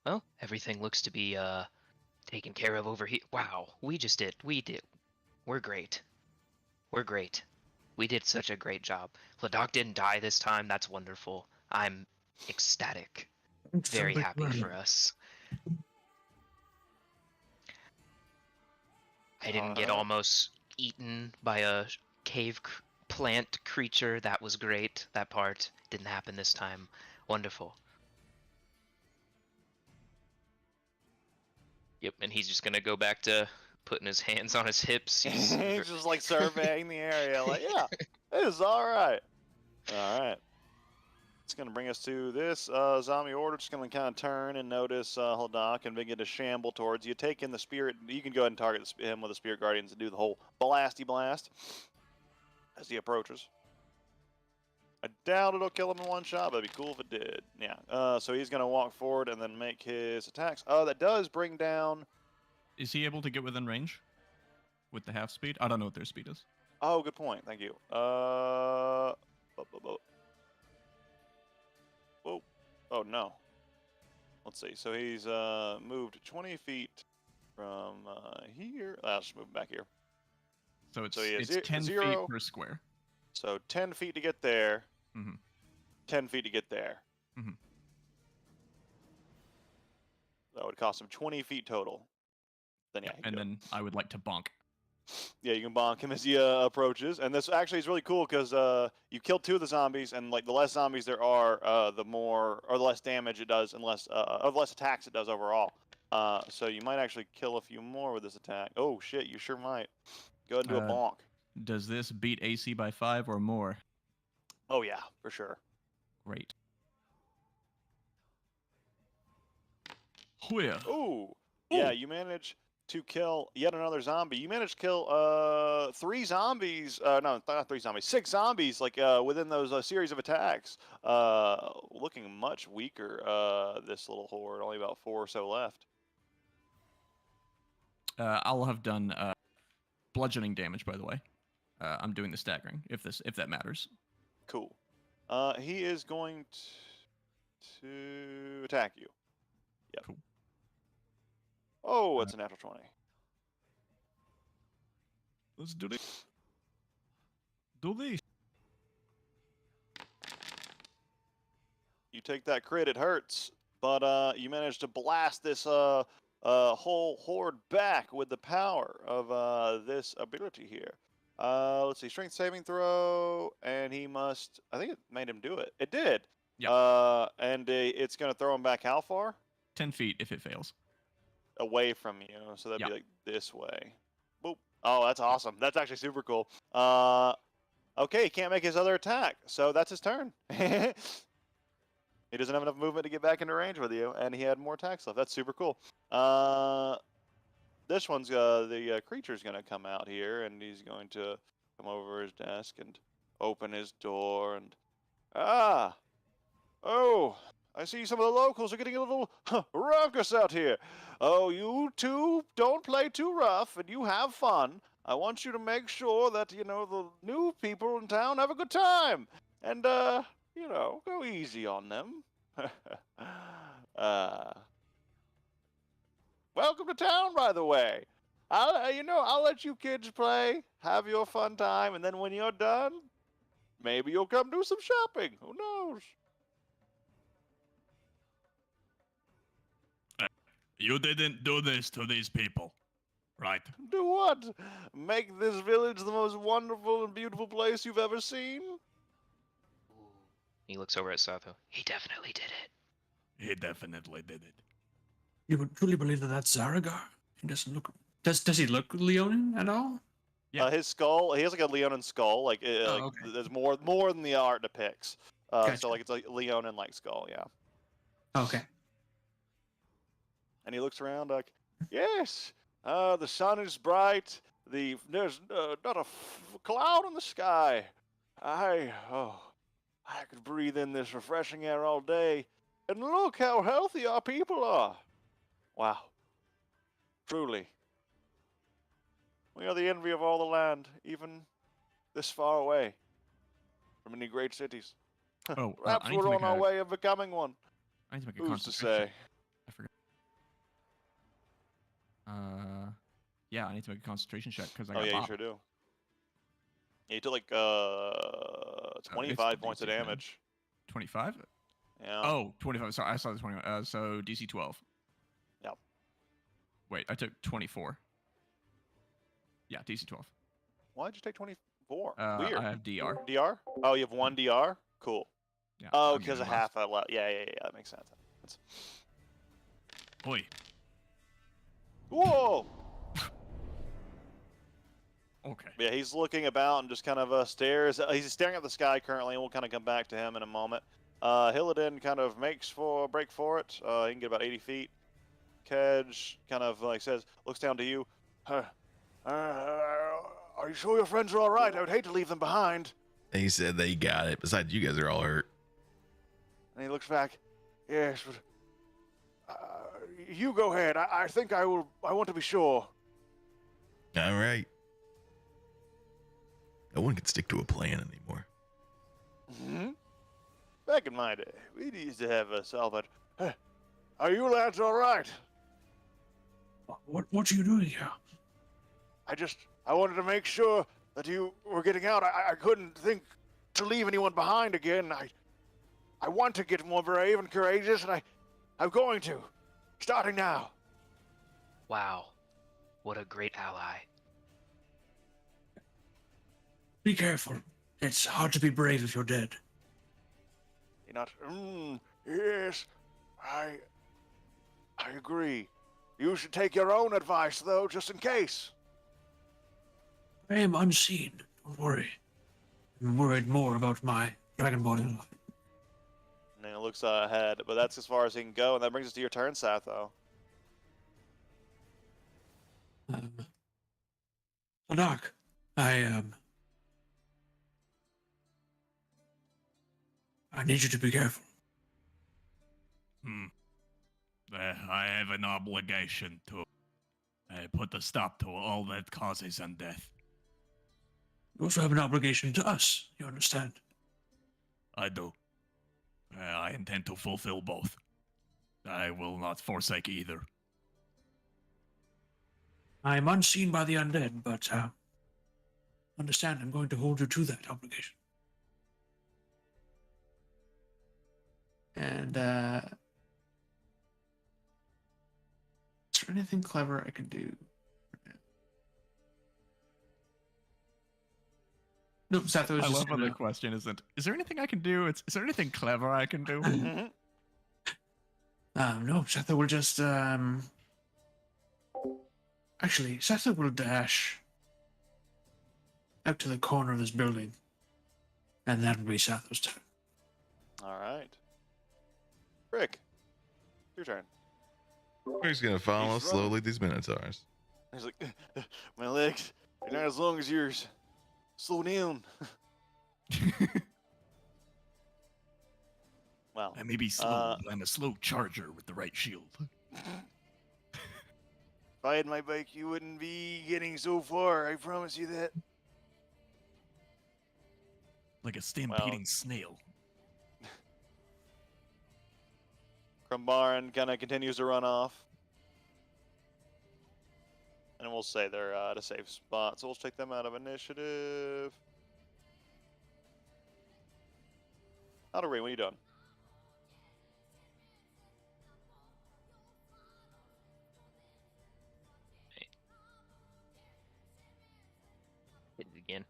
Well, everything looks to be taken care of over here. Wow, we did. We're great. We're great. We did such a great job. Hladok didn't die this time. That's wonderful. I'm ecstatic. Very happy for us. I didn't get almost eaten by a cave plant creature. That was great. That part didn't happen this time. Wonderful. Yep, and he's just gonna go back to putting his hands on his hips. He's just like surveying the area, like, yeah, it is all right. All right. It's going to bring us to this zombie order. Just going to kind of turn and notice Hladok and begin to shamble towards you. Take in the spirit. You can go ahead and target him with the spirit guardians and do the whole blasty blast as he approaches. I doubt it'll kill him in one shot, but it'd be cool if it did. Yeah. So he's going to walk forward and then make his attacks. That does bring down. Is he able to get within range with the half speed? I don't know what their speed is. Oh, good point. Thank you. Whoa. Oh, no. Let's see. So he's moved 20 feet from here. I'll just move back here. So it's, So he has it's 10 0. feet per square. So 10 feet to get there. Mhm. 10 feet to get there. Mhm. That would cost him 20 feet total. Then yeah, he can And do it. then I would like to bonk. Yeah, you can bonk him as he approaches, and this actually is really cool because you kill 2 of the zombies, and like the less zombies there are, the more or the less damage it does, and less or the less attacks it does overall. So you might actually kill a few more with this attack. Oh shit, you sure might. Go ahead and do a bonk. Does this beat AC by 5 or more? Oh yeah, for sure. Great. Where? Ooh. Yeah, you manage to kill yet another zombie. You managed to kill 3 zombies. No, not 3 zombies. 6 zombies. Like within those series of attacks. Looking much weaker. This little horde. Only about 4 or so left. I'll have done bludgeoning damage, by the way. I'm doing the staggering, if that matters. Cool. He is going to attack you. Yep. Cool. Oh, it's a natural 20. Let's do this. Do this. You take that crit, it hurts, but you manage to blast this whole horde back with the power of this ability here. Let's see, strength saving throw, and he must. I think it made him do it. It did. Yeah. And it's gonna throw him back how far? 10 feet if it fails. Away from you, so that'd Yep. be like this way. Boop. Oh, that's awesome. That's actually super cool. Okay, he can't make his other attack, so that's his turn. He doesn't have enough movement to get back into range with you, and he had more attacks left. That's super cool. This one's the creature's gonna come out here, and he's going to come over his desk and open his door, and oh, I see some of the locals are getting a little ruckus out here. Oh, you two don't play too rough, and you have fun. I want you to make sure that, you know, the new people in town have a good time. And, you know, go easy on them. Welcome to town, by the way. I'll let you kids play, have your fun time, and then when you're done, maybe you'll come do some shopping. Who knows? You didn't do this to these people, right? Do what? Make this village the most wonderful and beautiful place you've ever seen? He looks over at Satho. He definitely did it. He definitely did it. You would truly believe that that's Zaragar? He doesn't look. Does he look Leonin at all? Yeah. His skull, he has like a Leonin skull. Like, okay. there's more than the art depicts. Gotcha. So like it's like Leonin like skull, yeah. Okay. And he looks around like, yes, the sun is bright. There's not a cloud in the sky. I could breathe in this refreshing air all day. And look how healthy our people are. Wow. Truly. We are the envy of all the land, even this far away from any great cities. Oh, Perhaps I need to we're make on our a- way of becoming one. I need to make a Who's to concentration. say? I forgot. Yeah, I need to make a concentration check because I Oh got yeah, you Bob. sure do. Yeah, you took like it's 25 the points of DC 10. damage. 25? Yeah. Oh, 25. Sorry, I saw the 21. So DC 12. Yep. Wait, I took 24. Yeah, DC 12. Why'd you take 24? I Weird. have DR. DR? Oh, you have one DR? Cool. Yeah. Oh, I'm because of using less. half that left. Yeah, that makes sense. Oi, Whoa! Okay. Yeah, he's looking about and just kind of stares. He's staring at the sky currently, and we'll kind of come back to him in a moment. Hillidan kind of makes for a break for it. He can get about 80 feet. Kedge kind of like says, looks down to you. Are you sure your friends are all right? I would hate to leave them behind. He said they got it. Besides, you guys are all hurt. And he looks back. Yes, but you go ahead. I think I will. I want to be sure. All right. No one can stick to a plan anymore. Hmm? Back in my day, we used to have a Salvat. Are you lads all right? What are you doing here? I wanted to make sure that you were getting out. I couldn't think to leave anyone behind again. I want to get more brave and courageous, and I'm going to. Starting now. Wow. What a great ally. Be careful. It's hard to be brave if you're dead. You're not. Yes, I agree. You should take your own advice, though, just in case. I am unseen. Don't worry. I'm worried more about my Dragonborn in life. And then it looks ahead, but that's as far as he can go, and that brings us to your turn, Satho. So Doc, I need you to be careful. I have an obligation to put a stop to all that causes undeath. You also have an obligation to us. You understand? I do. I intend to fulfill both. I will not forsake either. I am unseen by the undead, but understand I'm going to hold you to that obligation. And is there anything clever I can do? Nope, Satho is I just love when gonna... the question isn't, is there anything I can do? It's, is there anything clever I can do? Mhm. No, Satho will just actually, Satho will dash out to the corner of this building, and that will be Satho's turn. All right. Rick, your turn. He's gonna follow He's slowly these minotaurs. He's like, my legs are not as long as yours. Slow down. Wow. I may be slow, but I'm a slow charger with the right shield. If I had my bike, you wouldn't be getting so far. I promise you that. Like a stampeding snail. Crumbaran kind of continues to run off. And we'll say they're at a safe spot, so we'll take them out of initiative. Outergreen, when are you done? Hit it again.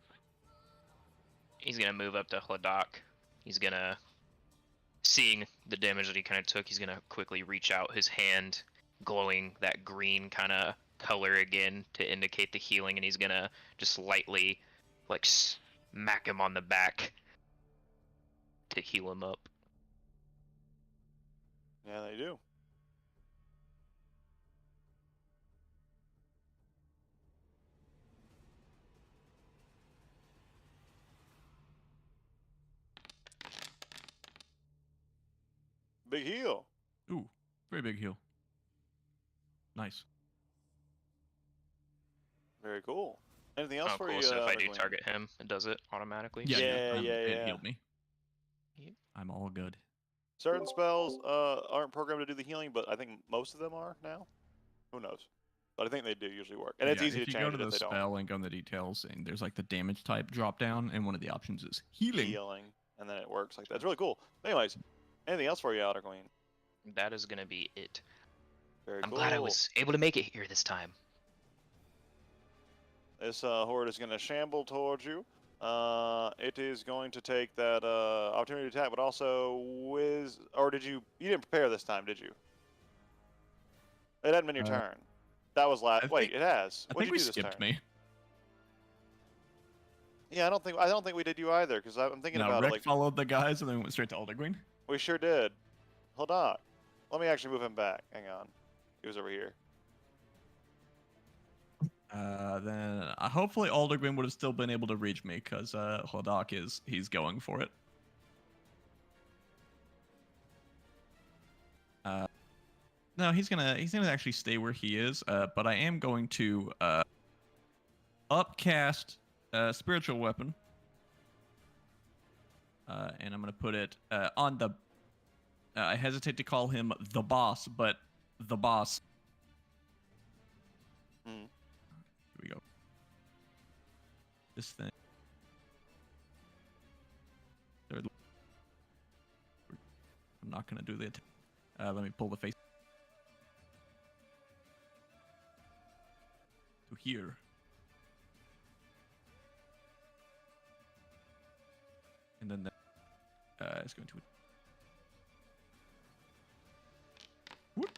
He's gonna move up to Hladok. He's gonna, seeing the damage that he kind of took, he's gonna quickly reach out his hand, glowing that green kind of color again to indicate the healing, and he's gonna just lightly, like, smack him on the back to heal him up. Yeah, they do. Big heal. Ooh, very big heal. Nice. Very cool. Anything else Oh, for cool. you? So if I do McQueen? target him, it does it automatically? Yeah, It yeah. healed me. Yep. I'm all good. Certain spells aren't programmed to do the healing, but I think most of them are now. Who knows? But I think they do usually work, and it's Yeah, easy if to you change go to it if the they spell and go in the details, and there's like the damage type drop down, and one of the options is healing. healing, and then it works like that. It's really cool. Anyways, anything else for you, Outer Queen? That is gonna be it. Very I'm cool. glad I was able to make it here this time. This horde is going to shamble towards you. It is going to take that opportunity attack, but also whiz. Or did you? You didn't prepare this time, did you? It hadn't been your turn. That was last. I Wait, think- it has. I What'd think we you do this skipped turn? me. Yeah, I don't think we did you either, because I'm thinking No, about Rick it like followed the guys and then went straight to Aldergreen. we sure did. Hold on. Let me actually move him back. Hang on. He was over here. Then hopefully Aldergreen would have still been able to reach me because Hladok he's going for it. No, he's gonna actually stay where he is. But I am going to upcast spiritual weapon, and I'm gonna put it on the. I hesitate to call him the boss, but the boss. Hmm. Here we go. This thing. Third. I'm not gonna do the attack. Let me pull the face. To here. And then it's going to. Whoop.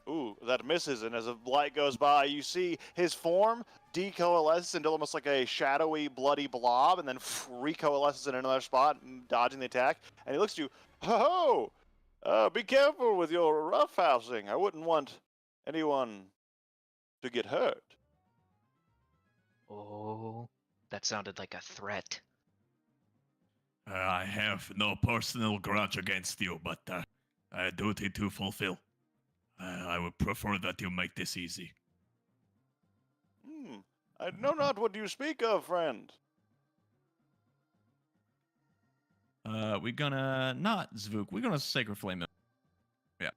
Ooh, that misses, and as a light goes by, you see his form decoalesces into almost like a shadowy, bloody blob, and then recoalesces in another spot, dodging the attack. And he looks at you, ho! Be careful with your roughhousing. I wouldn't want anyone to get hurt. Oh, that sounded like a threat. I have no personal grudge against you, but I have a duty to fulfill. I would prefer that you make this easy. I know not what you speak of, friend. We're gonna not Zvuk. We're gonna Sacred Flame him. Yeah.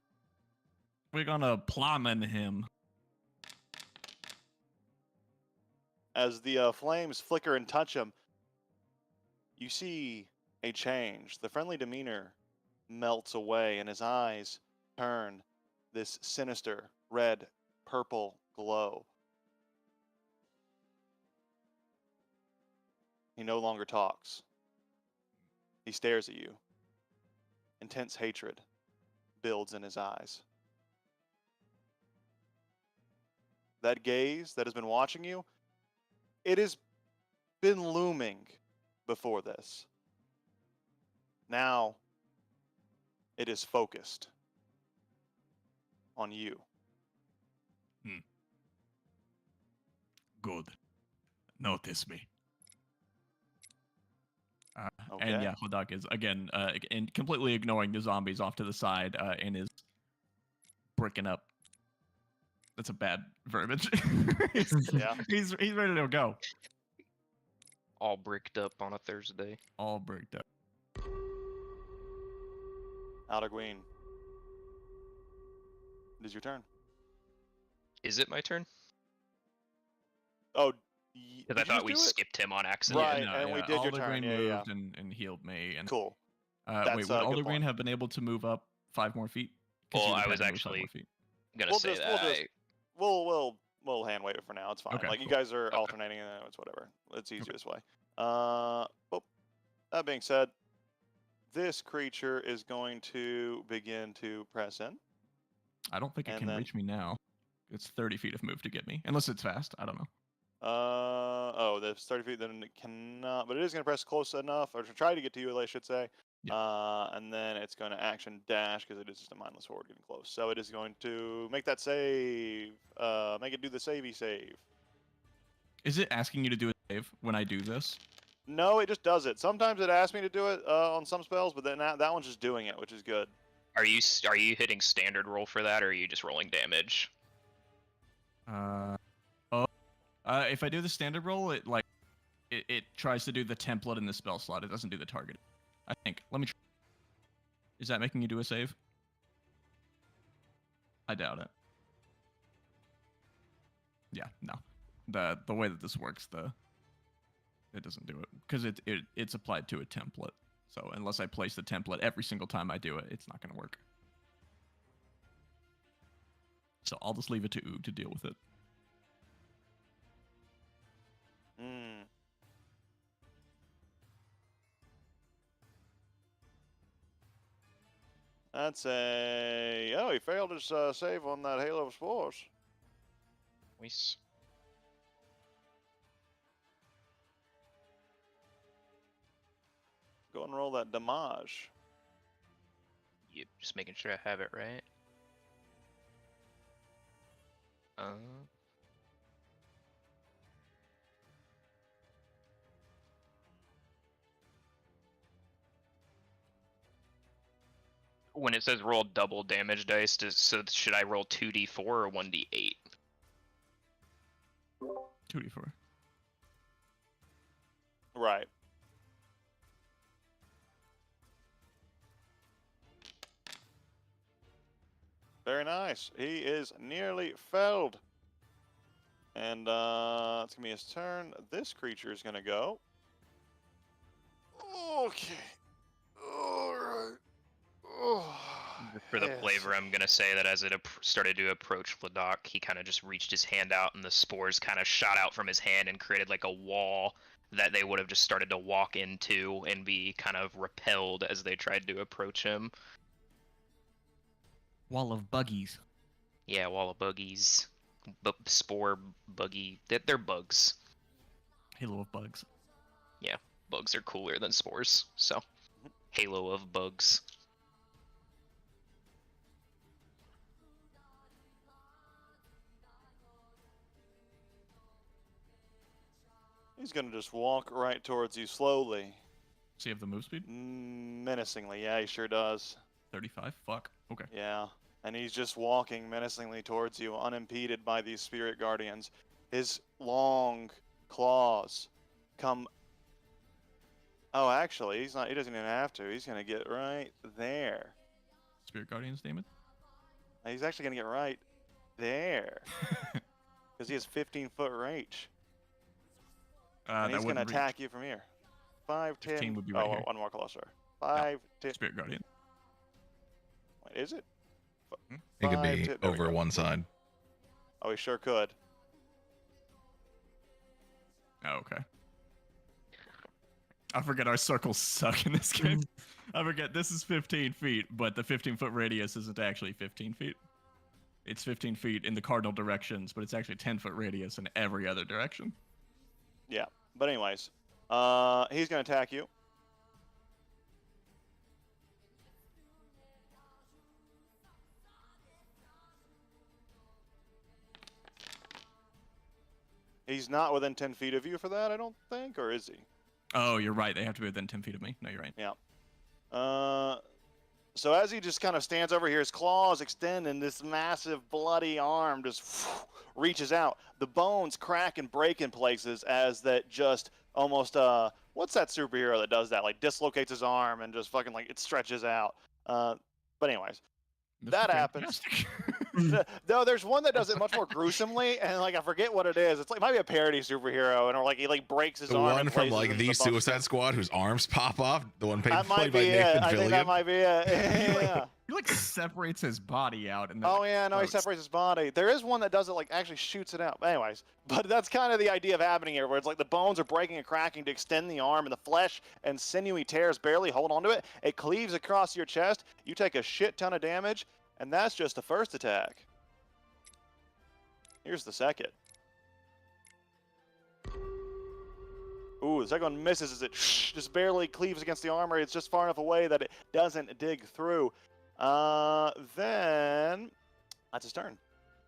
We're gonna Plowman him. As the flames flicker and touch him, you see a change. The friendly demeanor melts away, and his eyes turn this sinister red purple glow. He no longer talks. He stares at you. Intense hatred builds in his eyes. That gaze that has been watching you, it has been looming before this. Now, it is focused on you. Good. Notice me. Okay. And yeah, Hodak is again and completely ignoring the zombies off to the side and is bricking up. That's a bad verbiage. Yeah. He's ready to go. All bricked up on a Thursday. All bricked up. Alderguin. It is your turn. Is it my turn? Oh, Because I thought we skipped him on accident. Right, and we did your turn, Aldergreen yeah, yeah. moved and healed me. And Cool. wait, That's would a good Aldergreen point. have been able to move up 5 more feet? 'Cause Well, he would I have was had to move 5 actually more feet. gonna We'll say just- that. We'll hand wave it for now. It's fine. Okay, Like you cool. guys are alternating, and it's whatever. It's easier this way. That being said, this creature is going to begin to press in. I don't think it And can then- reach me now. It's 30 feet of move to get me, unless it's fast. I don't know. That's 30 feet. Then it cannot, but it is going to press close enough, or to try to get to you, I should say. And then it's going to action dash because it is just a mindless horde getting close. So it is going to make that save. Make it do the savey save. Is it asking you to do a save when I do this? No, it just does it. Sometimes it asks me to do it on some spells, but then that one's just doing it, which is good. Are you hitting standard roll for that, or are you just rolling damage? If I do the standard roll, it tries to do the template in the spell slot. It doesn't do the target. I think. Let me try. Is that making you do a save? I doubt it. Yeah, no. The way that this works, it doesn't do it because it's applied to a template. So unless I place the template every single time I do it, it's not going to work. So I'll just leave it to Oog to deal with it. That's a... Oh, he failed his save on that Halo of Spores. Nice. Go and roll that damage. You just making sure I have it right. When it says roll double damage dice, should I roll 2d4 or 1d8? 2d4. Right. Very nice. He is nearly felled. And it's going to be his turn. This creature is going to go. Okay. Alright. For the flavor, I'm gonna say that as it started to approach Ladok, he kind of just reached his hand out, and the spores kind of shot out from his hand and created like a wall that they would have just started to walk into and be kind of repelled as they tried to approach him. Wall of buggies. Yeah, wall of buggies, spore buggy. They're bugs. Halo of bugs. Yeah, bugs are cooler than spores. So, halo of bugs. He's gonna just walk right towards you slowly, So you have the move speed? menacingly. Yeah, he sure does. 35? Fuck. Okay. Yeah, and he's just walking menacingly towards you, unimpeded by these spirit guardians. His long claws come. Oh, actually, he's not. He doesn't even have to. He's gonna get right there. Spirit Guardians, damn it. He's actually gonna get right there because he has 15-foot reach, and That he's gonna wouldn't reach. attack you from here. 5, 10. 15 would be right oh, here. one more closer. 5, 10. Spirit Guardian. Wait, is it? It could 5, be 10. There we over go. one side. Oh, he sure could. Oh, okay. I forget our circles suck in this game. I forget this is 15 feet, but the 15-foot radius isn't actually 15 feet. It's 15 feet in the cardinal directions, but it's actually 10-foot radius in every other direction. Yeah. But anyways, he's gonna attack you. He's not within 10 feet of you for that, I don't think, or is he? Oh, you're right. They have to be within 10 feet of me. No, you're right. Yeah. So as he just kind of stands over here, his claws extend, and this massive bloody arm just reaches out. The bones crack and break in places as that just almost what's that superhero that does that? Like dislocates his arm and just fucking like it stretches out. But anyways, Mr. that happens. Fantastic. No, there's one that does it much more gruesomely, and like I forget what it is. It's like it might be a parody superhero, and or like he like breaks his The arm. one and from places like it in the bump Suicide skin. Squad whose arms pop off. The one That might played by be it. Nathan I think that Fillion. might be it. Yeah. He like separates his body out and then, Oh like, yeah, no, he floats. separates his body. There is one that does it, like actually shoots it out. But anyways, but that's kind of the idea of happening here, where it's like the bones are breaking and cracking to extend the arm, and the flesh and sinewy tears barely hold onto it. It cleaves across your chest. You take a shit ton of damage, and that's just the first attack. Here's the second. Ooh, the second one misses as it just barely cleaves against the armor. It's just far enough away that it doesn't dig through. Then that's his turn.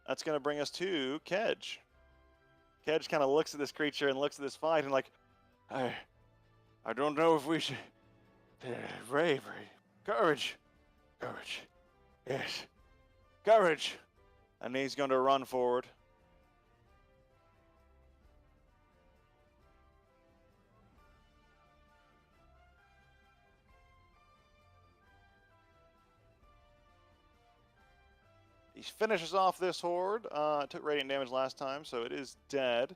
That's going to bring us to Kedge. Kedge kind of looks at this creature and looks at this fight and like, I don't know if we should. Bravery, courage, yes, courage. And he's going to run forward. He finishes off this horde. It took radiant damage last time, so it is dead.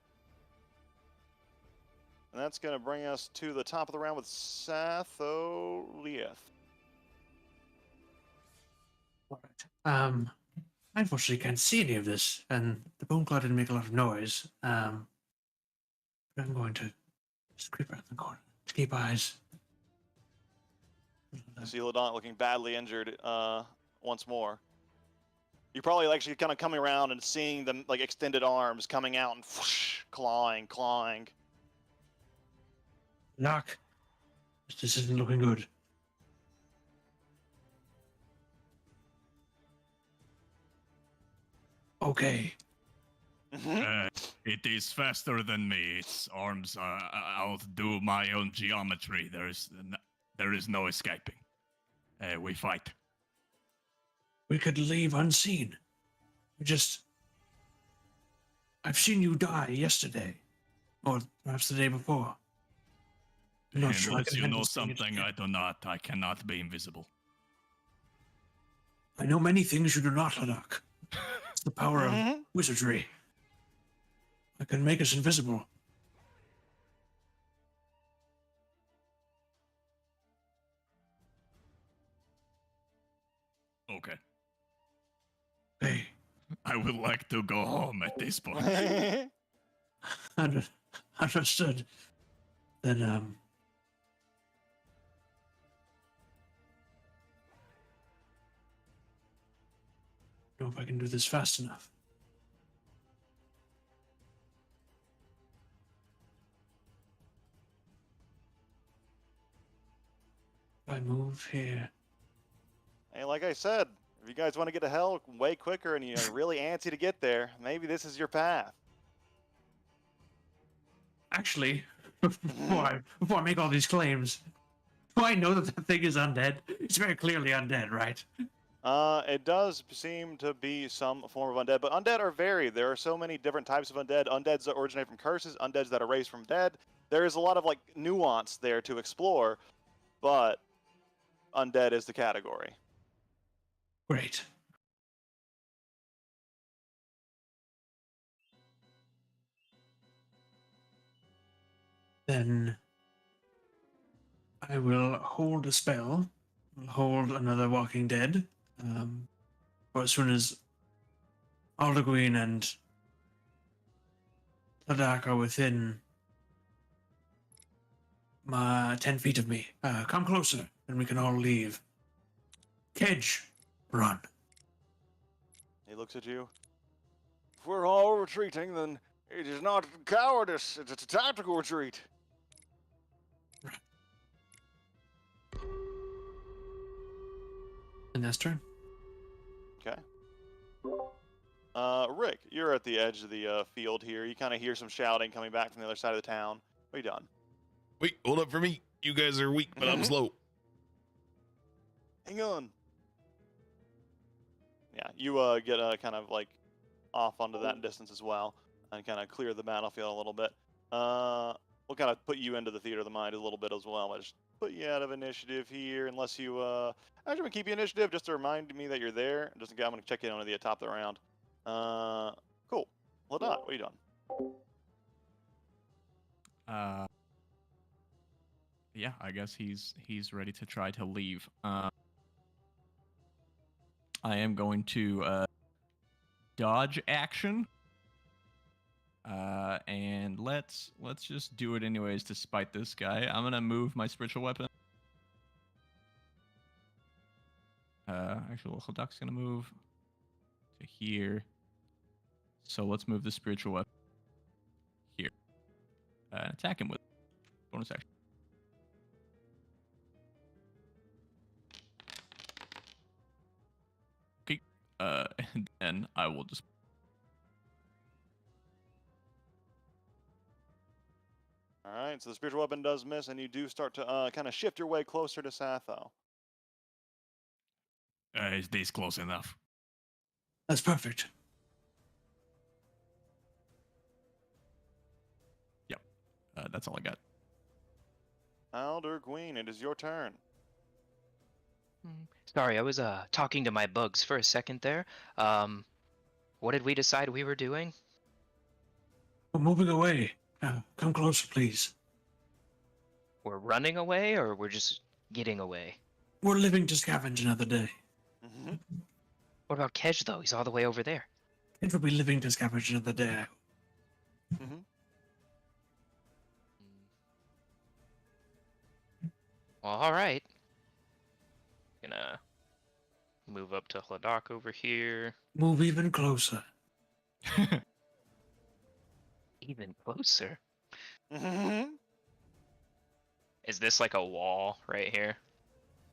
And that's going to bring us to the top of the round with Satholieth. All right. I unfortunately can't see any of this, and the bone claw didn't make a lot of noise. But I'm going to just creep around the corner. Keep eyes. You see Ladont looking badly injured once more. You're probably actually kind of coming around and seeing the like extended arms coming out and whoosh, clawing. Lock. This isn't looking good. Okay. It is faster than me. Its arms outdo my own geometry. There is no escaping. We fight. We could leave unseen. I've seen you die yesterday. Or perhaps the day before. I'm not sure I Unless can you handle know seeing it something again. I do not, I cannot be invisible. I know many things you do not, Hadak. It's the power of Mhm. wizardry. I can make us invisible. Okay. Hey, I would like to go home at this point. understood. Then, know if I can do this fast enough. If I move here. Hey, like I said, if you guys want to get to hell way quicker and you're really antsy to get there, maybe this is your path. Actually, before I make all these claims, do I know that thing is undead? It's very clearly undead, right? It does seem to be some form of undead, but undead are varied. There are so many different types of undead. Undeads that originate from curses, undeads that are raised from dead. There is a lot of like nuance there to explore, but undead is the category. Great. Then I will hold a spell. I'll hold another Walking Dead. For as soon as Aldeguin and Ladak are within 10 feet of me. Come closer, and we can all leave. Kedge, run. He looks at you. If we're all retreating, then it is not cowardice. It's a tactical retreat. And that's turn. Okay. Rick, you're at the edge of the field here. You kind of hear some shouting coming back from the other side of the town. What are you done? Wait, hold up for me. You guys are weak, but I'm Mhm. slow. Hang on. Yeah, you get kind of like off onto that distance as well, and kind of clear the battlefield a little bit. We'll kind of put you into the theater of the mind a little bit as well. I just put you out of initiative here, unless you actually I'm gonna keep you initiative just to remind me that you're there. Just I'm gonna check in on the top of the round. Cool. Well done. What are you doing? Yeah, I guess he's ready to try to leave. I am going to dodge action. And let's just do it anyways to spite this guy. I'm gonna move my spiritual weapon. Actually, Hildak's gonna move to here. So let's move the spiritual weapon here. Attack him with bonus action. Okay. And then I will just. All right. So the spiritual weapon does miss, and you do start to kind of shift your way closer to Satho. Is this close enough? That's perfect. That's all I got. Aldeguin, it is your turn. Sorry, I was talking to my bugs for a second there. What did we decide we were doing? We're moving away. Come closer, please. We're running away, or we're just getting away? We're living to scavenge another day. Mm-hmm. What about Kedge, though? He's all the way over there. It will be living to scavenge another day. Mm-hmm. Well, all right. Gonna move up to Hladak over here. Move even closer. Even closer. Mm-hmm. Is this like a wall right here?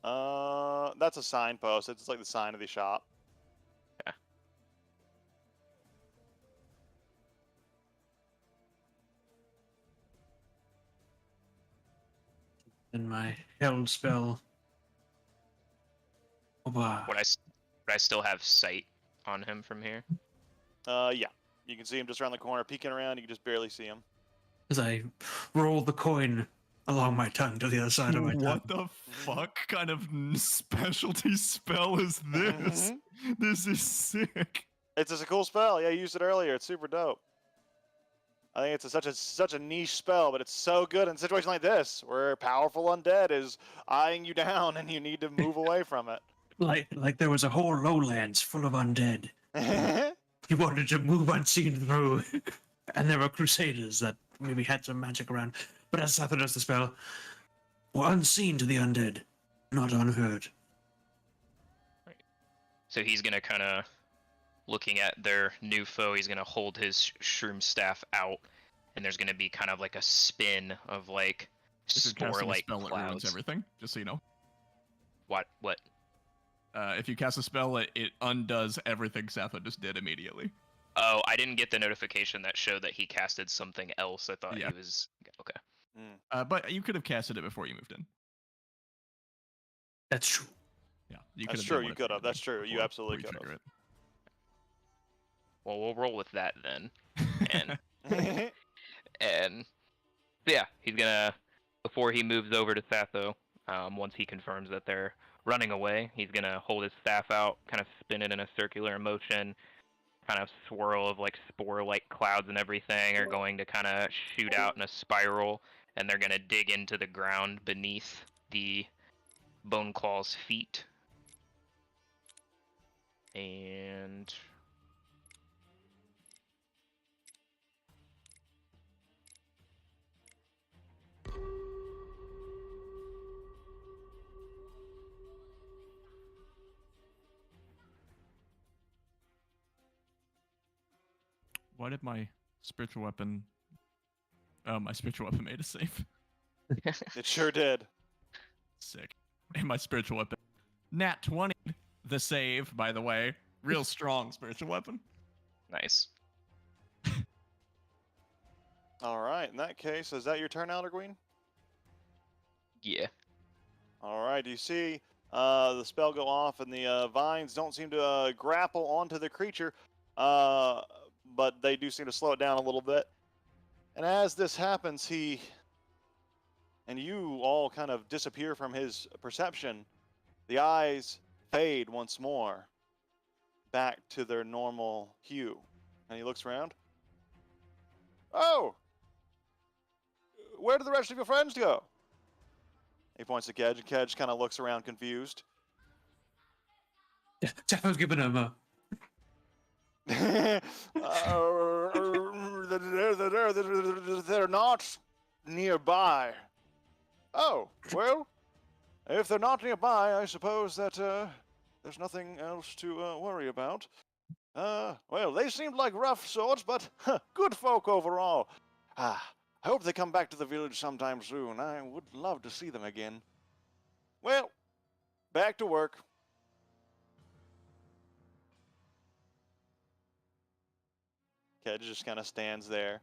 That's a signpost. It's like the sign of the shop. And my held spell. Would I still have sight on him from here? Yeah. You can see him just around the corner, peeking around. You can just barely see him. As I roll the coin along my tongue to the other side of my tongue. What the fuck kind of specialty spell is this? This is sick. It's just a cool spell. Yeah, you used it earlier. It's super dope. I think it's such a niche spell, but it's so good in a situation like this, where powerful undead is eyeing you down and you need to move away from it. Like there was a whole lowlands full of undead. You wanted to move unseen through, and there were crusaders that maybe had some magic around. But as Satho does the spell, we're unseen to the undead, not unheard. So he's gonna kind of, looking at their new foe, he's gonna hold his shroom staff out, and there's gonna be kind of like a spin of like If you're casting a spore-like spell, it ruins clouds. everything. Just so you know. What? If you cast a spell, it undoes everything Satho just did immediately. Oh, I didn't get the notification that showed that he casted something else. I thought Yeah. he was okay. But you could have casted it before you moved in. That's true. Yeah, you That's could have. true, done you whatever could have. were That's doing true, you before absolutely you could trigger Well, we'll roll with that then. it. And and yeah, he's gonna before he moves over to Satho. Once he confirms that they're running away, he's gonna hold his staff out, kind of spin it in a circular motion, kind of swirl of like spore-like clouds and everything are going to kind of shoot out in a spiral, and they're gonna dig into the ground beneath the Bone Claw's feet. And Why did my spiritual weapon? My spiritual weapon made a save. It sure did. Sick. And my spiritual weapon, nat 20, the save. By the way, real strong spiritual weapon. nice. All right, in that case, is that your turn, Elder Queen? Yeah. All right, you see the spell go off, and the vines don't seem to grapple onto the creature, but they do seem to slow it down a little bit. And as this happens, he and you all kind of disappear from his perception. The eyes fade once more back to their normal hue. And he looks around. Oh! Where did the rest of your friends go? He points to Kedge, and Kedge kind of looks around confused. Yeah, Jaffo's giving him a. They're not nearby. Oh, well, if they're not nearby, I suppose that there's nothing else to worry about. Well, they seemed like rough sorts, but good folk overall. I hope they come back to the village sometime soon. I would love to see them again. Well, back to work. Kedge just kind of stands there.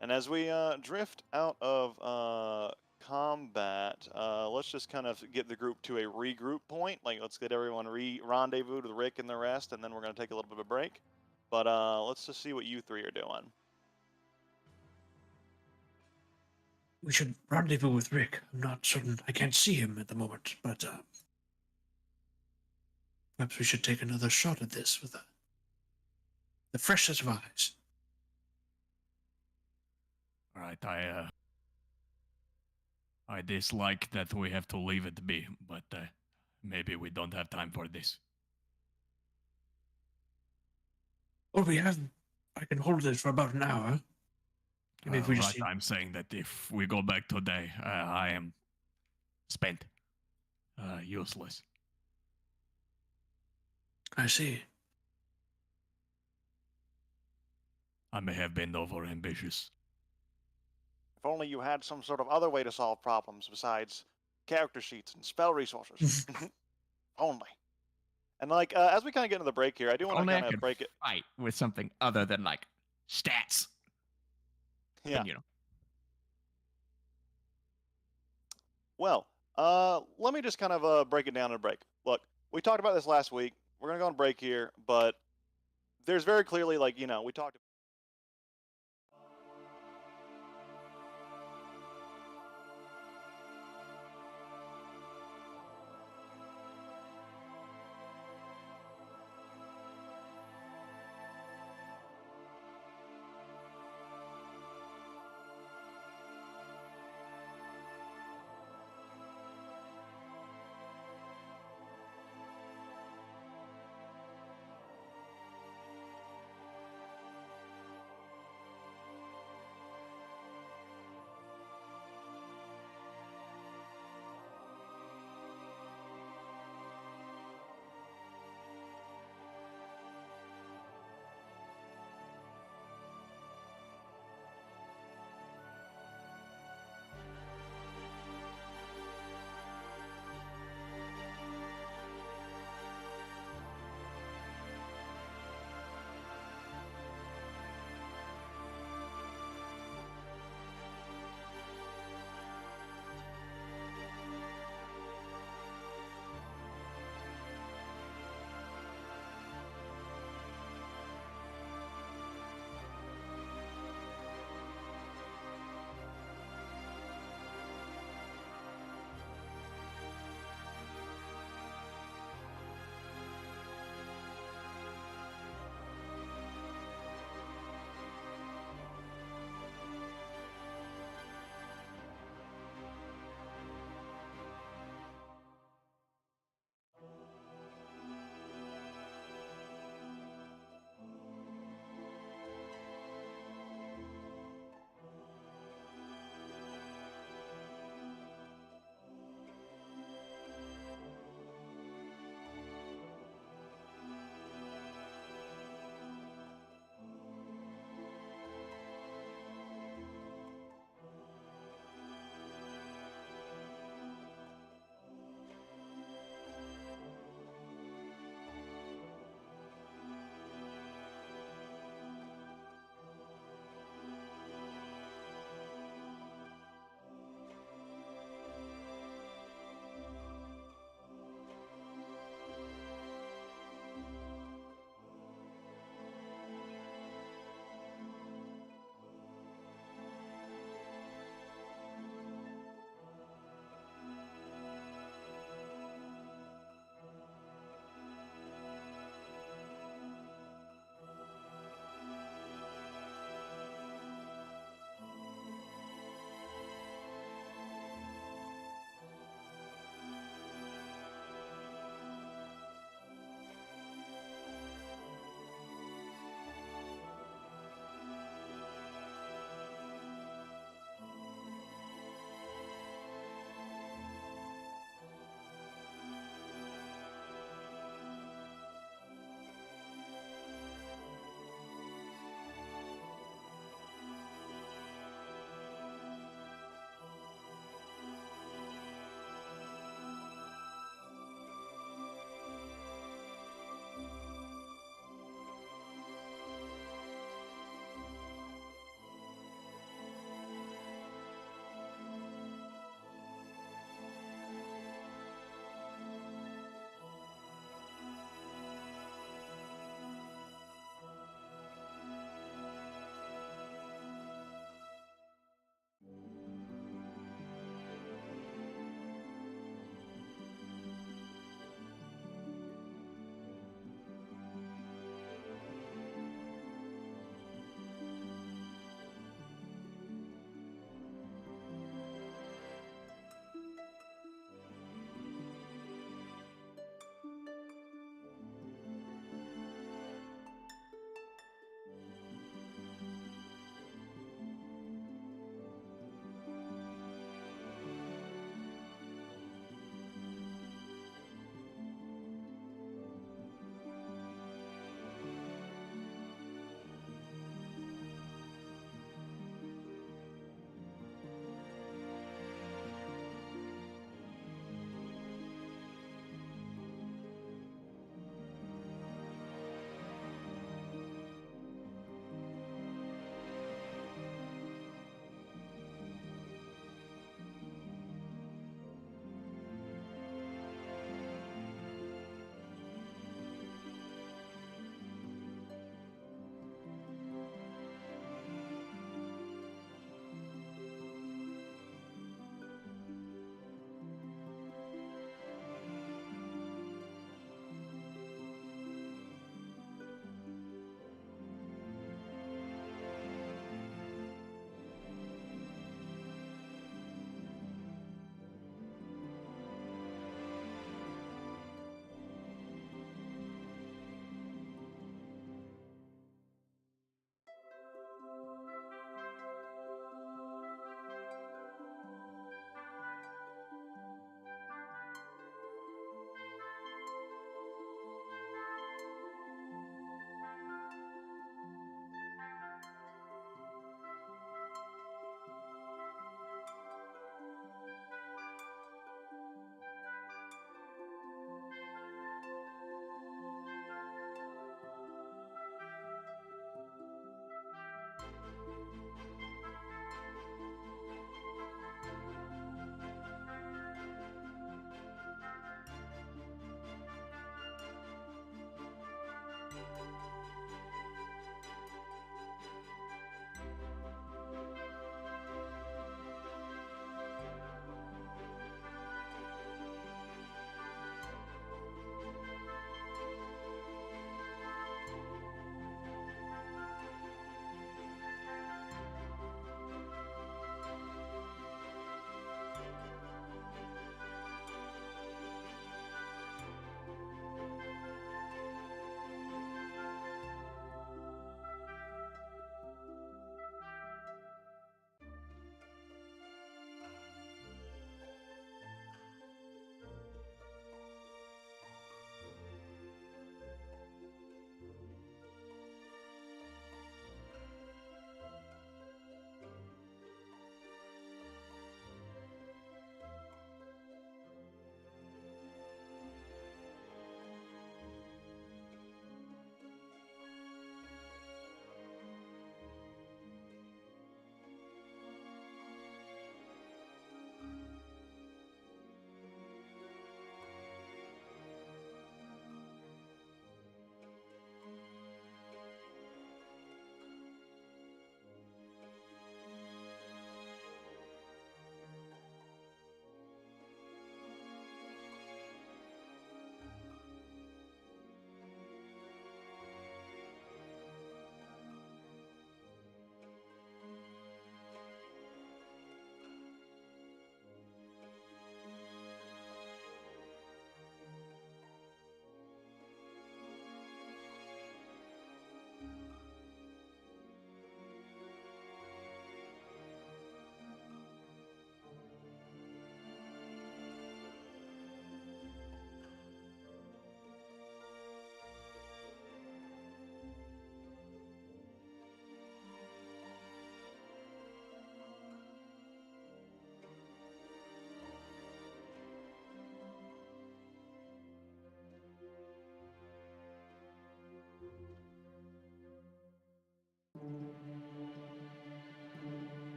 And as we drift out of combat, let's just kind of get the group to a regroup point. Like, let's get everyone rendezvous with Rick and the rest, and then we're going to take a little bit of a break. But let's just see what you three are doing. We should rendezvous with Rick. I'm not certain. I can't see him at the moment, but perhaps we should take another shot at this with the fresh set of eyes. All right, I dislike that we have to leave it be, but maybe we don't have time for this. Well, we have. I can hold it for about an hour. Maybe if we just. I'm saying that if we go back today, I am spent, useless. I see. I may have been over ambitious. If only you had some sort of other way to solve problems besides character sheets and spell resources. Only. And like, as we kind of get into the break here, I do want to Only I kind of could break it. fight with something other than like stats. Yeah. And, you know. Well, let me just kind of break it down in a break. Look, we talked about this last week. We're going to go on break here, but there's very clearly, like, we talked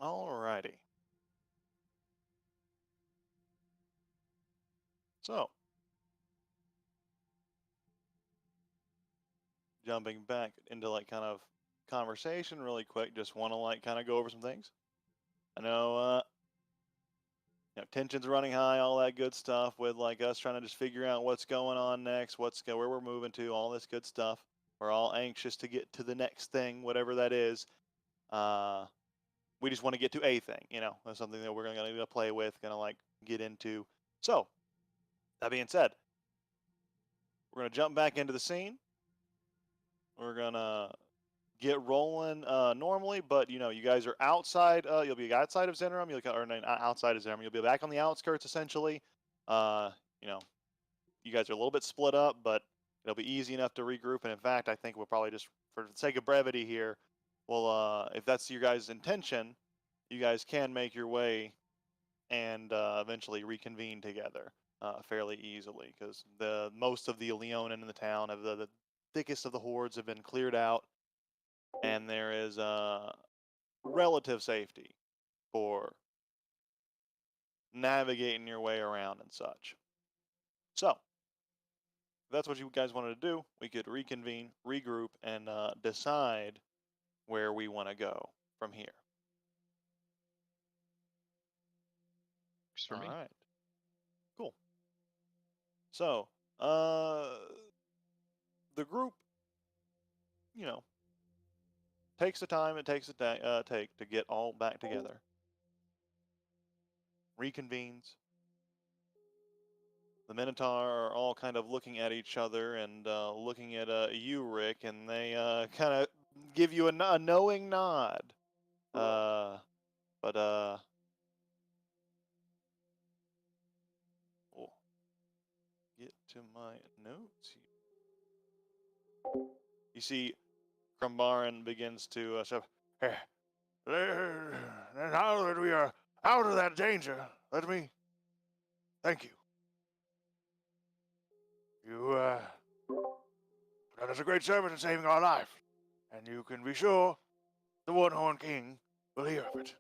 Alrighty. So, jumping back into like kind of conversation really quick, just want to like kind of go over some things. I know, tension's running high, all that good stuff with like us trying to just figure out what's going on next, where we're moving to, all this good stuff. We're all anxious to get to the next thing, whatever that is. We just want to get to a thing, that's something that we're going to play with, going to like get into. So, that being said, we're going to jump back into the scene. We're going to get rolling normally, but you guys are outside. You'll be outside of Zenorum. Outside of Zenorum. You'll be back on the outskirts essentially. You guys are a little bit split up, but it'll be easy enough to regroup. And in fact, I think we'll probably just, for the sake of brevity here, we'll if that's your guys' intention, you guys can make your way and eventually reconvene together fairly easily, because most of the Leonin in the town of the thickest of the hordes have been cleared out, and there is relative safety for navigating your way around and such. So, if that's what you guys wanted to do, we could reconvene, regroup, and decide where we want to go from here. Works for me. All right. Cool. So, the group, takes the time it takes to get all back together. Reconvenes. The Minotaur are all kind of looking at each other and looking at you, Rick, and they kind of give you a knowing nod. But we'll get to my notes here. You see, Krumbaran begins to say, now that we are out of that danger, let me thank you. You done us a great service in saving our life, and you can be sure the One-Horned King will hear of it.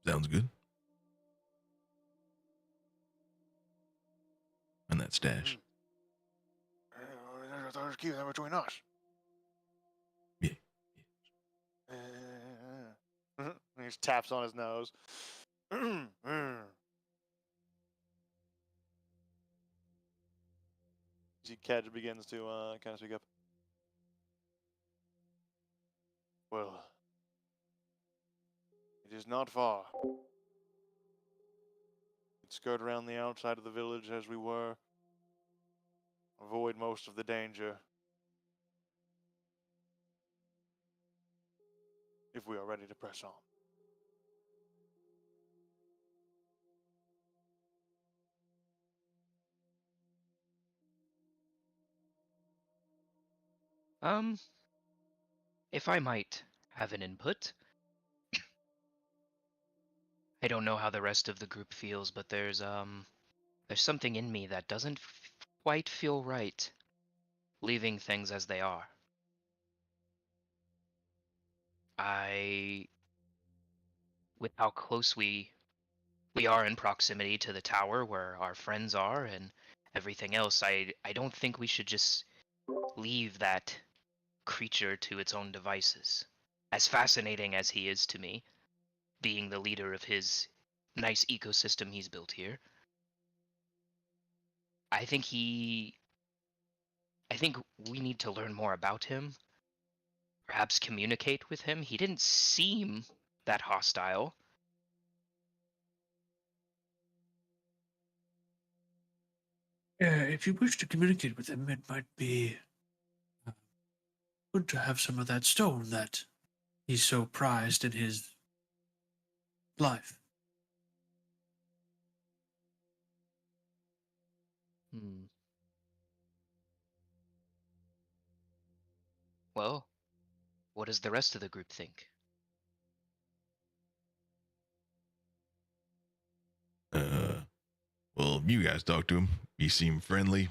Sounds good. And that stash. I thought I was keeping that between us. Yeah. He just taps on his nose. See, Kedge begins to kind of speak up. Well, it is not far. We'd skirt around the outside of the village as we were. Avoid most of the danger. If we are ready to press on. If I might have an input. I don't know how the rest of the group feels, but there's something in me that doesn't quite feel right leaving things as they are. With how close we are in proximity to the tower where our friends are and everything else, I don't think we should just leave that creature to its own devices. As fascinating as he is to me, being the leader of his nice ecosystem he's built here, I think we need to learn more about him, perhaps communicate with him. He didn't seem that hostile. If you wish to communicate with him, it might be good to have some of that stone that he's so prized in his life. Well, what does the rest of the group think? Well, you guys talk to him. You seem friendly.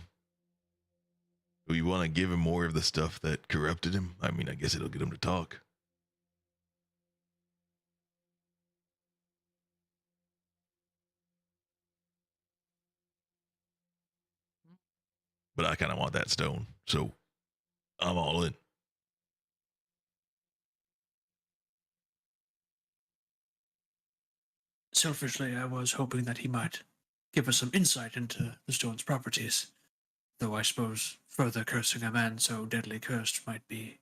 Do you want to give him more of the stuff that corrupted him? I mean, I guess it'll get him to talk. but I kind of want that stone, so I'm all in. Selfishly, I was hoping that he might give us some insight into the stone's properties, though I suppose further cursing a man so deadly cursed might be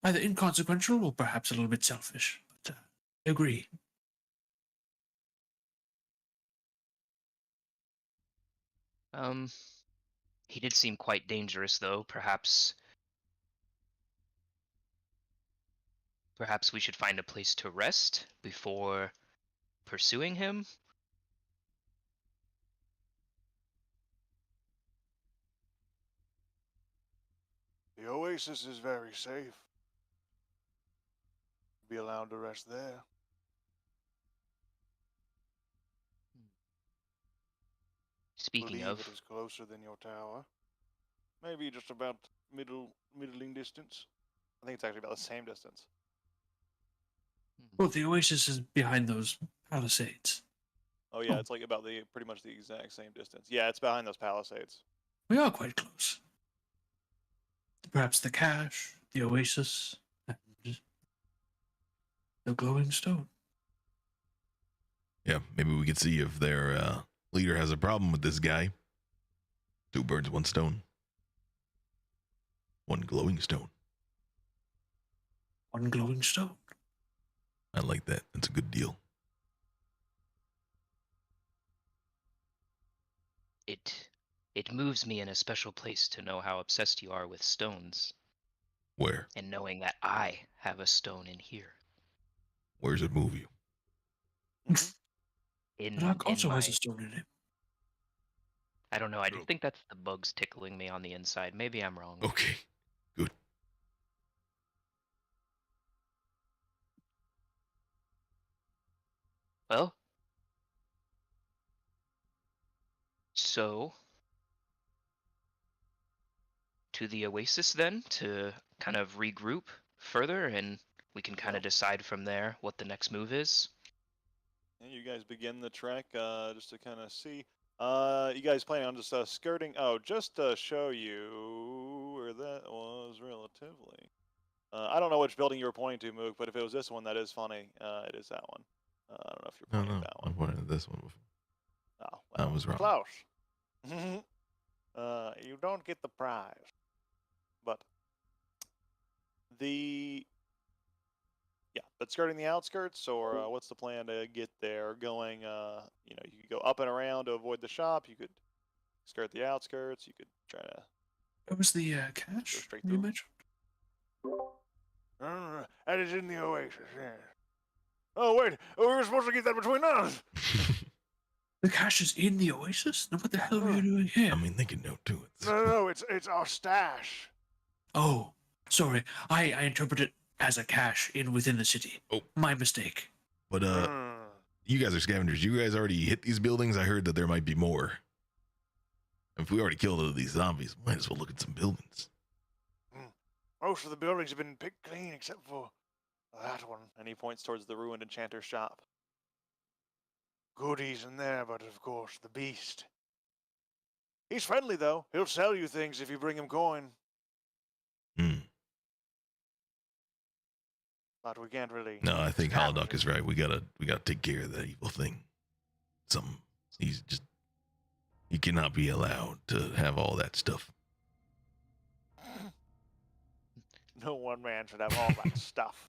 either inconsequential or perhaps a little bit selfish. But I agree. He did seem quite dangerous, though. Perhaps we should find a place to rest before pursuing him. The oasis is very safe. Be allowed to rest there. Speaking Believe of, it is closer than your tower. Maybe just about middling distance. I think it's actually about the same distance. Well, the oasis is behind those palisades. Oh yeah, Oh. it's like about the pretty much the exact same distance. Yeah, it's behind those palisades. We are quite close. Perhaps the cache, the oasis, and the glowing stone. Yeah, maybe we could see if their leader has a problem with this guy. 2 birds, 1 stone. 1 glowing stone. One glowing stone. I like that. That's a good deal. It moves me in a special place to know how obsessed you are with stones, Where? and knowing that I have a stone in here. Where's it move you? In Rock also my, has a stone in it. I don't know. I True. just think that's the bugs tickling me on the inside. Maybe I'm wrong. Okay, good. Well, so to the oasis then to kind of regroup further, and we can kind of Yep. decide from there what the next move is. And you guys begin the trek just to kind of see. You guys planning on just skirting? Oh, just to show you where that was relatively. I don't know which building you were pointing to, Mook, but if it was this one, that is funny. It is that one. I don't know if you're No, pointing no, at that I one. pointed at this one before. Oh, I well, was wrong. close. You don't get the prize. But but skirting the outskirts, or what's the plan to get there? Going, you could go up and around to avoid the shop. You could skirt the outskirts. You could try to What was the cache straight you through. mentioned? That is in the oasis. Yeah. Oh wait, we were supposed to get that between us. The cache is in the oasis? Now what the hell are you doing here? I mean, they can know too. No, it's our stash. Oh, sorry. I interpret it as a cache within the city. Oh. My mistake. But you guys are scavengers. You guys already hit these buildings. I heard that there might be more. If we already killed all of these zombies, might as well look at some buildings. Most of the buildings have been picked clean except for that one. And he points towards the ruined enchanter's shop. Goodies in there, but of course, the beast. He's friendly, though. He'll sell you things if you bring him coin. Hmm. But we can't really. No, I think scavenge Holodoc it. is right. We gotta take care of that evil thing. He cannot be allowed to have all that stuff. No one man should have all that stuff.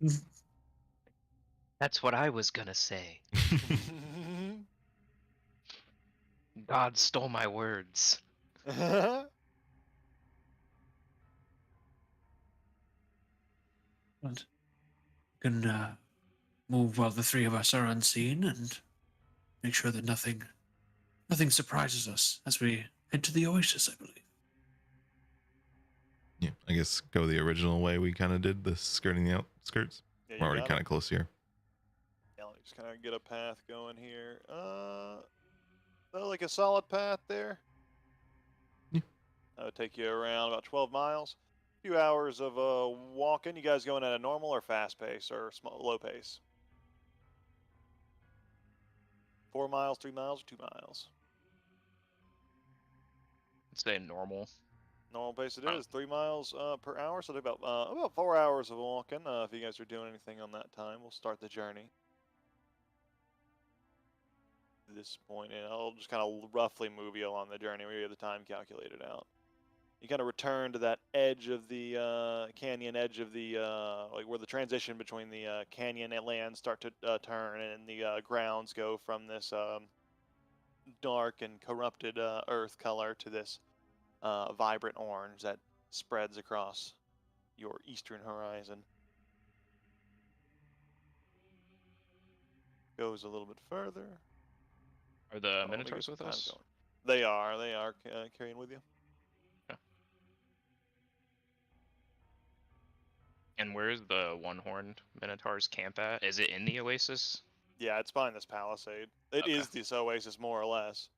That's what I was gonna say. God stole my words. But can move while the 3 of us are unseen and make sure that nothing surprises us as we head to the oasis, I believe. Yeah, I guess go the original way we kind of did, the skirting the outskirts. Yeah, you We're already got kind it. of close here. Yeah, let me just kind of get a path going here. Like a solid path there. Yeah. That would take you around about 12 miles. A few hours of walking. You guys going at a normal or fast pace or low pace? 4 miles, 3 miles, or 2 miles? Say normal. Normal pace it Oh. is, 3 miles per hour, so about 4 hours of walking. If you guys are doing anything on that time, we'll start the journey. At this point, and I'll just kind of roughly move you along the journey. We have the time calculated out. You kind of return to that edge of the canyon, edge of the like where the transition between the canyon and land start to turn, and the grounds go from this dark and corrupted earth color to this vibrant orange that spreads across your eastern horizon. Goes a little bit further. Are the Oh, let me get Minotaurs some with time us? going. They are carrying with you. And where's the one-horned Minotaur's camp at? Is it in the Oasis? Yeah, it's behind this palisade. It Okay. is this oasis, more or less.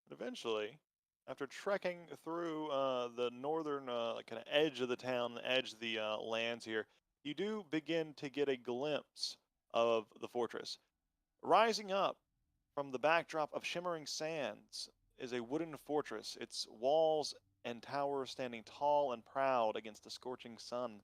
But eventually, after trekking through the northern kind of edge of the town, the edge of the lands here, you do begin to get a glimpse of the fortress. Rising up from the backdrop of shimmering sands is a wooden fortress, its walls and towers standing tall and proud against the scorching sun.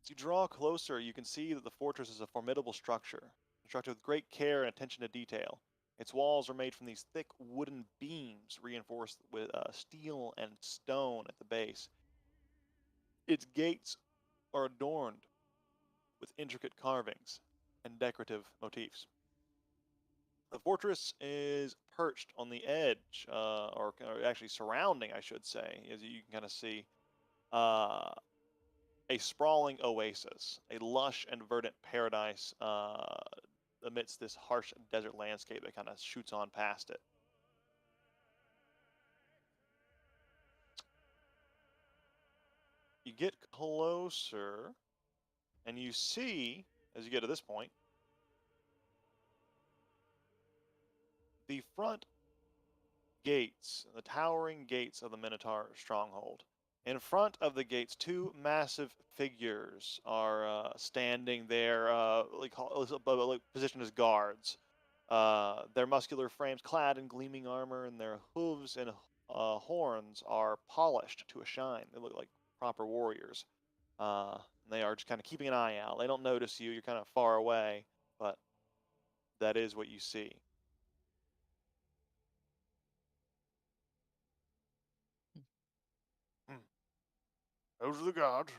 As you draw closer, you can see that the fortress is a formidable structure, constructed with great care and attention to detail. Its walls are made from these thick wooden beams reinforced with steel and stone at the base. Its gates are adorned with intricate carvings and decorative motifs. The fortress is perched on the edge, or actually surrounding, I should say, as you can kind of see, uh, a sprawling oasis, a lush and verdant paradise amidst this harsh desert landscape that kind of shoots on past it. You get closer, and you see, as you get to this point, the front gates, the towering gates of the Minotaur stronghold. In front of the gates, two massive figures are standing there, positioned as guards. Their muscular frames clad in gleaming armor, and their hooves and horns are polished to a shine. They look like proper warriors. They are just kind of keeping an eye out. They don't notice you. You're kind of far away, but that is what you see. Those are the guards.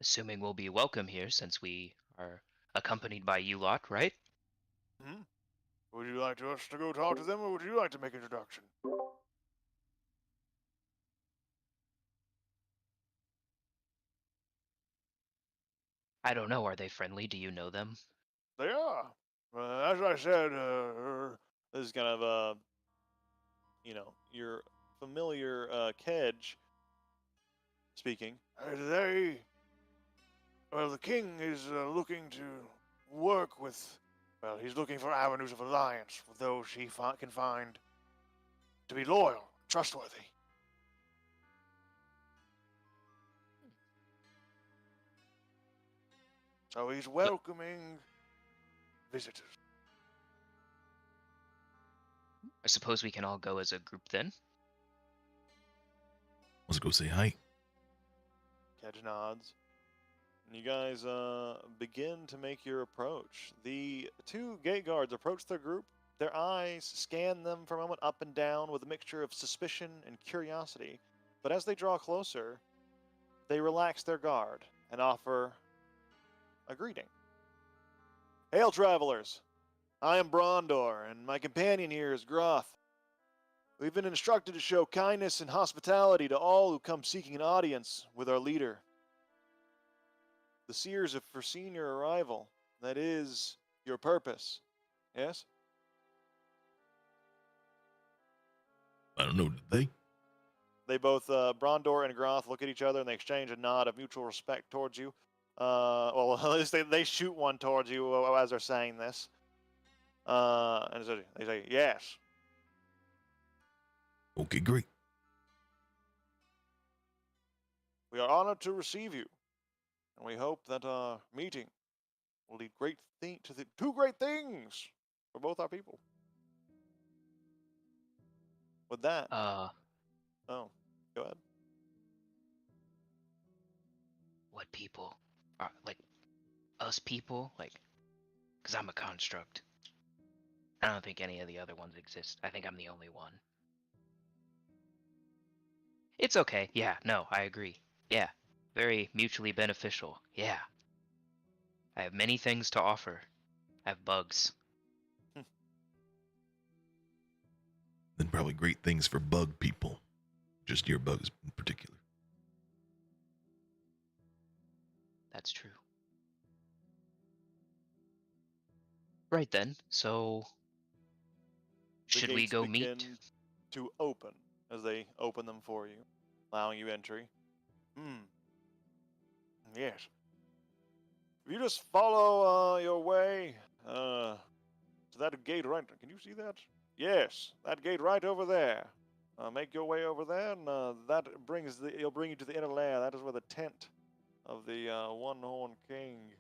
Assuming we'll be welcome here since we are accompanied by you lot, right? Would you like us to go talk to them, or would you like to make introduction? I don't know. Are they friendly? Do you know them? They are. As I said, this is kind of your familiar Kedge speaking. The king is looking to work with. Well, he's looking for avenues of alliance with those he can find to be loyal, trustworthy. So he's welcoming visitors. I suppose we can all go as a group then. Let's go say hi. Kedge nods. And you guys begin to make your approach. The two gate guards approach their group. Their eyes scan them for a moment up and down with a mixture of suspicion and curiosity. But as they draw closer, they relax their guard and offer a greeting. Hail, travelers! I am Brondor, and my companion here is Groth. We've been instructed to show kindness and hospitality to all who come seeking an audience with our leader. The seers have foreseen your arrival. That is your purpose. Yes? I don't know, did they? They both, Brondor and Groth, look at each other and they exchange a nod of mutual respect towards you. Well, at least they shoot one towards you as they're saying this. And so they say, yes. Okay, great. We are honored to receive you. And we hope that our meeting will lead to the two great things for both our people. With that, Uh, oh, go ahead. what people? Like us people? Like, cause I'm a construct. I don't think any of the other ones exist. I think I'm the only one. It's okay. Yeah, no, I agree. Yeah. Very mutually beneficial. Yeah. I have many things to offer. I have bugs. Then probably great things for bug people. Just your bugs in particular. That's true. Right then, so The should we gates go begin meet? to open as they open them for you, allowing you entry. Hmm. Yes. If you just follow your way to that gate right. Can you see that? Yes, that gate right over there. Make your way over there, and it'll bring you to the inner lair. That is where the tent of the one-horned king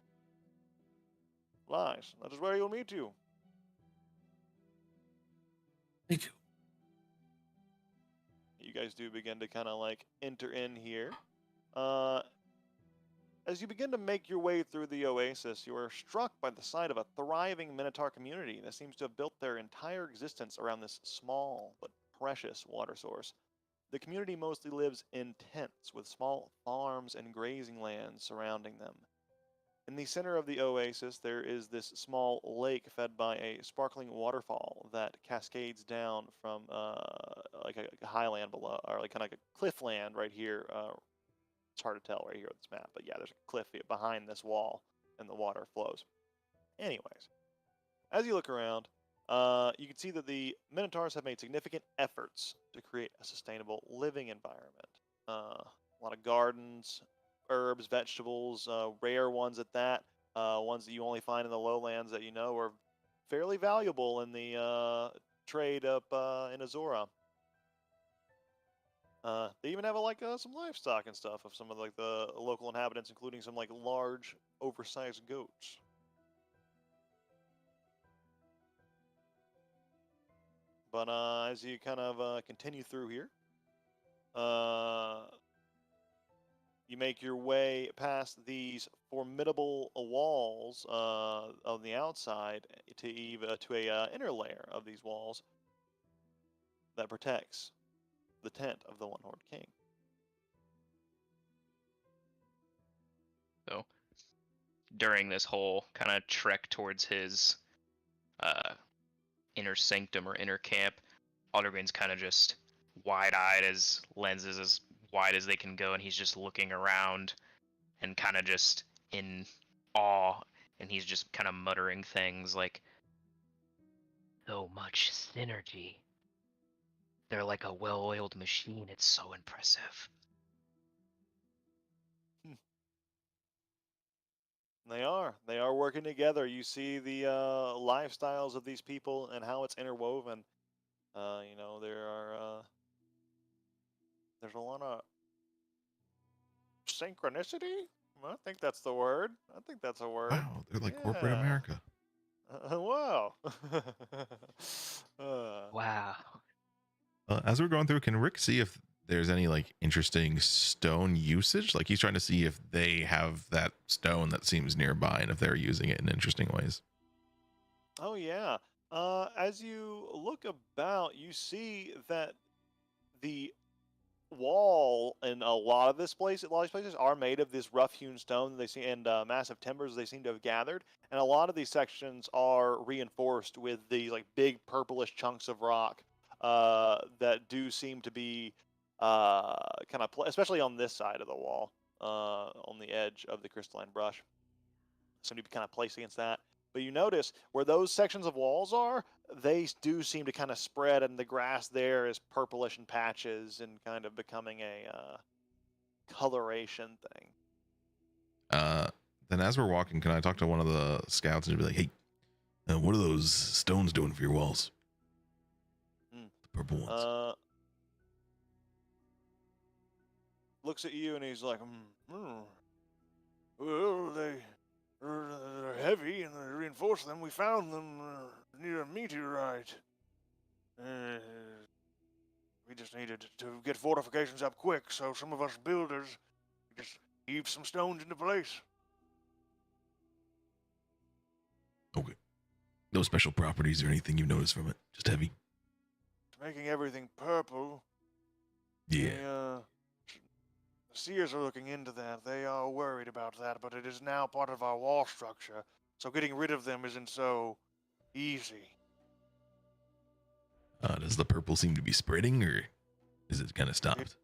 lies. That is where he'll meet you. Thank you. You guys do begin to kind of like enter in here. As you begin to make your way through the oasis, you are struck by the sight of a thriving Minotaur community that seems to have built their entire existence around this small but precious water source. The community mostly lives in tents with small farms and grazing lands surrounding them. In the center of the oasis, there is this small lake fed by a sparkling waterfall that cascades down from like a highland below, or like kind of like a cliff land right here. It's hard to tell right here on this map, but yeah, there's a cliff behind this wall, and the water flows. Anyways, as you look around, you can see that the Minotaurs have made significant efforts to create a sustainable living environment. A lot of gardens, herbs, vegetables, rare ones at that, ones that you only find in the lowlands that you know are fairly valuable in the trade up in Azora. They even have some livestock and stuff of some of like the local inhabitants, including some like large, oversized goats. But as you kind of continue through here, you make your way past these formidable walls on the outside to a inner layer of these walls that protects the tent of the one-horned king. So during this whole kind of trek towards his inner sanctum or inner camp, Aldergreen's kind of just wide-eyed, his lenses as wide as they can go, and he's just looking around and kind of just in awe, and he's just kind of muttering things like, so much synergy. They're like a well-oiled machine. It's so impressive. They are. They are working together. You see the lifestyles of these people and how it's interwoven. There's a lot of synchronicity. I think that's the word. I think that's a word. Wow, they're like corporate Yeah. America. Wow. Wow. As we're going through, can Rick see if there's any like interesting stone usage? Like he's trying to see if they have that stone that seems nearby and if they're using it in interesting ways. Oh yeah. As you look about, you see that the wall in a lot of these places are made of this rough-hewn stone that they see and massive timbers they seem to have gathered, and a lot of these sections are reinforced with these like big purplish chunks of rock that do seem to be kind of especially on this side of the wall, on the edge of the crystalline brush, seem to be kind of placed against that. But you notice where those sections of walls are, they do seem to kind of spread, and the grass there is purplish in patches and kind of becoming a coloration thing. Then as we're walking, can I talk to one of the scouts and be like, hey, what are those stones doing for your walls? The purple ones. Looks at you and he's like, well, They're heavy and they reinforce them. We found them near a meteorite. We just needed to get fortifications up quick, so some of us builders just heaved some stones into place. Okay. No special properties or anything you've noticed from it. Just heavy. It's making everything purple. Yeah. The Seers are looking into that. They are worried about that, but it is now part of our wall structure, so getting rid of them isn't so easy. Does the purple seem to be spreading, or is it kind of stopped?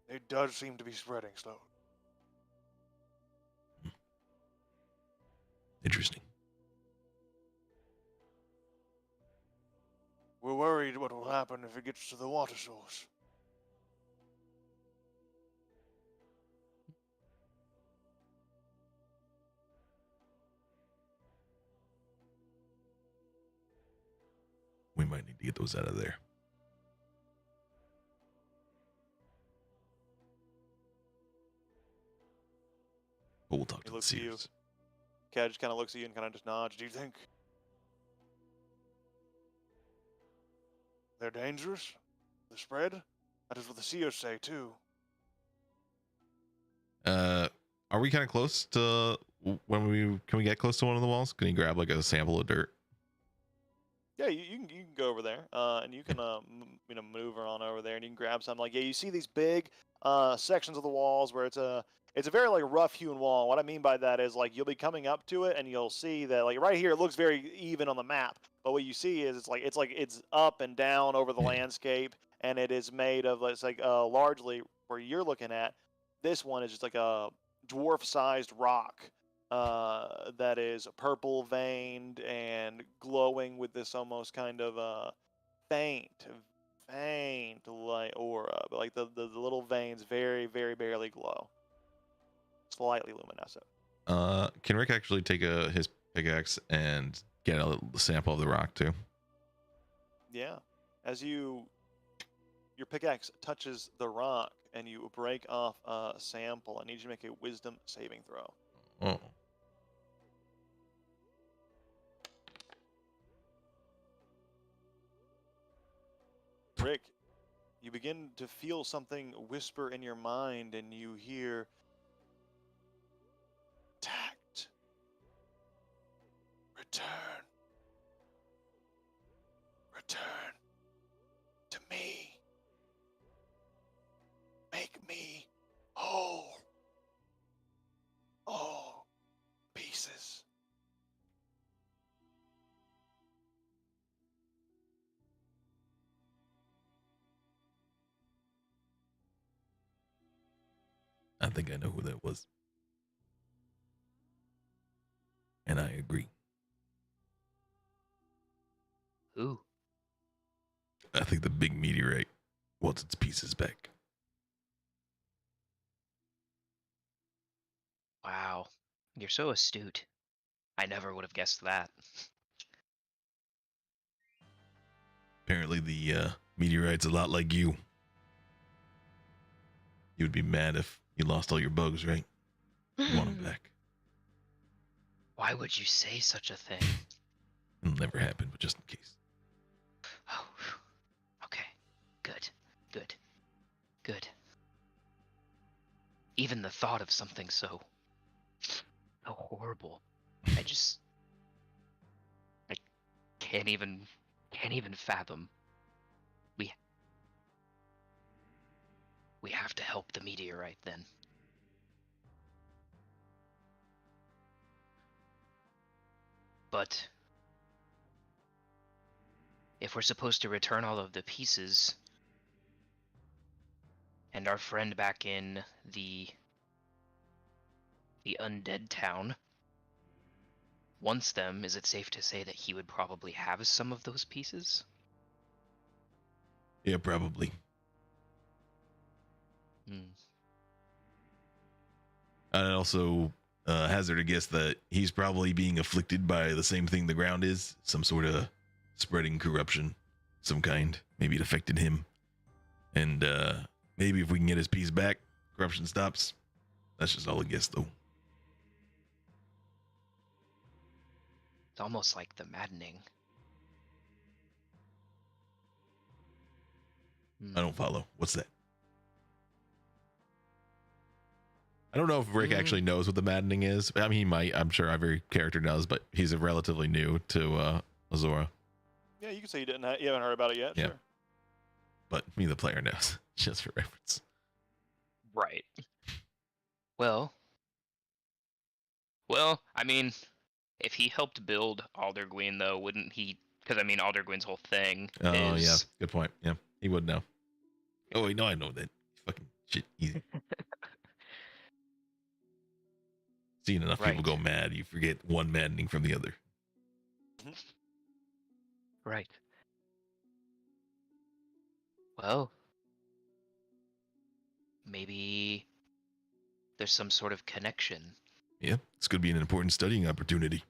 It does seem to be spreading slowly. Interesting. We're worried what will happen if it gets to the water source. We might need to get those out of there. But we'll talk He to the looks at you. Seers. Cat just kind of looks at you and kind of just nods. Do you think they're dangerous? The spread? That is what the Seers say too. Are we kind of close to can we get close to one of the walls? Can you grab like a sample of dirt? Yeah, you can go over there, and you can maneuver on over there, and you can grab something. Like, yeah, you see these big sections of the walls where it's a very like rough hewn wall. What I mean by that is like you'll be coming up to it, and you'll see that like right here it looks very even on the map, but what you see is it's up and down over the landscape, and it is made of largely where you're looking at. This one is just like a dwarf-sized rock. That is purple veined and glowing with this almost kind of faint light aura, but like the little veins very, very barely glow, slightly luminescent. Can Rick actually take his pickaxe and get a sample of the rock too? Yeah, as your pickaxe touches the rock and you break off a sample, I need you to make a wisdom saving throw. Oh. Rick, you begin to feel something whisper in your mind, and you hear tact. Return. Return to me. Make me whole. All pieces. I think I know who that was. And I agree. Who? I think the big meteorite wants its pieces back. Wow. You're so astute. I never would have guessed that. Apparently the meteorite's a lot like you. You would be mad if you lost all your bugs, right? You want them back. Why would you say such a thing? It'll never happen, but just in case. Oh, okay. Good. Good. Good. Even the thought of something so horrible. I can't even fathom. We have to help the meteorite then. But if we're supposed to return all of the pieces and our friend back in the undead town wants them, is it safe to say that he would probably have some of those pieces? Yeah, probably. I'd also hazard a guess that he's probably being afflicted by the same thing the ground is, some sort of spreading corruption, some kind. Maybe it affected him. And maybe if we can get his piece back, corruption stops. That's just all a guess, though. It's almost like the maddening. I don't follow. What's that? I don't know if Rick actually knows what the maddening is. I mean, he might. I'm sure every character does, but he's relatively new to Azora. Yeah, you can say you haven't heard about it yet. Yeah. Sure. But me, the player, knows. Just for reference. Right. Well, I mean, if he helped build Alderguin, though, wouldn't he? Because I mean, Alderguin's whole thing Oh, is yeah. Good point. Yeah. He would know. Oh, wait. No, I know that. Fucking shit. Easy. Seeing enough people Right. go mad, you forget one maddening from the other. right. Well, maybe there's some sort of connection. Yeah. This could be an important studying opportunity.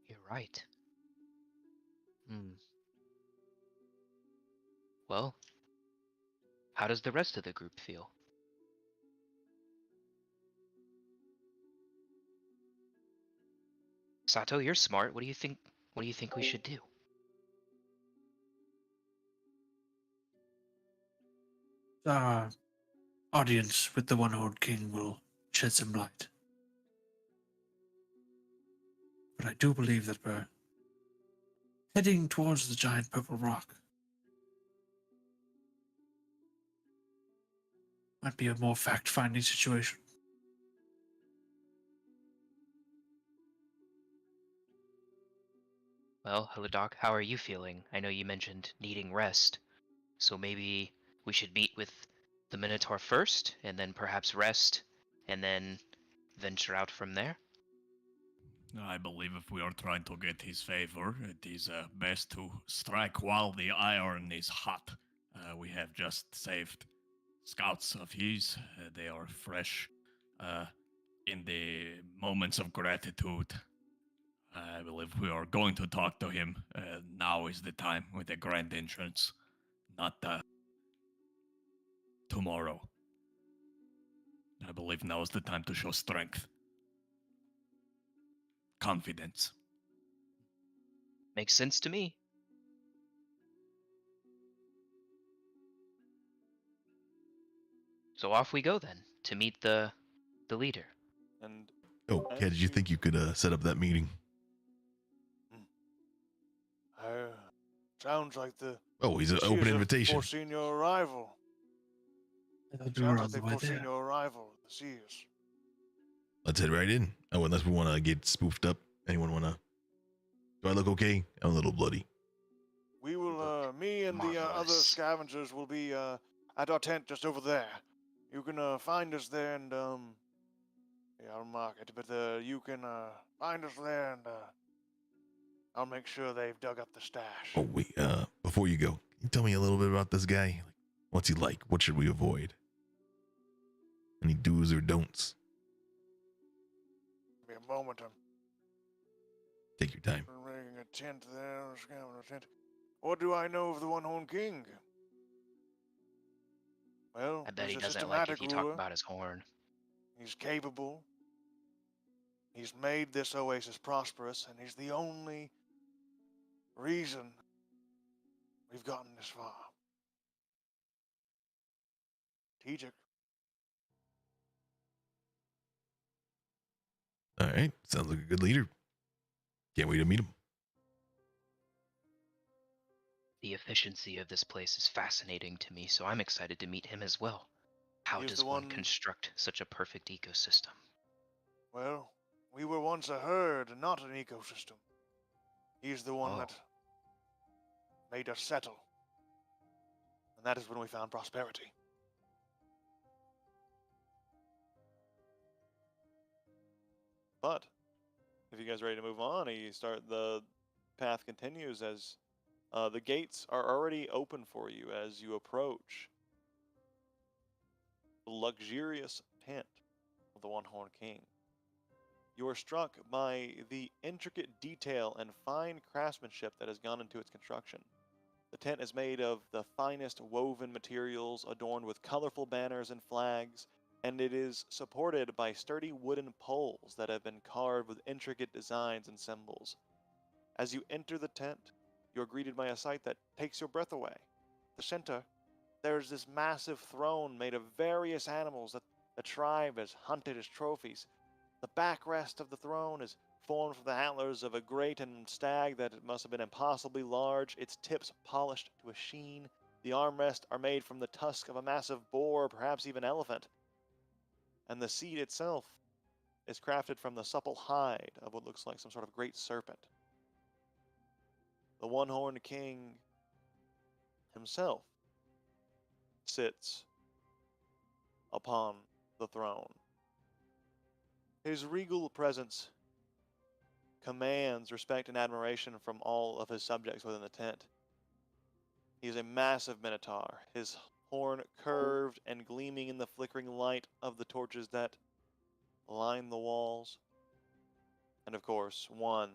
You're right. Hmm. Well, how does the rest of the group feel? Sato, you're smart. What do you think? What do you think we should do? Our audience with the One-Horned King will shed some light. But I do believe that we're heading towards the giant purple rock. Might be a more fact-finding situation. Well, hello Doc, how are you feeling? I know you mentioned needing rest, so maybe we should meet with the Minotaur first, and then perhaps rest, and then venture out from there? I believe if we are trying to get his favor, it is best to strike while the iron is hot. We have just saved scouts of his. They are fresh in the moments of gratitude. I believe we are going to talk to him. Now is the time with a grand entrance, not tomorrow. I believe now is the time to show strength. Confidence. Makes sense to me. So off we go then, to meet the leader. And Oh, yeah, did you think you could set up that meeting? Sounds like the Oh, he's an Seers open have invitation. foreseen your arrival. I thought we were Sounds on like the they've way foreseen there. your arrival, the Seers. Let's head right in. Oh, unless we want to get spoofed up. Anyone want to? Do I look okay? I'm a little bloody. We will, me and the other marvelous. scavengers will be at our tent just over there. You can find us there and yeah, I'll mark it. But you can find us there and I'll make sure they've dug up the stash. Oh, wait. Before you go, can you tell me a little bit about this guy? Like, what's he like? What should we avoid? Any do's or don'ts? Give me a moment. I'm Take your time. making a tent there. Scavenger tent. What do I know of the One-Horned King? Well, I bet he he's a doesn't like if systematic you talk ruler. about his horn. He's capable. He's made this oasis prosperous, and he's the only reason we've gotten this far. Strategic. All right. Sounds like a good leader. Can't wait to meet him. The efficiency of this place is fascinating to me, so I'm excited to meet him as well. How He's does the one one- construct such a perfect ecosystem? Well, we were once a herd and not an ecosystem. He's the one Oh. that made us settle. And that is when we found prosperity. But if you guys are ready to move on, you start the path continues as the gates are already open for you as you approach the luxurious tent of the One-Horned King. You are struck by the intricate detail and fine craftsmanship that has gone into its construction. The tent is made of the finest woven materials adorned with colorful banners and flags, and it is supported by sturdy wooden poles that have been carved with intricate designs and symbols. As you enter the tent, you're greeted by a sight that takes your breath away. The center, there's this massive throne made of various animals that the tribe has hunted as trophies. The backrest of the throne is formed from the antlers of a great and stag that must have been impossibly large, its tips polished to a sheen. The armrests are made from the tusk of a massive boar or perhaps even elephant. And the seat itself is crafted from the supple hide of what looks like some sort of great serpent. The one-horned king himself sits upon the throne. His regal presence commands respect and admiration from all of his subjects within the tent. He is a massive minotaur, his horn curved and gleaming in the flickering light of the torches that line the walls. And of course, one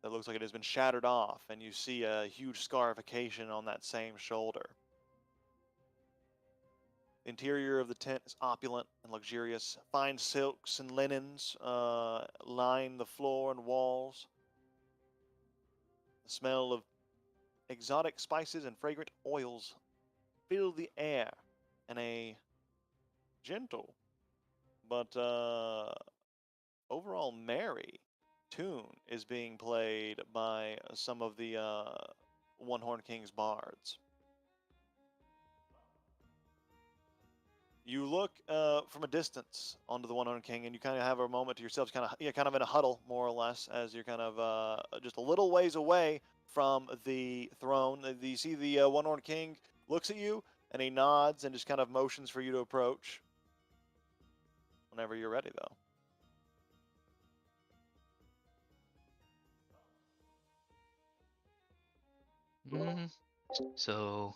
that looks like it has been shattered off, and you see a huge scarification on that same shoulder. The interior of the tent is opulent and luxurious. Fine silks and linens line the floor and walls. The smell of exotic spices and fragrant oils fill the air, and a gentle but overall merry tune is being played by some of the One-Horn King's bards. You look from a distance onto the One-Horn King, and you kind of have a moment to yourselves, kind of in a huddle, more or less, as you're kind of just a little ways away from the throne. You see the One-Horn King looks at you, and he nods and just kind of motions for you to approach. Whenever you're ready, though. So,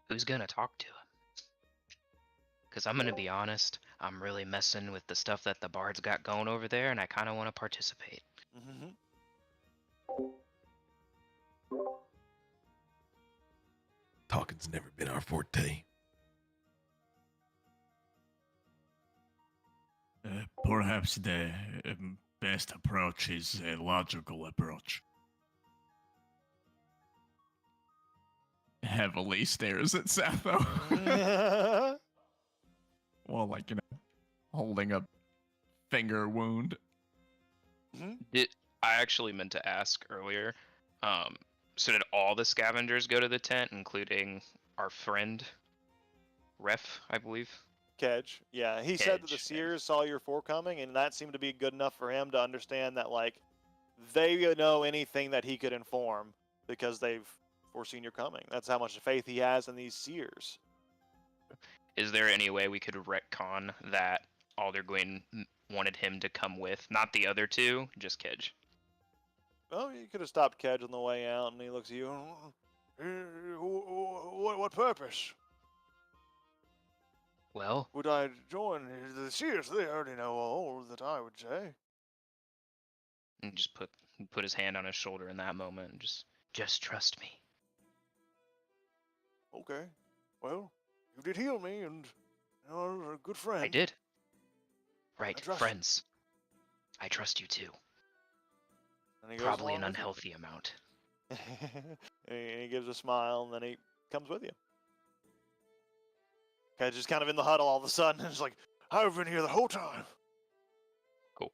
who's gonna talk to him? Because I'm gonna be honest, I'm really messing with the stuff that the bards got going over there, and I kind of want to participate. Mm-hmm. Talking's never been our forte. Perhaps the best approach is a logical approach. Heavily stares at Sappho. Well, like, holding a finger wound. I actually meant to ask earlier. So did all the scavengers go to the tent, including our friend, Ref, I believe? Kedge. Yeah, he said that the Kedge, Seers saw your forecoming, and that seemed to be good enough for him to understand that, like, they know anything that he could inform because they've foreseen your coming. That's how much faith he has in these Seers. Is there any way we could retcon that Aldergwin wanted him to come with? Not the other two, just Kedge. Well, you could have stopped Kedge on the way out, and he looks at you. What purpose? Well, Would I join the Seers? They already know all that I would say. and just put his hand on his shoulder in that moment and just trust me. Okay. Well, you did heal me, and you're a good friend. I did. Right, trust you. friends. I trust you too. And he goes Probably an along with you. unhealthy amount. And he gives a smile, and then he comes with you. Kedge just kind of in the huddle all of a sudden, and it's like, I've been here the whole time. Cool.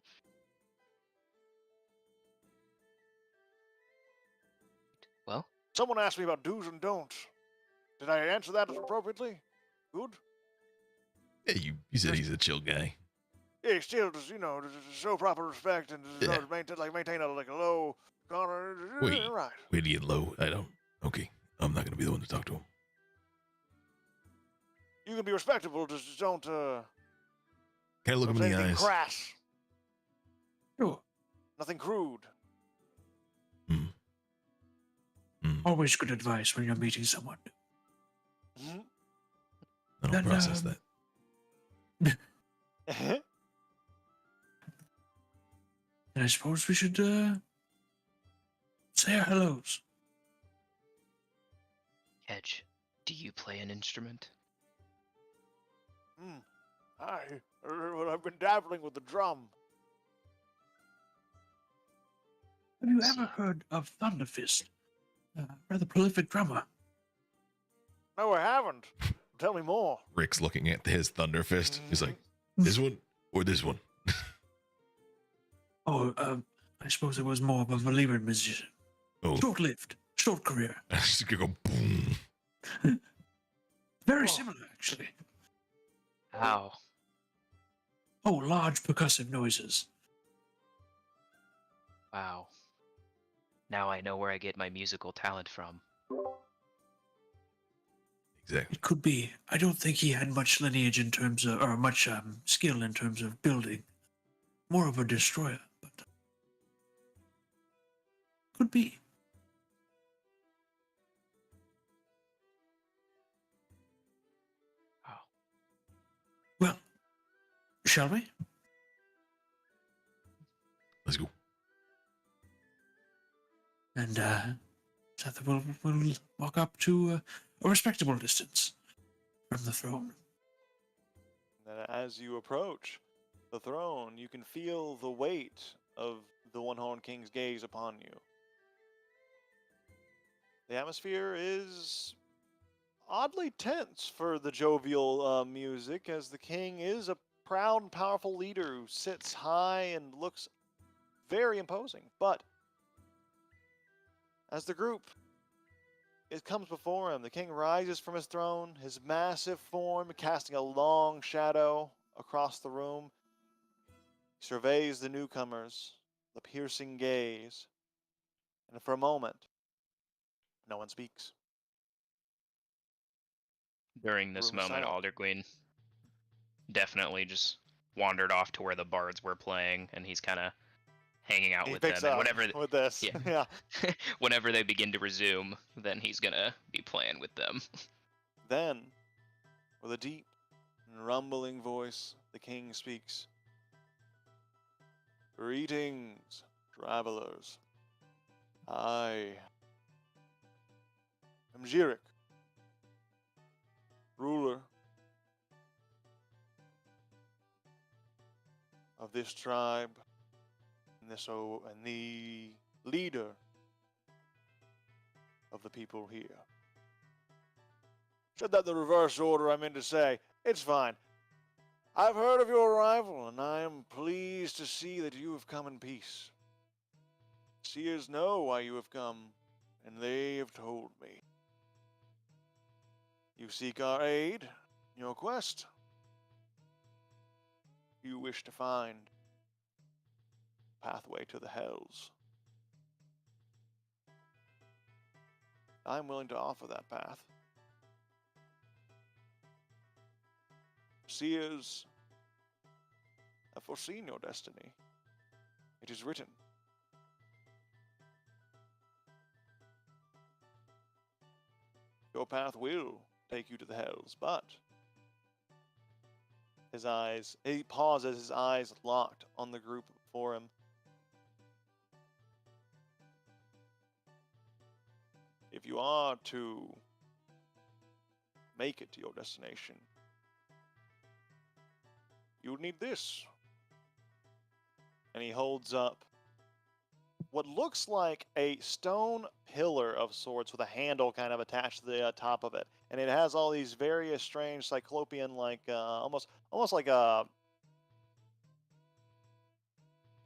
Well, Someone asked me about do's and don'ts. Did I answer that appropriately? Good? Yeah, you said he's a chill guy. Yeah, still, just, to show proper respect and Yeah. maintain a low honor. Wait. Right. Way to get low. I don't. Okay, I'm not gonna be the one to talk to him. You can be respectable, just don't, Can I look him say in the anything eyes? crass. Sure. Nothing crude. Always good advice when you're meeting someone. Mm-hmm. I don't Then, process that. And I suppose we should say our hellos. Kedge, do you play an instrument? I've been dabbling with the drum. Have you See. ever heard of Thunderfist? Rather prolific drummer. No, I haven't. Tell me more. Rick's looking at his Thunder Fist. He's like, Mm. this one or this one? Oh, I suppose it was more of a Valiran musician. Oh, Short-lived, short career. it's just gonna go boom. Very Oh. similar, actually. How? Oh, large percussive noises. Wow. Now I know where I get my musical talent from. Exactly. It could be. I don't think he had much lineage in terms of, or much skill in terms of building. More of a destroyer, but could be. Wow. Well, shall we? Let's go. And Seth will walk up to a respectable distance from the throne. And as you approach the throne, you can feel the weight of the One-Horned King's gaze upon you. The atmosphere is oddly tense for the jovial music, as the king is a proud and powerful leader who sits high and looks very imposing. But as the group it comes before him, the king rises from his throne, his massive form casting a long shadow across the room. He surveys the newcomers, the piercing gaze, and for a moment, no one speaks. During The this room is moment, silent. Alderqueen definitely just wandered off to where the bards were playing, and he's kind of hanging out He with picks them. And up whenever, with this. yeah. Yeah. whenever they begin to resume, then he's gonna be playing with them. Then, with a deep and rumbling voice, the king speaks. Greetings, travelers. I am Jirik, ruler of this tribe and the leader of the people here. Said that the reverse order, I meant to say. It's fine. I've heard of your arrival, and I am pleased to see that you have come in peace. Seers know why you have come, and they have told me. You seek our aid in your quest. You wish to find a pathway to the hells. I'm willing to offer that path. Seers have foreseen your destiny. It is written. Your path will take you to the hells, but he pauses, his eyes locked on the group before him. If you are to make it to your destination, you would need this. And he holds up what looks like a stone pillar of sorts with a handle kind of attached to the top of it. And it has all these various strange cyclopean, like almost like a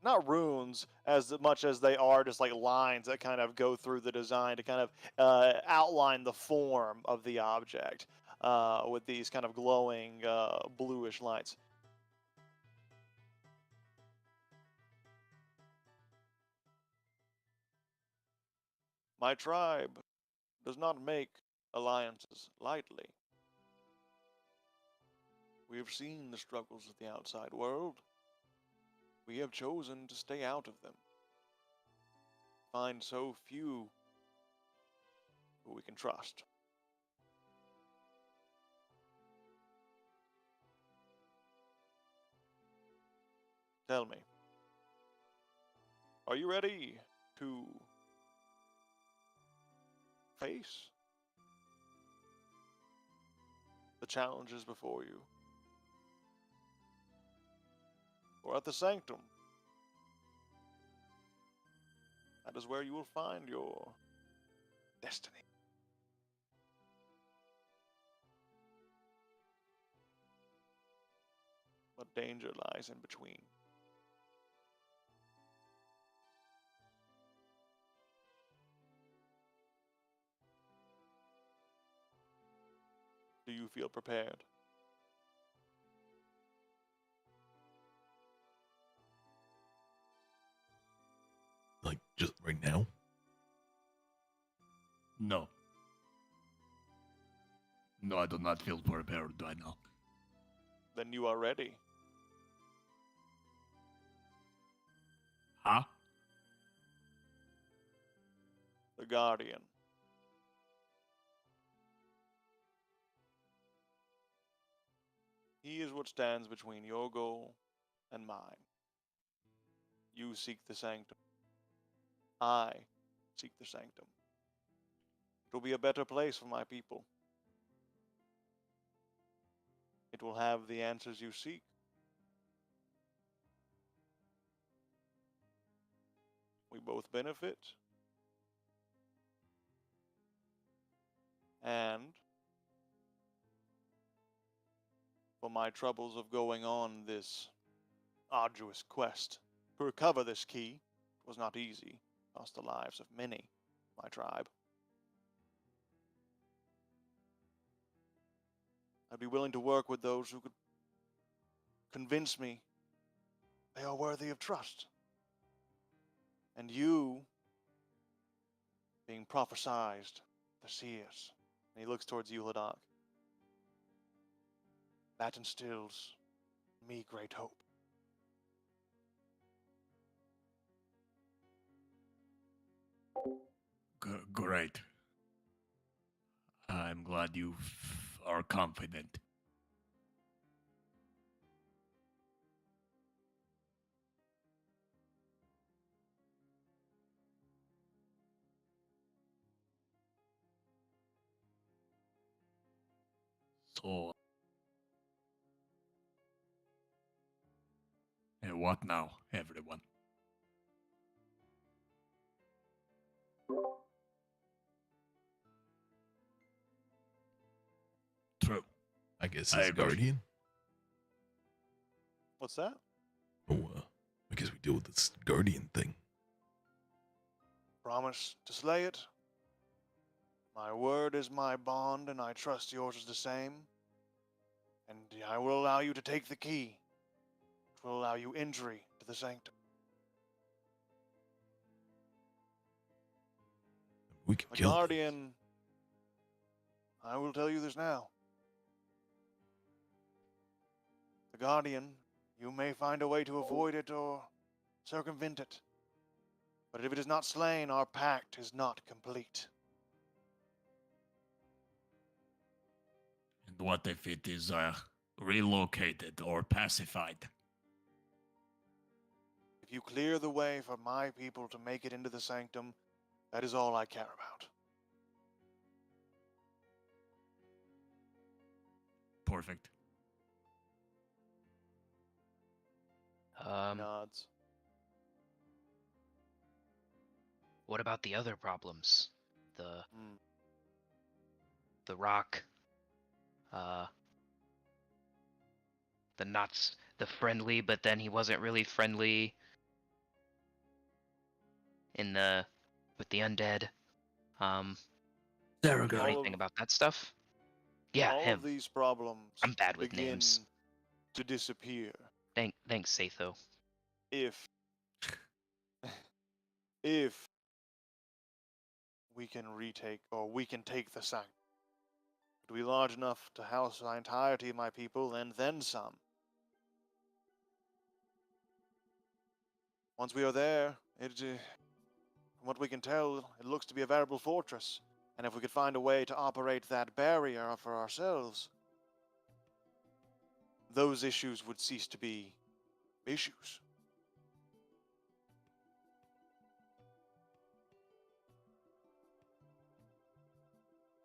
not runes as much as they are just like lines that kind of go through the design to kind of outline the form of the object with these kind of glowing bluish lights. My tribe does not make alliances lightly. We have seen the struggles of the outside world. We have chosen to stay out of them. Find so few who we can trust. Tell me, are you ready to face the challenges before you? or at the sanctum. That is where you will find your destiny. But danger lies in between. Do you feel prepared? Like just right now? No. No, I do not feel prepared right now. Then you are ready. Huh? The Guardian. He is what stands between your goal and mine. You seek the sanctum. I seek the sanctum. It will be a better place for my people. It will have the answers you seek. We both benefit. And for my troubles of going on this arduous quest to recover this key, it was not easy. Lost the lives of many, my tribe. I'd be willing to work with those who could convince me they are worthy of trust. And you, being prophesized, the seers, and he looks towards you, Ladakh, that instills me great hope. Great. I'm glad you are confident. So, and what now, everyone? True. I guess I it's agree. Guardian. What's that? Oh, I guess we deal with this Guardian thing. Promise to slay it? My word is my bond, and I trust yours is the same. And I will allow you to take the key. It will allow you entry to the sanctum. We can The kill them. Guardian, I will tell you this now. The Guardian, you may find a way to avoid it or circumvent it. But if it is not slain, our pact is not complete. And what if it is relocated or pacified? If you clear the way for my people to make it into the sanctum, that is all I care about. Perfect. Nods. What about the other problems? The Hmm. the rock, the the friendly, but then he wasn't really friendly. In the with the undead. There we Know All go. anything of- about that stuff? Yeah, All him. of these problems I'm bad with begin names. to disappear Thanks, Satho. if if we can retake or we can take the sanctum. It will be large enough to house the entirety of my people and then some. Once we are there, from what we can tell, it looks to be a veritable fortress. And if we could find a way to operate that barrier for ourselves, those issues would cease to be issues.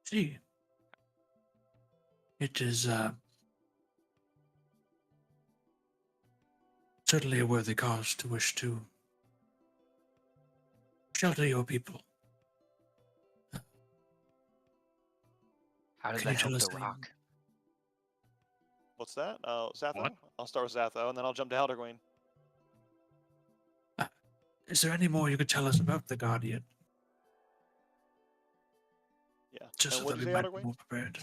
See, it is certainly a worthy cause to wish to shelter your people. How does Can that you tell help us the any- rock? What's that? Zatho? What? I'll start with Zatho, and then I'll jump to Elderqueen. Is there any more you could tell us about the Guardian? Yeah. Just and so what'd that you we say, might be Elderqueen? more prepared.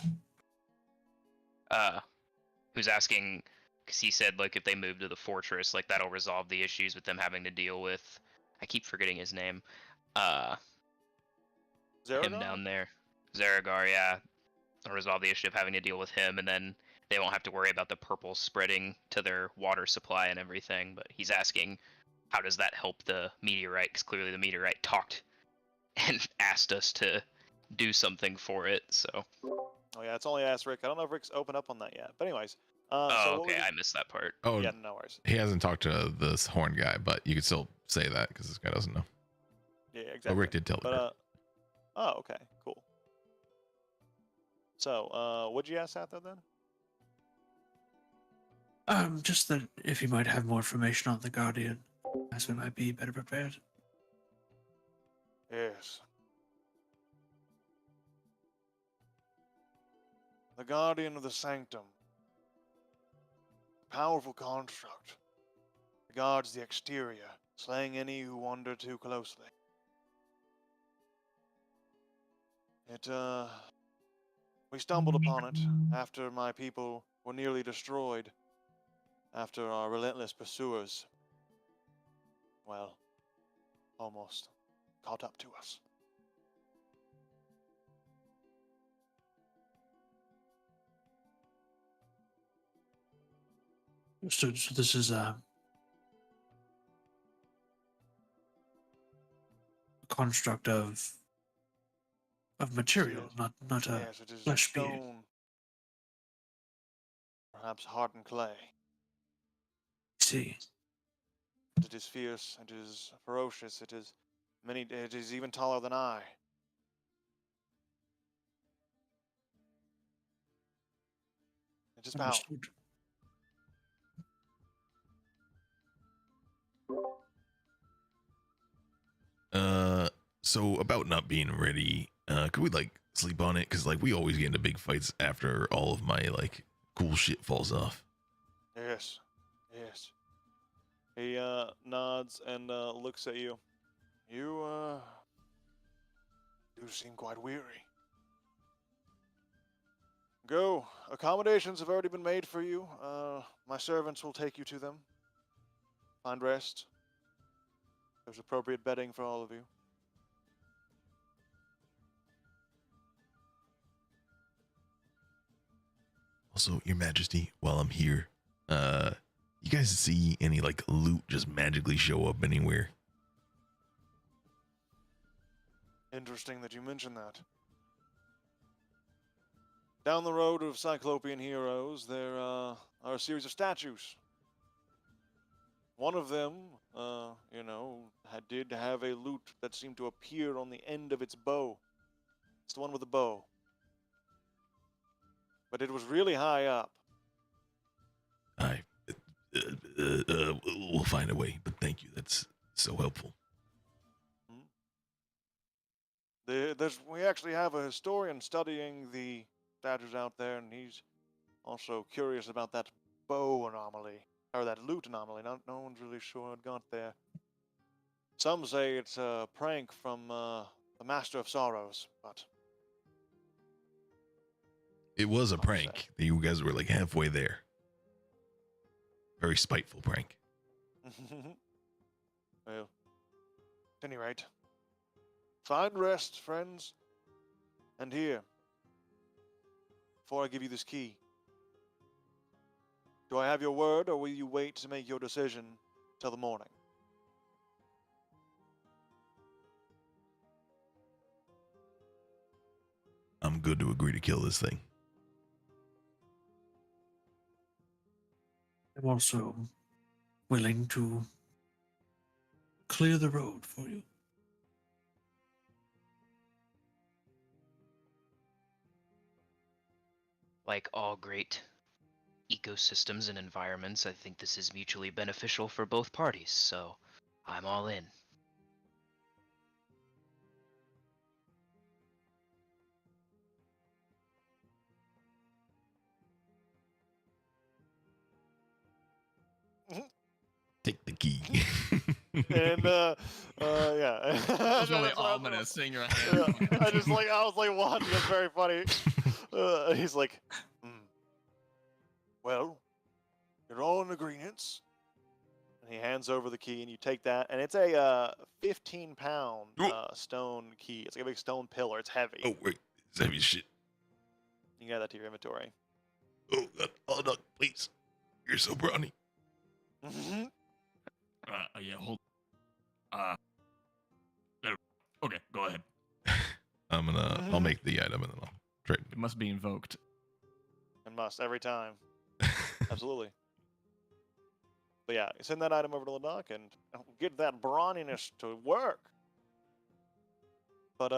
Who's asking? Because he said like if they move to the fortress, like that'll resolve the issues with them having to deal with. I keep forgetting his name. Him Zeragar? down there, Zaragar. Yeah, it'll resolve the issue of having to deal with him, and then they won't have to worry about the purple spreading to their water supply and everything. But he's asking, how does that help the meteorite? Because clearly the meteorite talked and asked us to do something for it. So. Oh yeah, it's only asked Rick. I don't know if Rick's opened up on that yet. But anyways, Oh, so what okay, was I missed that part. Oh, yeah, no worries. he hasn't talked to this horn guy, but you could still say that because this guy doesn't know. Yeah, But exactly. Rick did tell the But group. oh, okay, cool. So, what'd you ask Zatho then? Just that if you might have more information on the Guardian, as we might be better prepared. Yes. The Guardian of the Sanctum. Powerful construct. Guards the exterior, slaying any who wander too closely. We stumbled upon it after my people were nearly destroyed, after our relentless pursuers, well, almost caught up to us. So this is a construct of material, Yes. not a Yes, it is flesh being. stone, perhaps hardened clay. See. But it is fierce, it is ferocious, it is even taller than I. It is powerful. Understood. So about not being ready, could we like sleep on it? Because like we always get into big fights after all of my like cool shit falls off. Yes, yes. He nods and looks at you. You do seem quite weary. Go. Accommodations have already been made for you. My servants will take you to them. Find rest. There's appropriate bedding for all of you. Also, Your Majesty, while I'm here, you guys see any like loot just magically show up anywhere? Interesting that you mention that. Down the road of Cyclopean heroes, there are a series of statues. One of them, did have a lute that seemed to appear on the end of its bow. It's the one with the bow. But it was really high up. We'll find a way. But thank you. That's so helpful. We actually have a historian studying the statues out there, and he's also curious about that bow anomaly, or that lute anomaly. No one's really sure how it got there. Some say it's a prank from the Master of Sorrows, but It was a I'll say. prank. You guys were like halfway there. Very spiteful prank. Well, at any rate, find rest, friends. And here, before I give you this key, do I have your word, or will you wait to make your decision till the morning? I'm good to agree to kill this thing. I'm also willing to clear the road for you. Like all great ecosystems and environments, I think this is mutually beneficial for both parties, so I'm all in. Take the key. And yeah. That was really That's what I was- ominous, seeing your Yeah, hand. I was like watching. It's very funny. He's like, well, you're all in agreement. And he hands over the key, and you take that, and it's a 15-pound Ooh. stone key. It's like a big stone pillar. It's heavy. Oh wait, it's heavy as shit. You can add that to your inventory. Oh God, oh no, please. You're so brawny. Yeah, hold. There. Okay, go ahead. I'll make the item and then I'll trade It must be invoked. And must every time. it. Absolutely. But yeah, send that item over to Ladakh and get that brawniness to work. But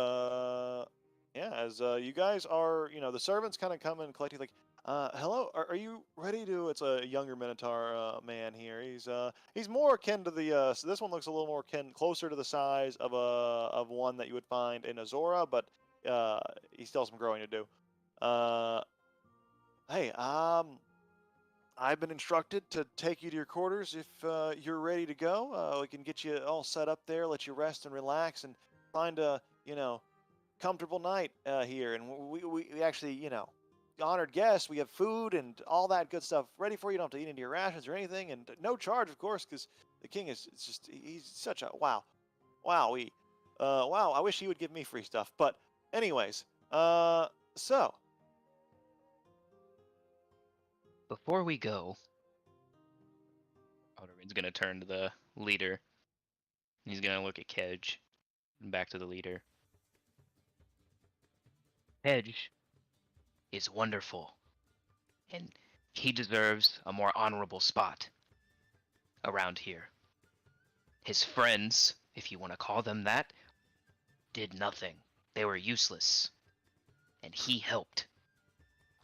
yeah, as you guys are, the servants kind of come and collect you like, hello, are you ready to? It's a younger Minotaur man here. He's more akin to the. So this one looks a little more closer to the size of one that you would find in Azora, but he still has some growing to do. Hey, I've been instructed to take you to your quarters if you're ready to go. We can get you all set up there, let you rest and relax, and find a comfortable night here. And we actually honored guests. We have food and all that good stuff ready for you. You don't have to eat into your rations or anything, and no charge, of course, because the king he's such a wow. I wish he would give me free stuff. But anyways, so. Before we go, Aldurin's gonna turn to the leader. He's gonna look at Kedge and back to the leader. Kedge is wonderful, and he deserves a more honorable spot around here. His friends, if you want to call them that, did nothing. They were useless, and he helped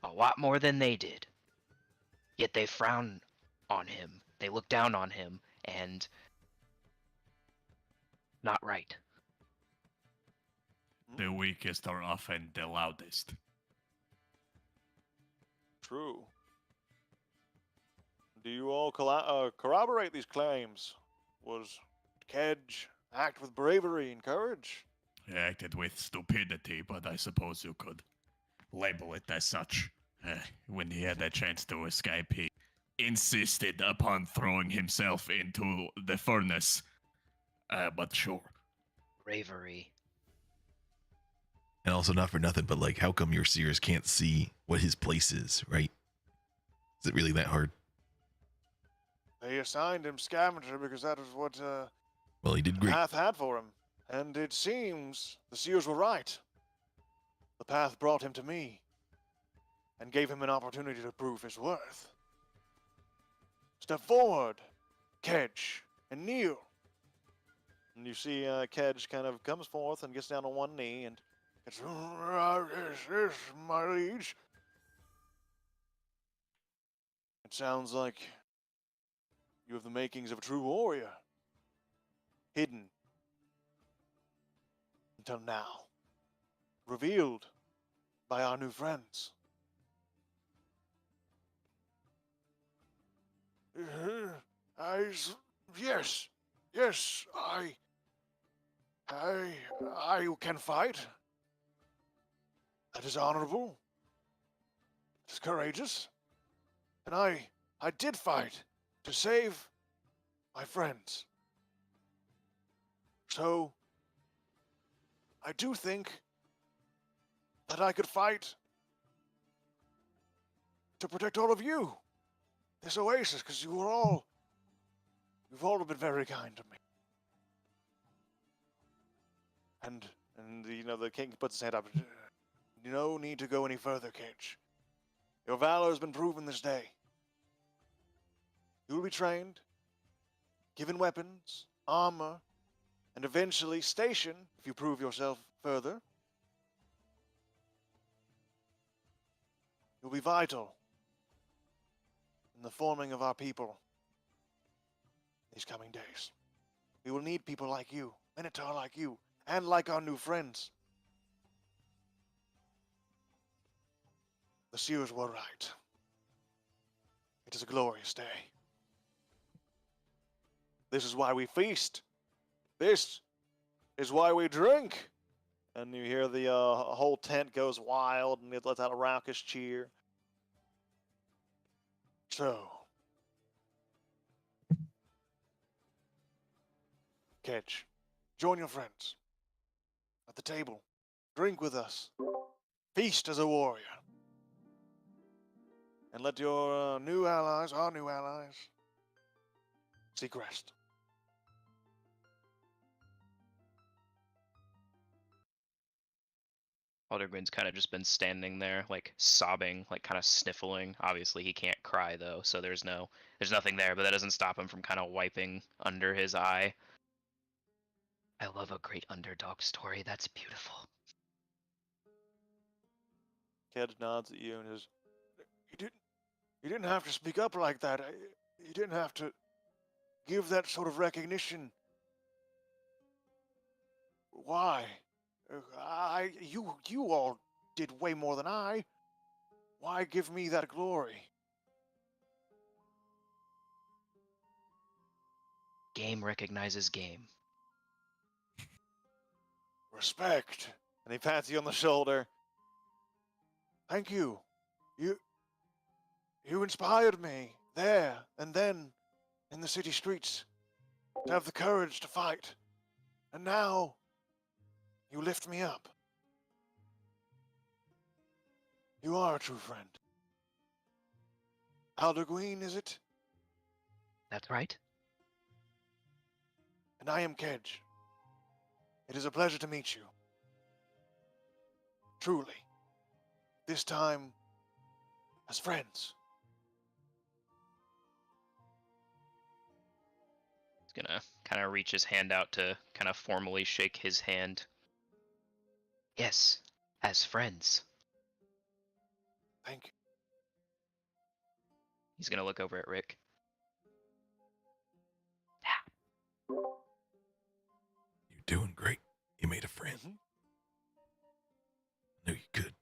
a lot more than they did. Yet they frown on him. They look down on him, and not right. The weakest are often the loudest. True. Do you all corroborate these claims? Was Kedge act with bravery and courage? He acted with stupidity, but I suppose you could label it as such. When he had a chance to escape, he insisted upon throwing himself into the furnace. But sure. Bravery. And also, not for nothing, but like, how come your seers can't see what his place is, right? Is it really that hard? They assigned him scavenger because that is what Well, he did great. Path had for him. And it seems the seers were right. The Path brought him to me and gave him an opportunity to prove his worth. Step forward, Kedge, and kneel. And you see Kedge kind of comes forth and gets down on one knee and gets, yes, my liege. It sounds like you have the makings of a true warrior. Hidden until now. Revealed by our new friends. Yes, I can fight. That is honorable. That is courageous. And I did fight to save my friends. So, I do think that I could fight to protect all of you. This oasis, because you've all been very kind to me. And the king puts his hand up. No need to go any further, Kedge. Your valor has been proven this day. You will be trained, given weapons, armor, and eventually stationed if you prove yourself further. You'll be vital in the forming of our people these coming days. We will need people like you, Minotaur like you, and like our new friends. The seers were right. It is a glorious day. This is why we feast. This is why we drink. And you hear the whole tent goes wild and it lets out a raucous cheer. So, Kedge, join your friends at the table. Drink with us. Feast as a warrior. And let your new allies, our new allies, seek rest. Aldergrin's kind of just been standing there, like sobbing, like kind of sniffling. Obviously, he can't cry though, so there's nothing there. But that doesn't stop him from kind of wiping under his eye. I love a great underdog story. That's beautiful. Kedge nods at you and says, You didn't have to speak up like that. You didn't have to give that sort of recognition. Why? You all did way more than I. Why give me that glory? Game recognizes game. Respect. And he pats you on the shoulder. Thank you. You inspired me there and then in the city streets to have the courage to fight. And now you lift me up. You are a true friend. Alderguin, is it? That's right. And I am Kedge. It is a pleasure to meet you. Truly. This time as friends. He's gonna kind of reach his hand out to kind of formally shake his hand. Yes, as friends. Thank you. He's gonna look over at Rick. You're doing great. You made a friend. Mhm. Knew you could.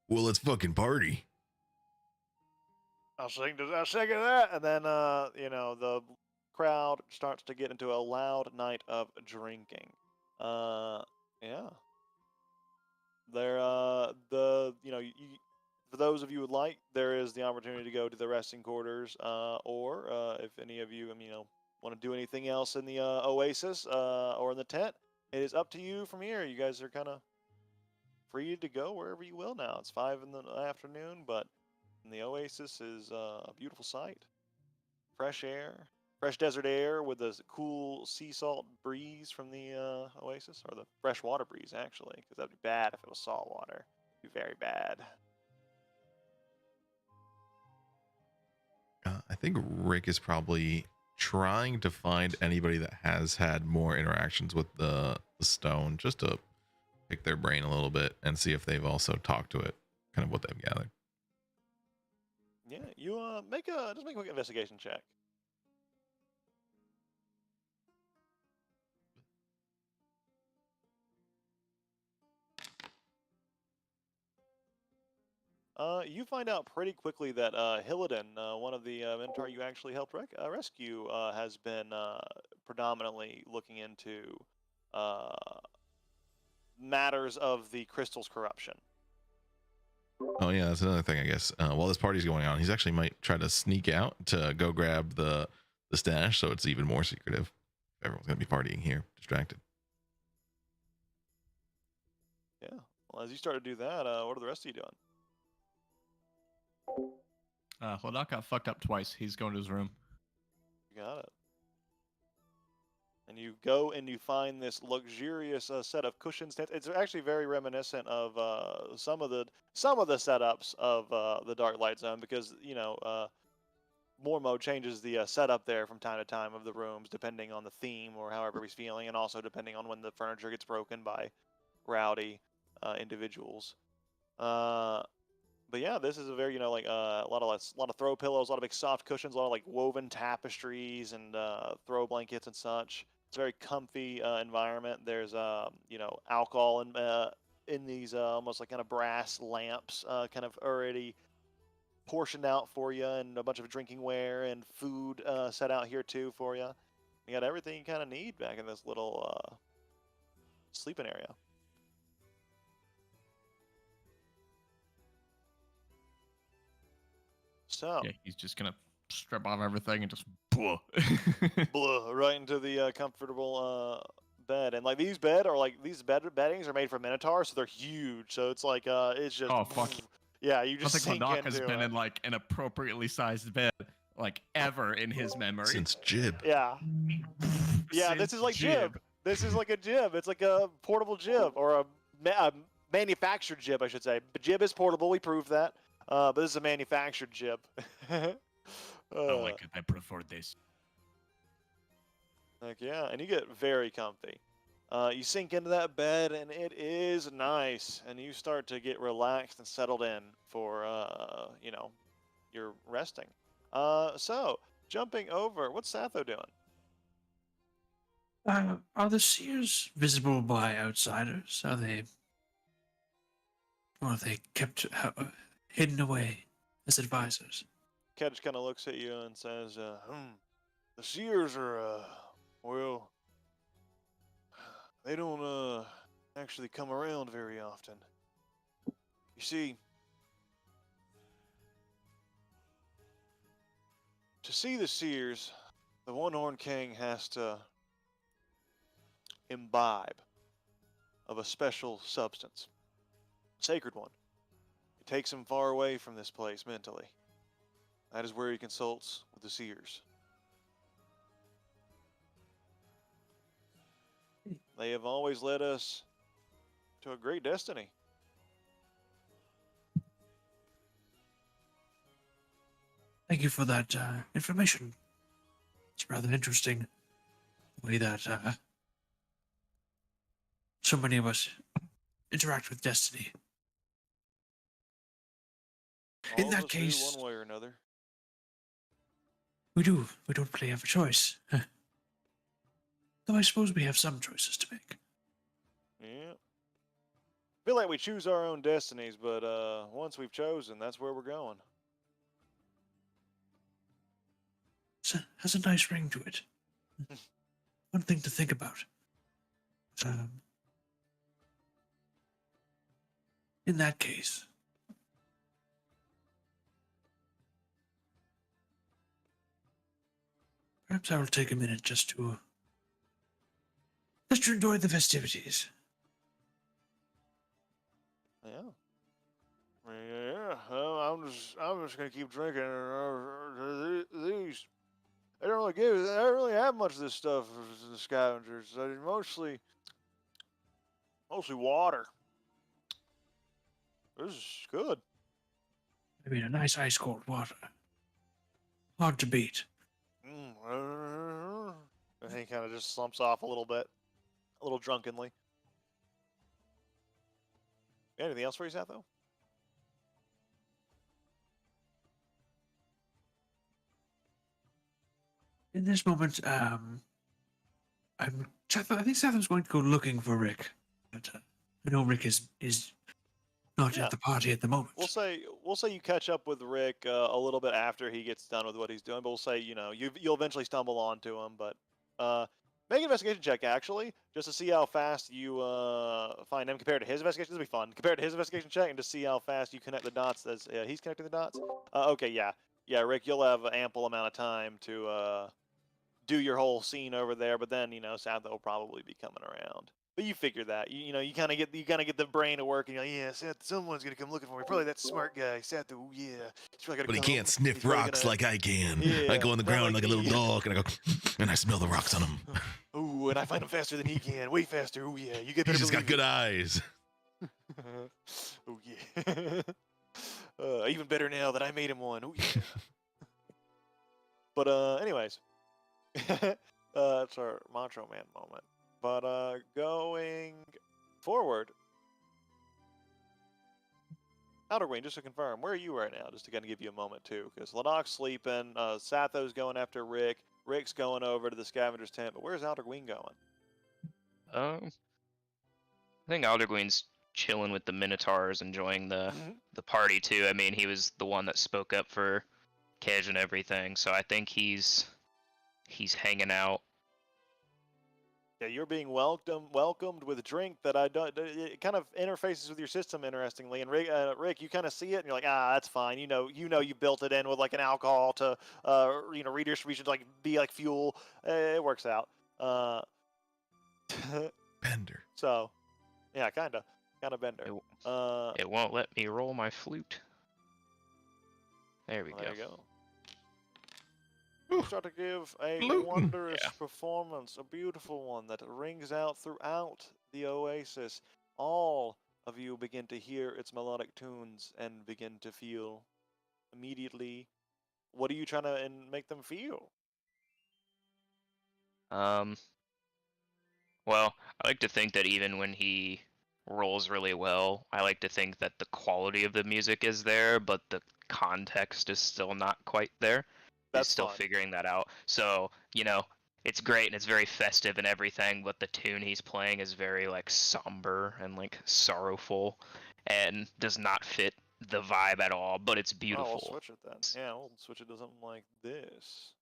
Well, let's fucking party. I'll second that, and then the crowd starts to get into a loud night of drinking. Yeah. There, for those of you who would like, there is the opportunity to go to the resting quarters, or if any of you, want to do anything else in the oasis or in the tent, it is up to you from here. You guys are kind of free to go wherever you will now. It's 5 in the afternoon, but the oasis is a beautiful sight. Fresh air, fresh desert air with the cool sea salt breeze from the oasis, or the fresh water breeze, actually, because that'd be bad if it was salt water. It'd be very bad. I think Rick is probably trying to find anybody that has had more interactions with the stone, just to pick their brain a little bit and see if they've also talked to it, kind of what they've gathered. Yeah, you make a quick investigation check. You find out pretty quickly that Hillidan, one of the Minotaur you actually helped rescue, has been predominantly looking into matters of the crystal's corruption. Oh yeah, that's another thing, I guess. While this party's going on, he's actually might try to sneak out to go grab the stash, so it's even more secretive. Everyone's gonna be partying here, distracted. Yeah. Well, as you start to do that, what are the rest of you doing? Hlaadak got fucked up twice. He's going to his room. You got it. And you go and you find this luxurious set of cushions. It's actually very reminiscent of some of the setups of the Dark Light Zone, because Mormo changes the setup there from time to time of the rooms, depending on the theme or however he's feeling, and also depending on when the furniture gets broken by rowdy individuals. But yeah, this is a very a lot of throw pillows, a lot of big soft cushions, a lot of like woven tapestries and throw blankets and such. It's a very comfy environment. There's alcohol in these almost like kind of brass lamps, kind of already portioned out for you, and a bunch of drinking ware and food set out here too for you. You got everything you kind of need back in this little sleeping area. So, Yeah, he's just gonna strip off everything and just blah. blah, right into the comfortable bed. And like these beddings are made from Minotaurs, so they're huge. So it's like it's just Oh, fuck. yeah, you I just think sink Ladakh has into been it. in like an appropriately sized bed like ever in his memory. Since Jib. Yeah, yeah, this Since is like jib. This is like a jib. It's like a portable jib or a manufactured jib, I should say. But jib is portable. We proved that. But this is a manufactured jib. Oh my god, I prefer this. Heck yeah, and you get very comfy. You sink into that bed, and it is nice, and you start to get relaxed and settled in for, your resting. So, jumping over, what's Satho doing? Are the seers visible by outsiders? Are they kept hidden away as advisors? Kedge kind of looks at you and says, the seers are, well, they don't, actually come around very often. You see, to see the seers, the One-Horned King has to imbibe of a special substance, sacred one. It takes him far away from this place mentally. That is where he consults with the seers. They have always led us to a great destiny. Thank you for that information. It's rather interesting the way that so many of us interact with destiny. In All that of us do case- one way or another. We do. We don't really have a choice. Though I suppose we have some choices to make. Yeah. Feel like we choose our own destinies, but once we've chosen, that's where we're going. Has a nice ring to it. One thing to think about. In that case, perhaps I will take a minute just to enjoy the festivities. Yeah. Yeah. Well, I'm just gonna keep drinking. These. They don't really have much of this stuff as the scavengers. They're mostly water. This is good. I mean, a nice ice cold water. Hard to beat. And he kind of just slumps off a little bit, a little drunkenly. Anything else for you, Satho? In this moment, I think Satham's going to go looking for Rick. But I know Rick is not Yeah. at the party at the moment. We'll say you catch up with Rick a little bit after he gets done with what he's doing, but we'll say you'll eventually stumble onto him. But make an investigation check actually, just to see how fast you find him compared to his investigation. This will be fun. Compared to his investigation check, and to see how fast you connect the dots as he's connecting the dots. Okay, yeah, Rick, you'll have ample amount of time to do your whole scene over there. But then Satho will probably be coming around. But you figure that you kind of get the brain to work, and yeah, someone's gonna come looking for me. Probably that smart guy, Satho. Yeah, he's probably gonna But he come. can't sniff He's probably rocks gonna- like I can. Yeah, I go on the not ground like like a little me. dog, and I go, and I smell the rocks on him. Ooh, and I find him faster than he can, way faster. Ooh yeah, you get He's better. just got good eyes. Oh yeah. Even better now that I made him one. Oh yeah. But anyways, it's our Macho Man moment. But going forward, Outer Wing, just to confirm, where are you right now? Just to kind of give you a moment too, because Ladak's sleeping, Satho's going after Rick, Rick's going over to the scavenger's tent, but where's Outer Wing going? I think Alderguin's chilling with the Minotaurs, enjoying the party too. I mean, he was the one that spoke up for Kaj and everything, so I think he's hanging out. Yeah, you're being welcomed with drink that I don't. It kind of interfaces with your system interestingly. And Rick, you kind of see it, and you're like, that's fine. You built it in with like an alcohol to, redistribution to like be like fuel. It works out. Bender. So, yeah, kind of Bender. It won't let me roll my flute. There we Well, go. there you go. You start to give a Gluten. wondrous Yeah. performance, a beautiful one that rings out throughout the oasis. All of you begin to hear its melodic tunes and begin to feel immediately. What are you trying to make them feel? Well, I like to think that even when he rolls really well, I like to think that the quality of the music is there, but the context is still not quite there. That's He's still fun. figuring that out. So, it's great and it's very festive and everything, but the tune he's playing is very like somber and like sorrowful and does not fit the vibe at all, but it's Oh, beautiful. we'll switch it then. Yeah, we'll switch it to something like this.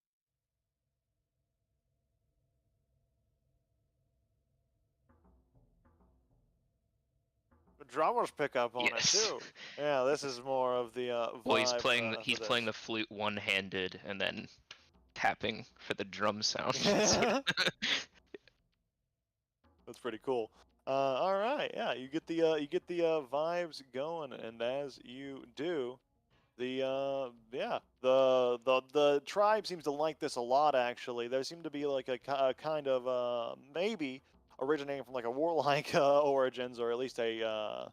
The drummers pick up on Yes. it too. Yeah, this is more of the vibe. Well, he's playing for he's playing the this. flute one-handed and then tapping for the drum sound. That's pretty cool. All right, yeah, you get the vibes going, and as you do, the tribe seems to like this a lot. Actually, there seem to be like a kind of maybe originating from like a warlike origins, or at least a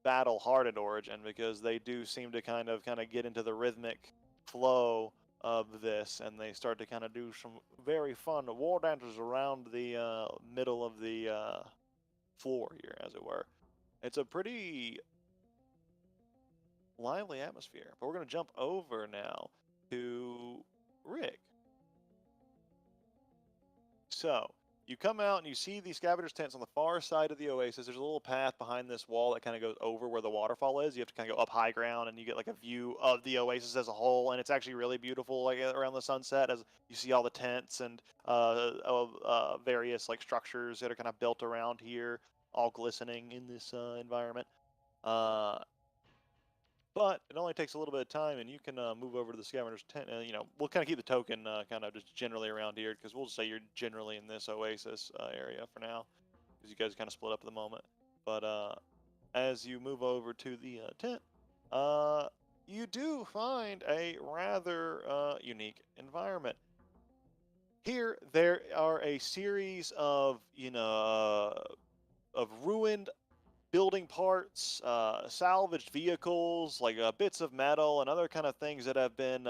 battle-hardened origin, because they do seem to kind of get into the rhythmic flow of this, and they start to kind of do some very fun war dances around the middle of the floor here, as it were. It's a pretty lively atmosphere, but we're going to jump over now to Rick. So, you come out and you see the scavengers' tents on the far side of the oasis. There's a little path behind this wall that kind of goes over where the waterfall is. You have to kind of go up high ground, and you get like a view of the oasis as a whole, and it's actually really beautiful, like around the sunset, as you see all the tents and various like structures that are kind of built around here, all glistening in this environment. But it only takes a little bit of time, and you can move over to the scavenger's tent. We'll kind of keep the token kind of just generally around here, because we'll just say you're generally in this oasis area for now, because you guys kind of split up at the moment. But as you move over to the tent, you do find a rather unique environment. Here, there are a series of of ruined building parts, salvaged vehicles, like bits of metal and other kind of things that have been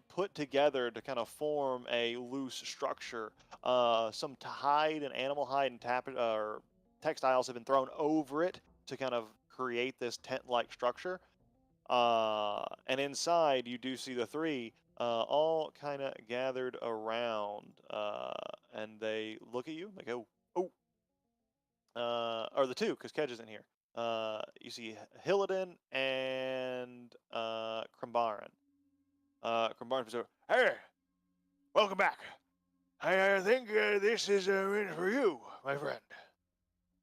put together to kind of form a loose structure. Some hide and animal hide and or textiles have been thrown over it to kind of create this tent-like structure. And inside, you do see the three all kind of gathered around, and they look at you like, oh, or the two, because Kedge is in here. You see Hillidan and Krumbaran. Krumbaran says, "Hey, welcome back. I think this is in for you, my friend."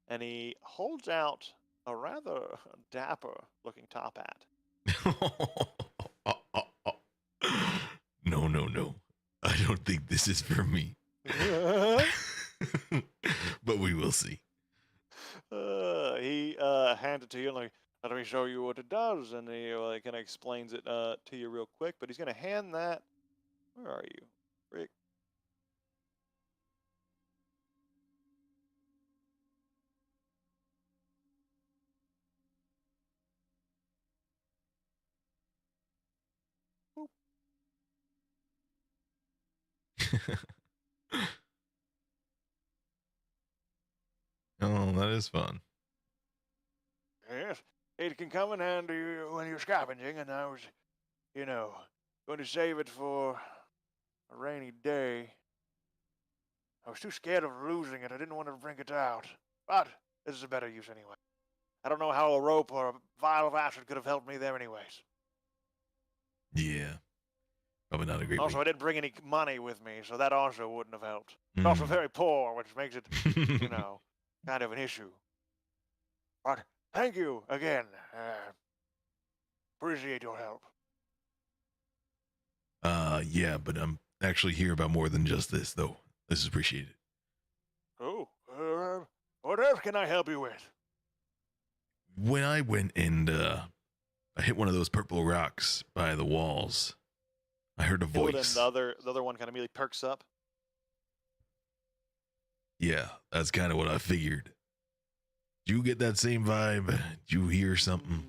And he holds out a rather dapper-looking top hat. No. I don't think this is for me. But we will see. He hands it to you and like, let me show you what it does, and he kind of explains it to you real quick. But he's gonna hand that. Where are you, Rick? Boop. Oh, that is fun. Yes, it can come in handy when you're scavenging, and I was, going to save it for a rainy day. I was too scared of losing it. I didn't want to bring it out. But this is a better use anyway. I don't know how a rope or a vial of acid could have helped me there anyways. Yeah. Probably not a great Also, I way. didn't bring any money with me, so that also wouldn't have helped. I'm also very poor, which makes it, kind of an issue. But thank you again. Appreciate your help. Yeah, but I'm actually here about more than just this, though. This is appreciated. Oh, what else can I help you with? When I went and I hit one of those purple rocks by the walls, I heard a And voice. the other one kind of immediately perks up. Yeah, that's kind of what I figured. Did you get that same vibe? Did you hear something?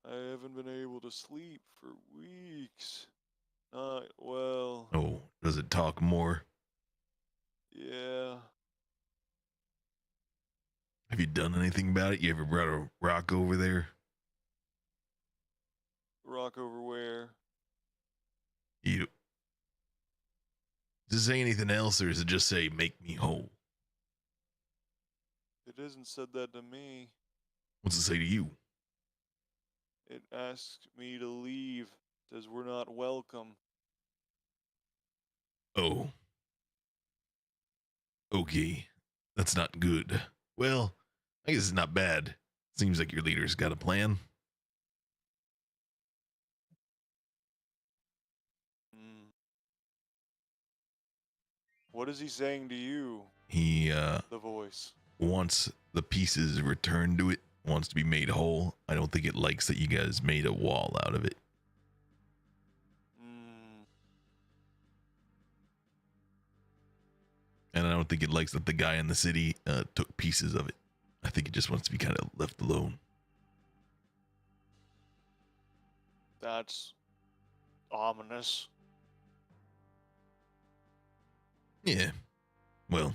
I haven't been able to sleep for weeks. Not well. Oh, does it talk more? Yeah. Have you done anything about it? You ever brought a rock over there? Rock over where? You does it say anything else, or does it just say "make me whole"? It hasn't said that to me. What's it say to you? It asked me to leave. Says we're not welcome. Oh, okay, that's not good. Well, I guess it's not bad. Seems like your leader's got a plan. Hmm. What is he saying to you? He The voice. wants the pieces returned to it. Wants to be made whole. I don't think it likes that you guys made a wall out of it. Hmm. And I don't think it likes that the guy in the city took pieces of it. I think it just wants to be kind of left alone. That's ominous. Yeah. Well,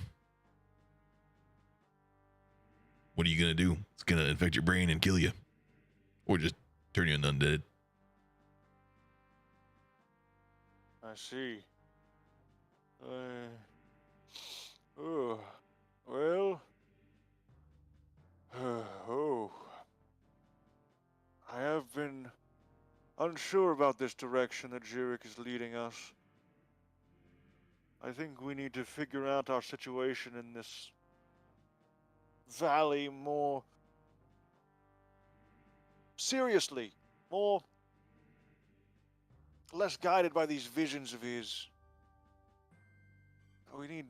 what are you going to do? It's going to infect your brain and kill you. Or just turn you into undead. I see. Oh, well. Oh. I have been unsure about this direction that Jurek is leading us. I think we need to figure out our situation in this valley more seriously, less guided by these visions of his. We need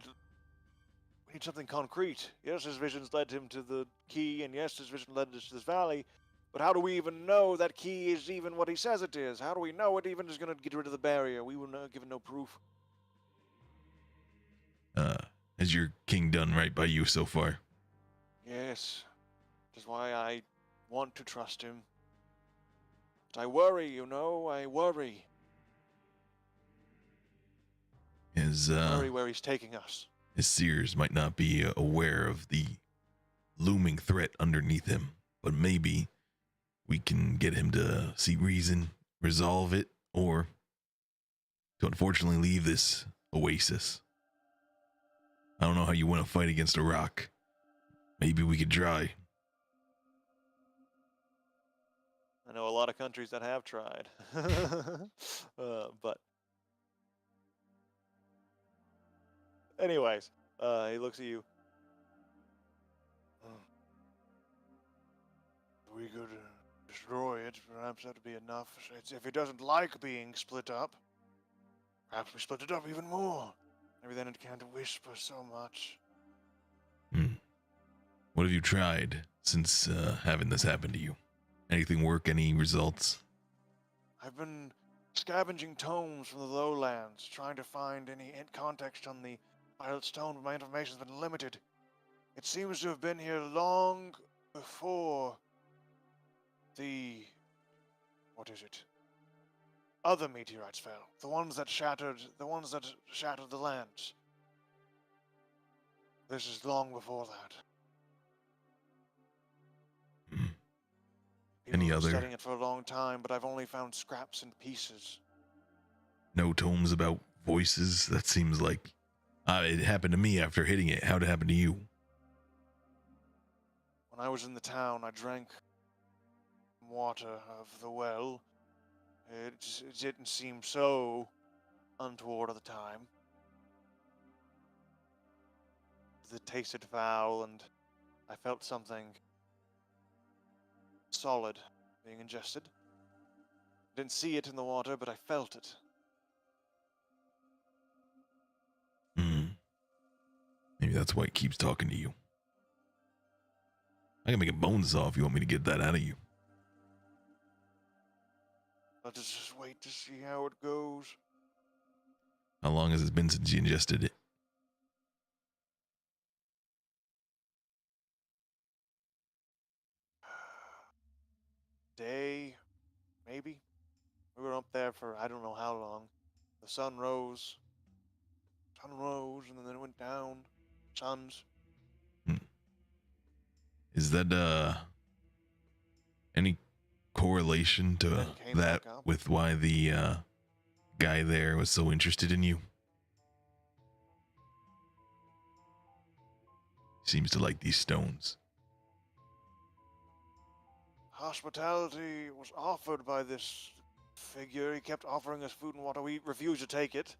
something concrete. Yes, his visions led him to the key, and yes, his vision led us to this valley. But how do we even know that key is even what he says it is? How do we know it even is going to get rid of the barrier? We were given no proof. Has your king done right by you so far? Yes, which is why I want to trust him. But I worry, I worry. His Worry where he's taking us. his seers might not be aware of the looming threat underneath him, but maybe we can get him to see reason, resolve it, or to unfortunately leave this oasis. I don't know how you want to fight against a rock. Maybe we could try. I know a lot of countries that have tried. But anyways, he looks at you. We could destroy it. Perhaps that'd be enough. If it doesn't like being split up, perhaps we split it up even more. Maybe then it can't whisper so much. What have you tried since having this happen to you? Anything work? Any results? I've been scavenging tomes from the lowlands, trying to find any context on the Violet Stone, but my information's been limited. It seems to have been here long before the... what is it? other meteorites fell. The ones that shattered the lands. This is long before that. Hmm. People Any have been other- studying it for a long time, but I've only found scraps and pieces. No tomes about voices? That seems like it happened to me after hitting it. How'd it happen to you? When I was in the town, I drank water of the well. It didn't seem so untoward at the time. It tasted foul, and I felt something solid being ingested. Didn't see it in the water, but I felt it. Hmm. Maybe that's why it keeps talking to you. I can make a bone saw if you want me to get that out of you. Let us just wait to see how it goes. How long has it been since you ingested it? Day, maybe. We were up there for I don't know how long. The sun rose, and then it went down. Suns. Is that any correlation to Then came that back up. with why the guy there was so interested in you? Seems to like these stones. Hospitality was offered by this figure. He kept offering us food and water. We refused to take it.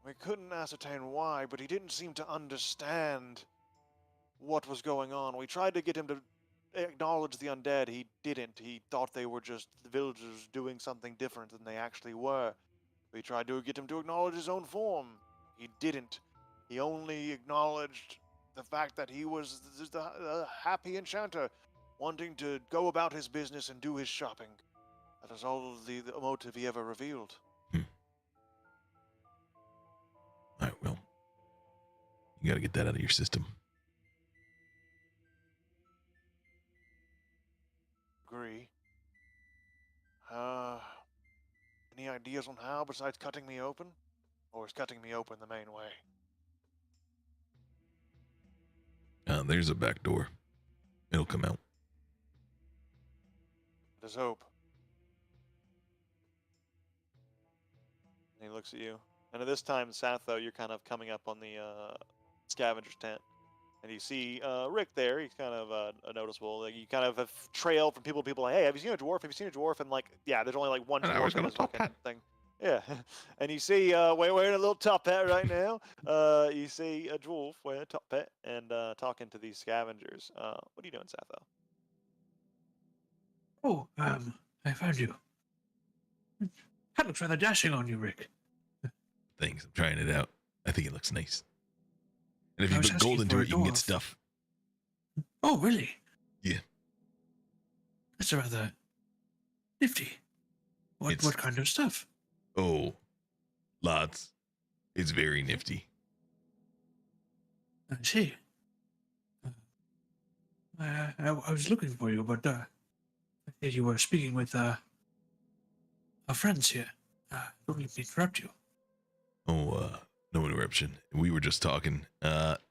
We couldn't ascertain why, but he didn't seem to understand what was going on. We tried to get him to acknowledge the undead. He didn't. He thought they were just the villagers doing something different than they actually were. We tried to get him to acknowledge his own form. He didn't. He only acknowledged the fact that he was the happy enchanter, wanting to go about his business and do his shopping. That is all the motive he ever revealed. All right, well, you gotta get that out of your system. Agree. Any ideas on how besides cutting me open? Or is cutting me open the main way? There's a back door. It'll come out. There's hope. And he looks at you. And at this time, Satho, you're kind of coming up on the scavenger's tent. And you see Rick there. He's kind of noticeable. Like, you kind of have trailed from people to people like, hey, have you seen a dwarf? Have you seen a dwarf? And like, yeah, there's only like one And I was dwarf in gonna this top fucking hat. thing. Yeah. And you see, wearing a little top hat right now. You see a dwarf wearing a top hat and talking to these scavengers. What are you doing, Satho? Oh, I found you. That looks rather dashing on you, Rick. Thanks. I'm trying it out. I think it looks nice. And if I you was put gold asking into for a it, you can get dwarf. stuff. Oh, really? Yeah. That's rather nifty. What It's- what kind of stuff? Oh, lots. It's very nifty. I see. I was looking for you, but I hear you were speaking with our friends here. Don't let me interrupt you. Oh, no interruption. We were just talking.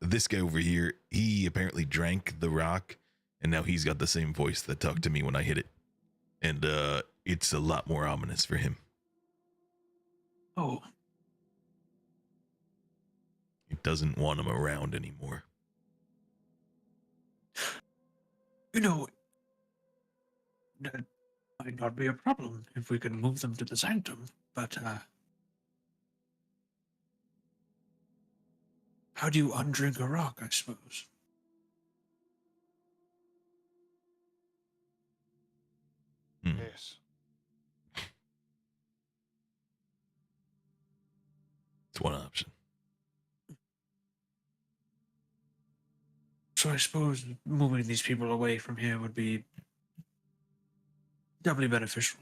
This guy over here, he apparently drank the rock, and now he's got the same voice that talked to me when I hit it. And it's a lot more ominous for him. Oh, It doesn't want him around anymore. you know, that might not be a problem if we can move them to the sanctum, but how do you undrink a rock, I suppose? Hmm. Yes. It's one option. So I suppose moving these people away from here would be doubly beneficial.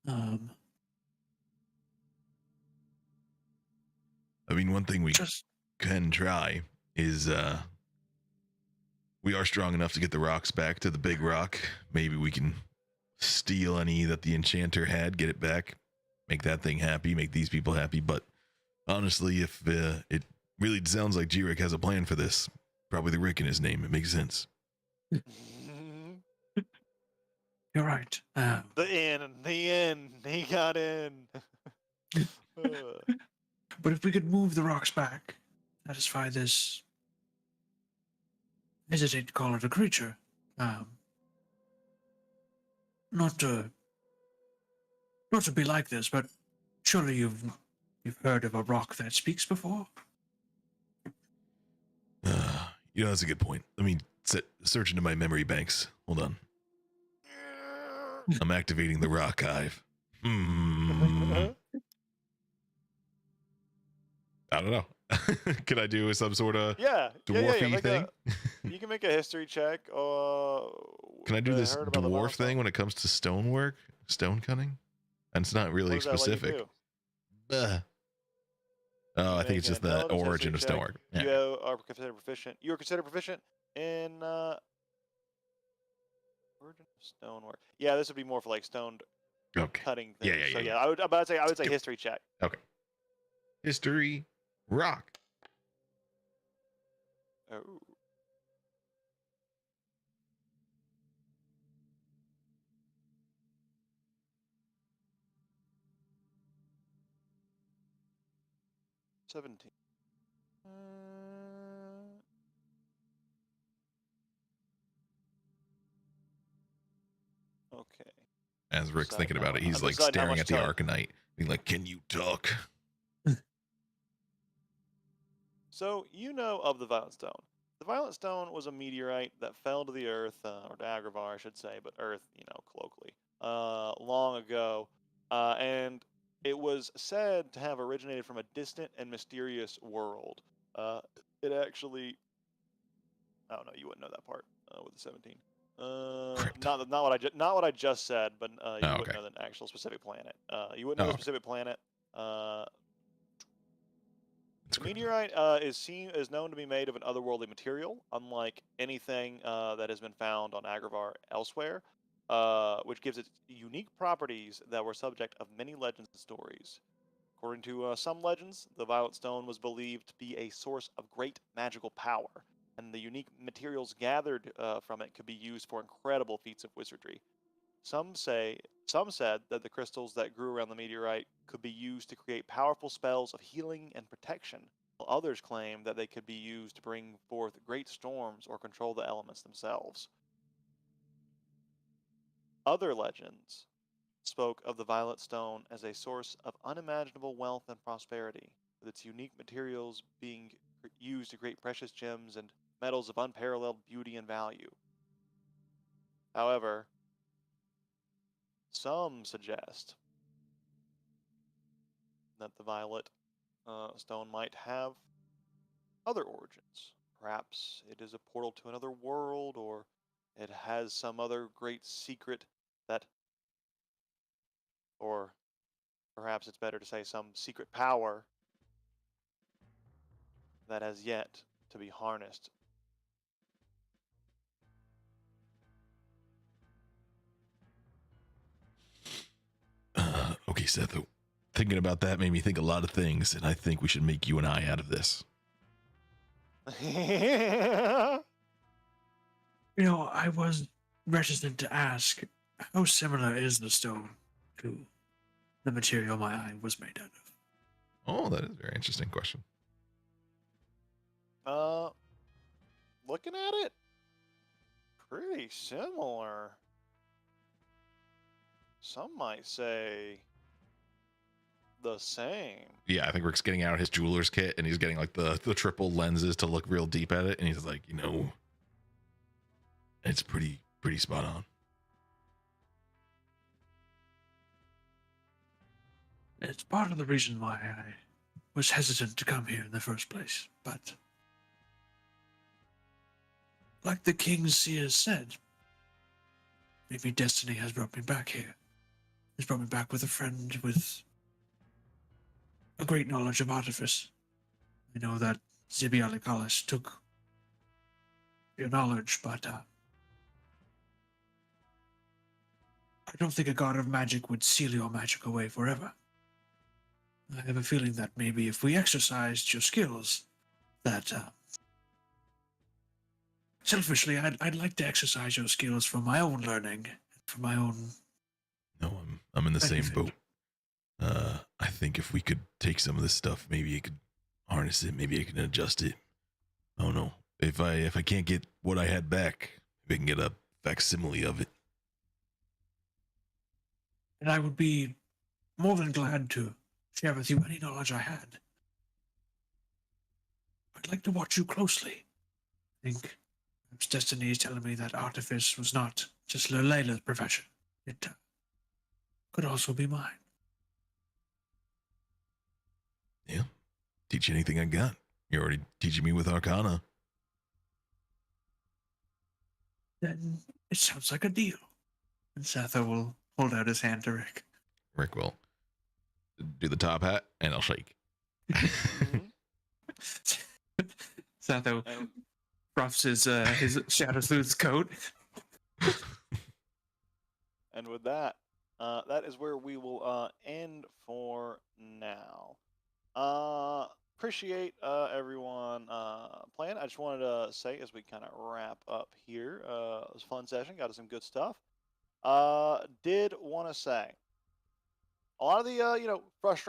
I mean, one thing we Just can try is we are strong enough to get the rocks back to the big rock. Maybe we can steal any that the enchanter had, get it back, make that thing happy, make these people happy. But honestly, if it really sounds like G-Rick has a plan for this, probably the Rick in his name. It makes sense. You're right. The inn. He got in. But if we could move the rocks back, satisfy this, hesitate to call it a creature. Not to be like this, but surely you've heard of a rock that speaks before? That's a good point. Let me search into my memory banks. Hold on. I'm activating the Rockive. I don't know. Could I do some sort of dwarfy thing? You can make a history check. Can I do this dwarf thing when it comes to stonework, stone cutting? And it's not really specific. Oh, I think it's just the origin of stonework. Yeah. You are considered proficient. You are considered proficient in origin of stonework. Yeah, this would be more for like stone cutting things. Yeah. I would say history check. Okay. History rock. Oh. $17. Okay. As Rick's thinking about it, he's like staring at the Arcanite, being like, "Can you talk?" So you know of the Violet Stone. The Violet Stone was a meteorite that fell to the Earth, or to Agrabah, I should say, but Earth, colloquially, long ago, and it was said to have originated from a distant and mysterious world. It actually, I don't know, you wouldn't know that part with the 17. Not what I just said, but you wouldn't know the actual specific planet. You wouldn't know the specific planet. The meteorite is known to be made of an otherworldly material, unlike anything that has been found on Agrabah elsewhere, which gives it unique properties that were subject of many legends and stories. According to some legends, the Violet Stone was believed to be a source of great magical power, and the unique materials gathered from it could be used for incredible feats of wizardry. Some said that the crystals that grew around the meteorite could be used to create powerful spells of healing and protection, while others claim that they could be used to bring forth great storms or control the elements themselves. Other legends spoke of the Violet Stone as a source of unimaginable wealth and prosperity, with its unique materials being used to create precious gems and metals of unparalleled beauty and value. However, some suggest that the Violet Stone might have other origins. Perhaps it is a portal to another world, or it has some other great secret that, or perhaps it's better to say some secret power that has yet to be harnessed. Okay, Seth, thinking about that made me think a lot of things, and I think we should make you an eye out of this. I was reticent to ask, how similar is the stone to the material my eye was made out of? Oh, that is a very interesting question. Looking at it, pretty similar. Some might say the same. Yeah, I think Rick's getting out his jeweler's kit, and he's getting like the triple lenses to look real deep at it, and he's like, it's pretty spot on. It's part of the reason why I was hesitant to come here in the first place, but like the King's seers said, maybe destiny has brought me back here. It's brought me back with a friend with a great knowledge of artifice. I know that Zibi Alikalis took your knowledge, but I don't think a god of magic would seal your magic away forever. I have a feeling that maybe if we exercised your skills, that selfishly, I'd like to exercise your skills for my own learning, for my own. No, I'm in the same benefit. boat. I think if we could take some of this stuff, maybe I could harness it, maybe I can adjust it. I don't know. If I can't get what I had back, maybe I can get a facsimile of it. And I would be more than glad to share with you any knowledge I had. I'd like to watch you closely. I think perhaps destiny is telling me that artifice was not just Layla's profession. It could also be mine. Yeah. Teach you anything I got. You're already teaching me with Arcana. Then it sounds like a deal. And Satho will hold out his hand to Rick. Rick will do the top hat, and I'll shake. Mhm. Satho And roughs his Shadow Sleuth's coat. And with that, that is where we will end for now. Appreciate everyone playing. I just wanted to say as we kind of wrap up here, it was a fun session. Got us some good stuff. Did want to say a lot of the frustration.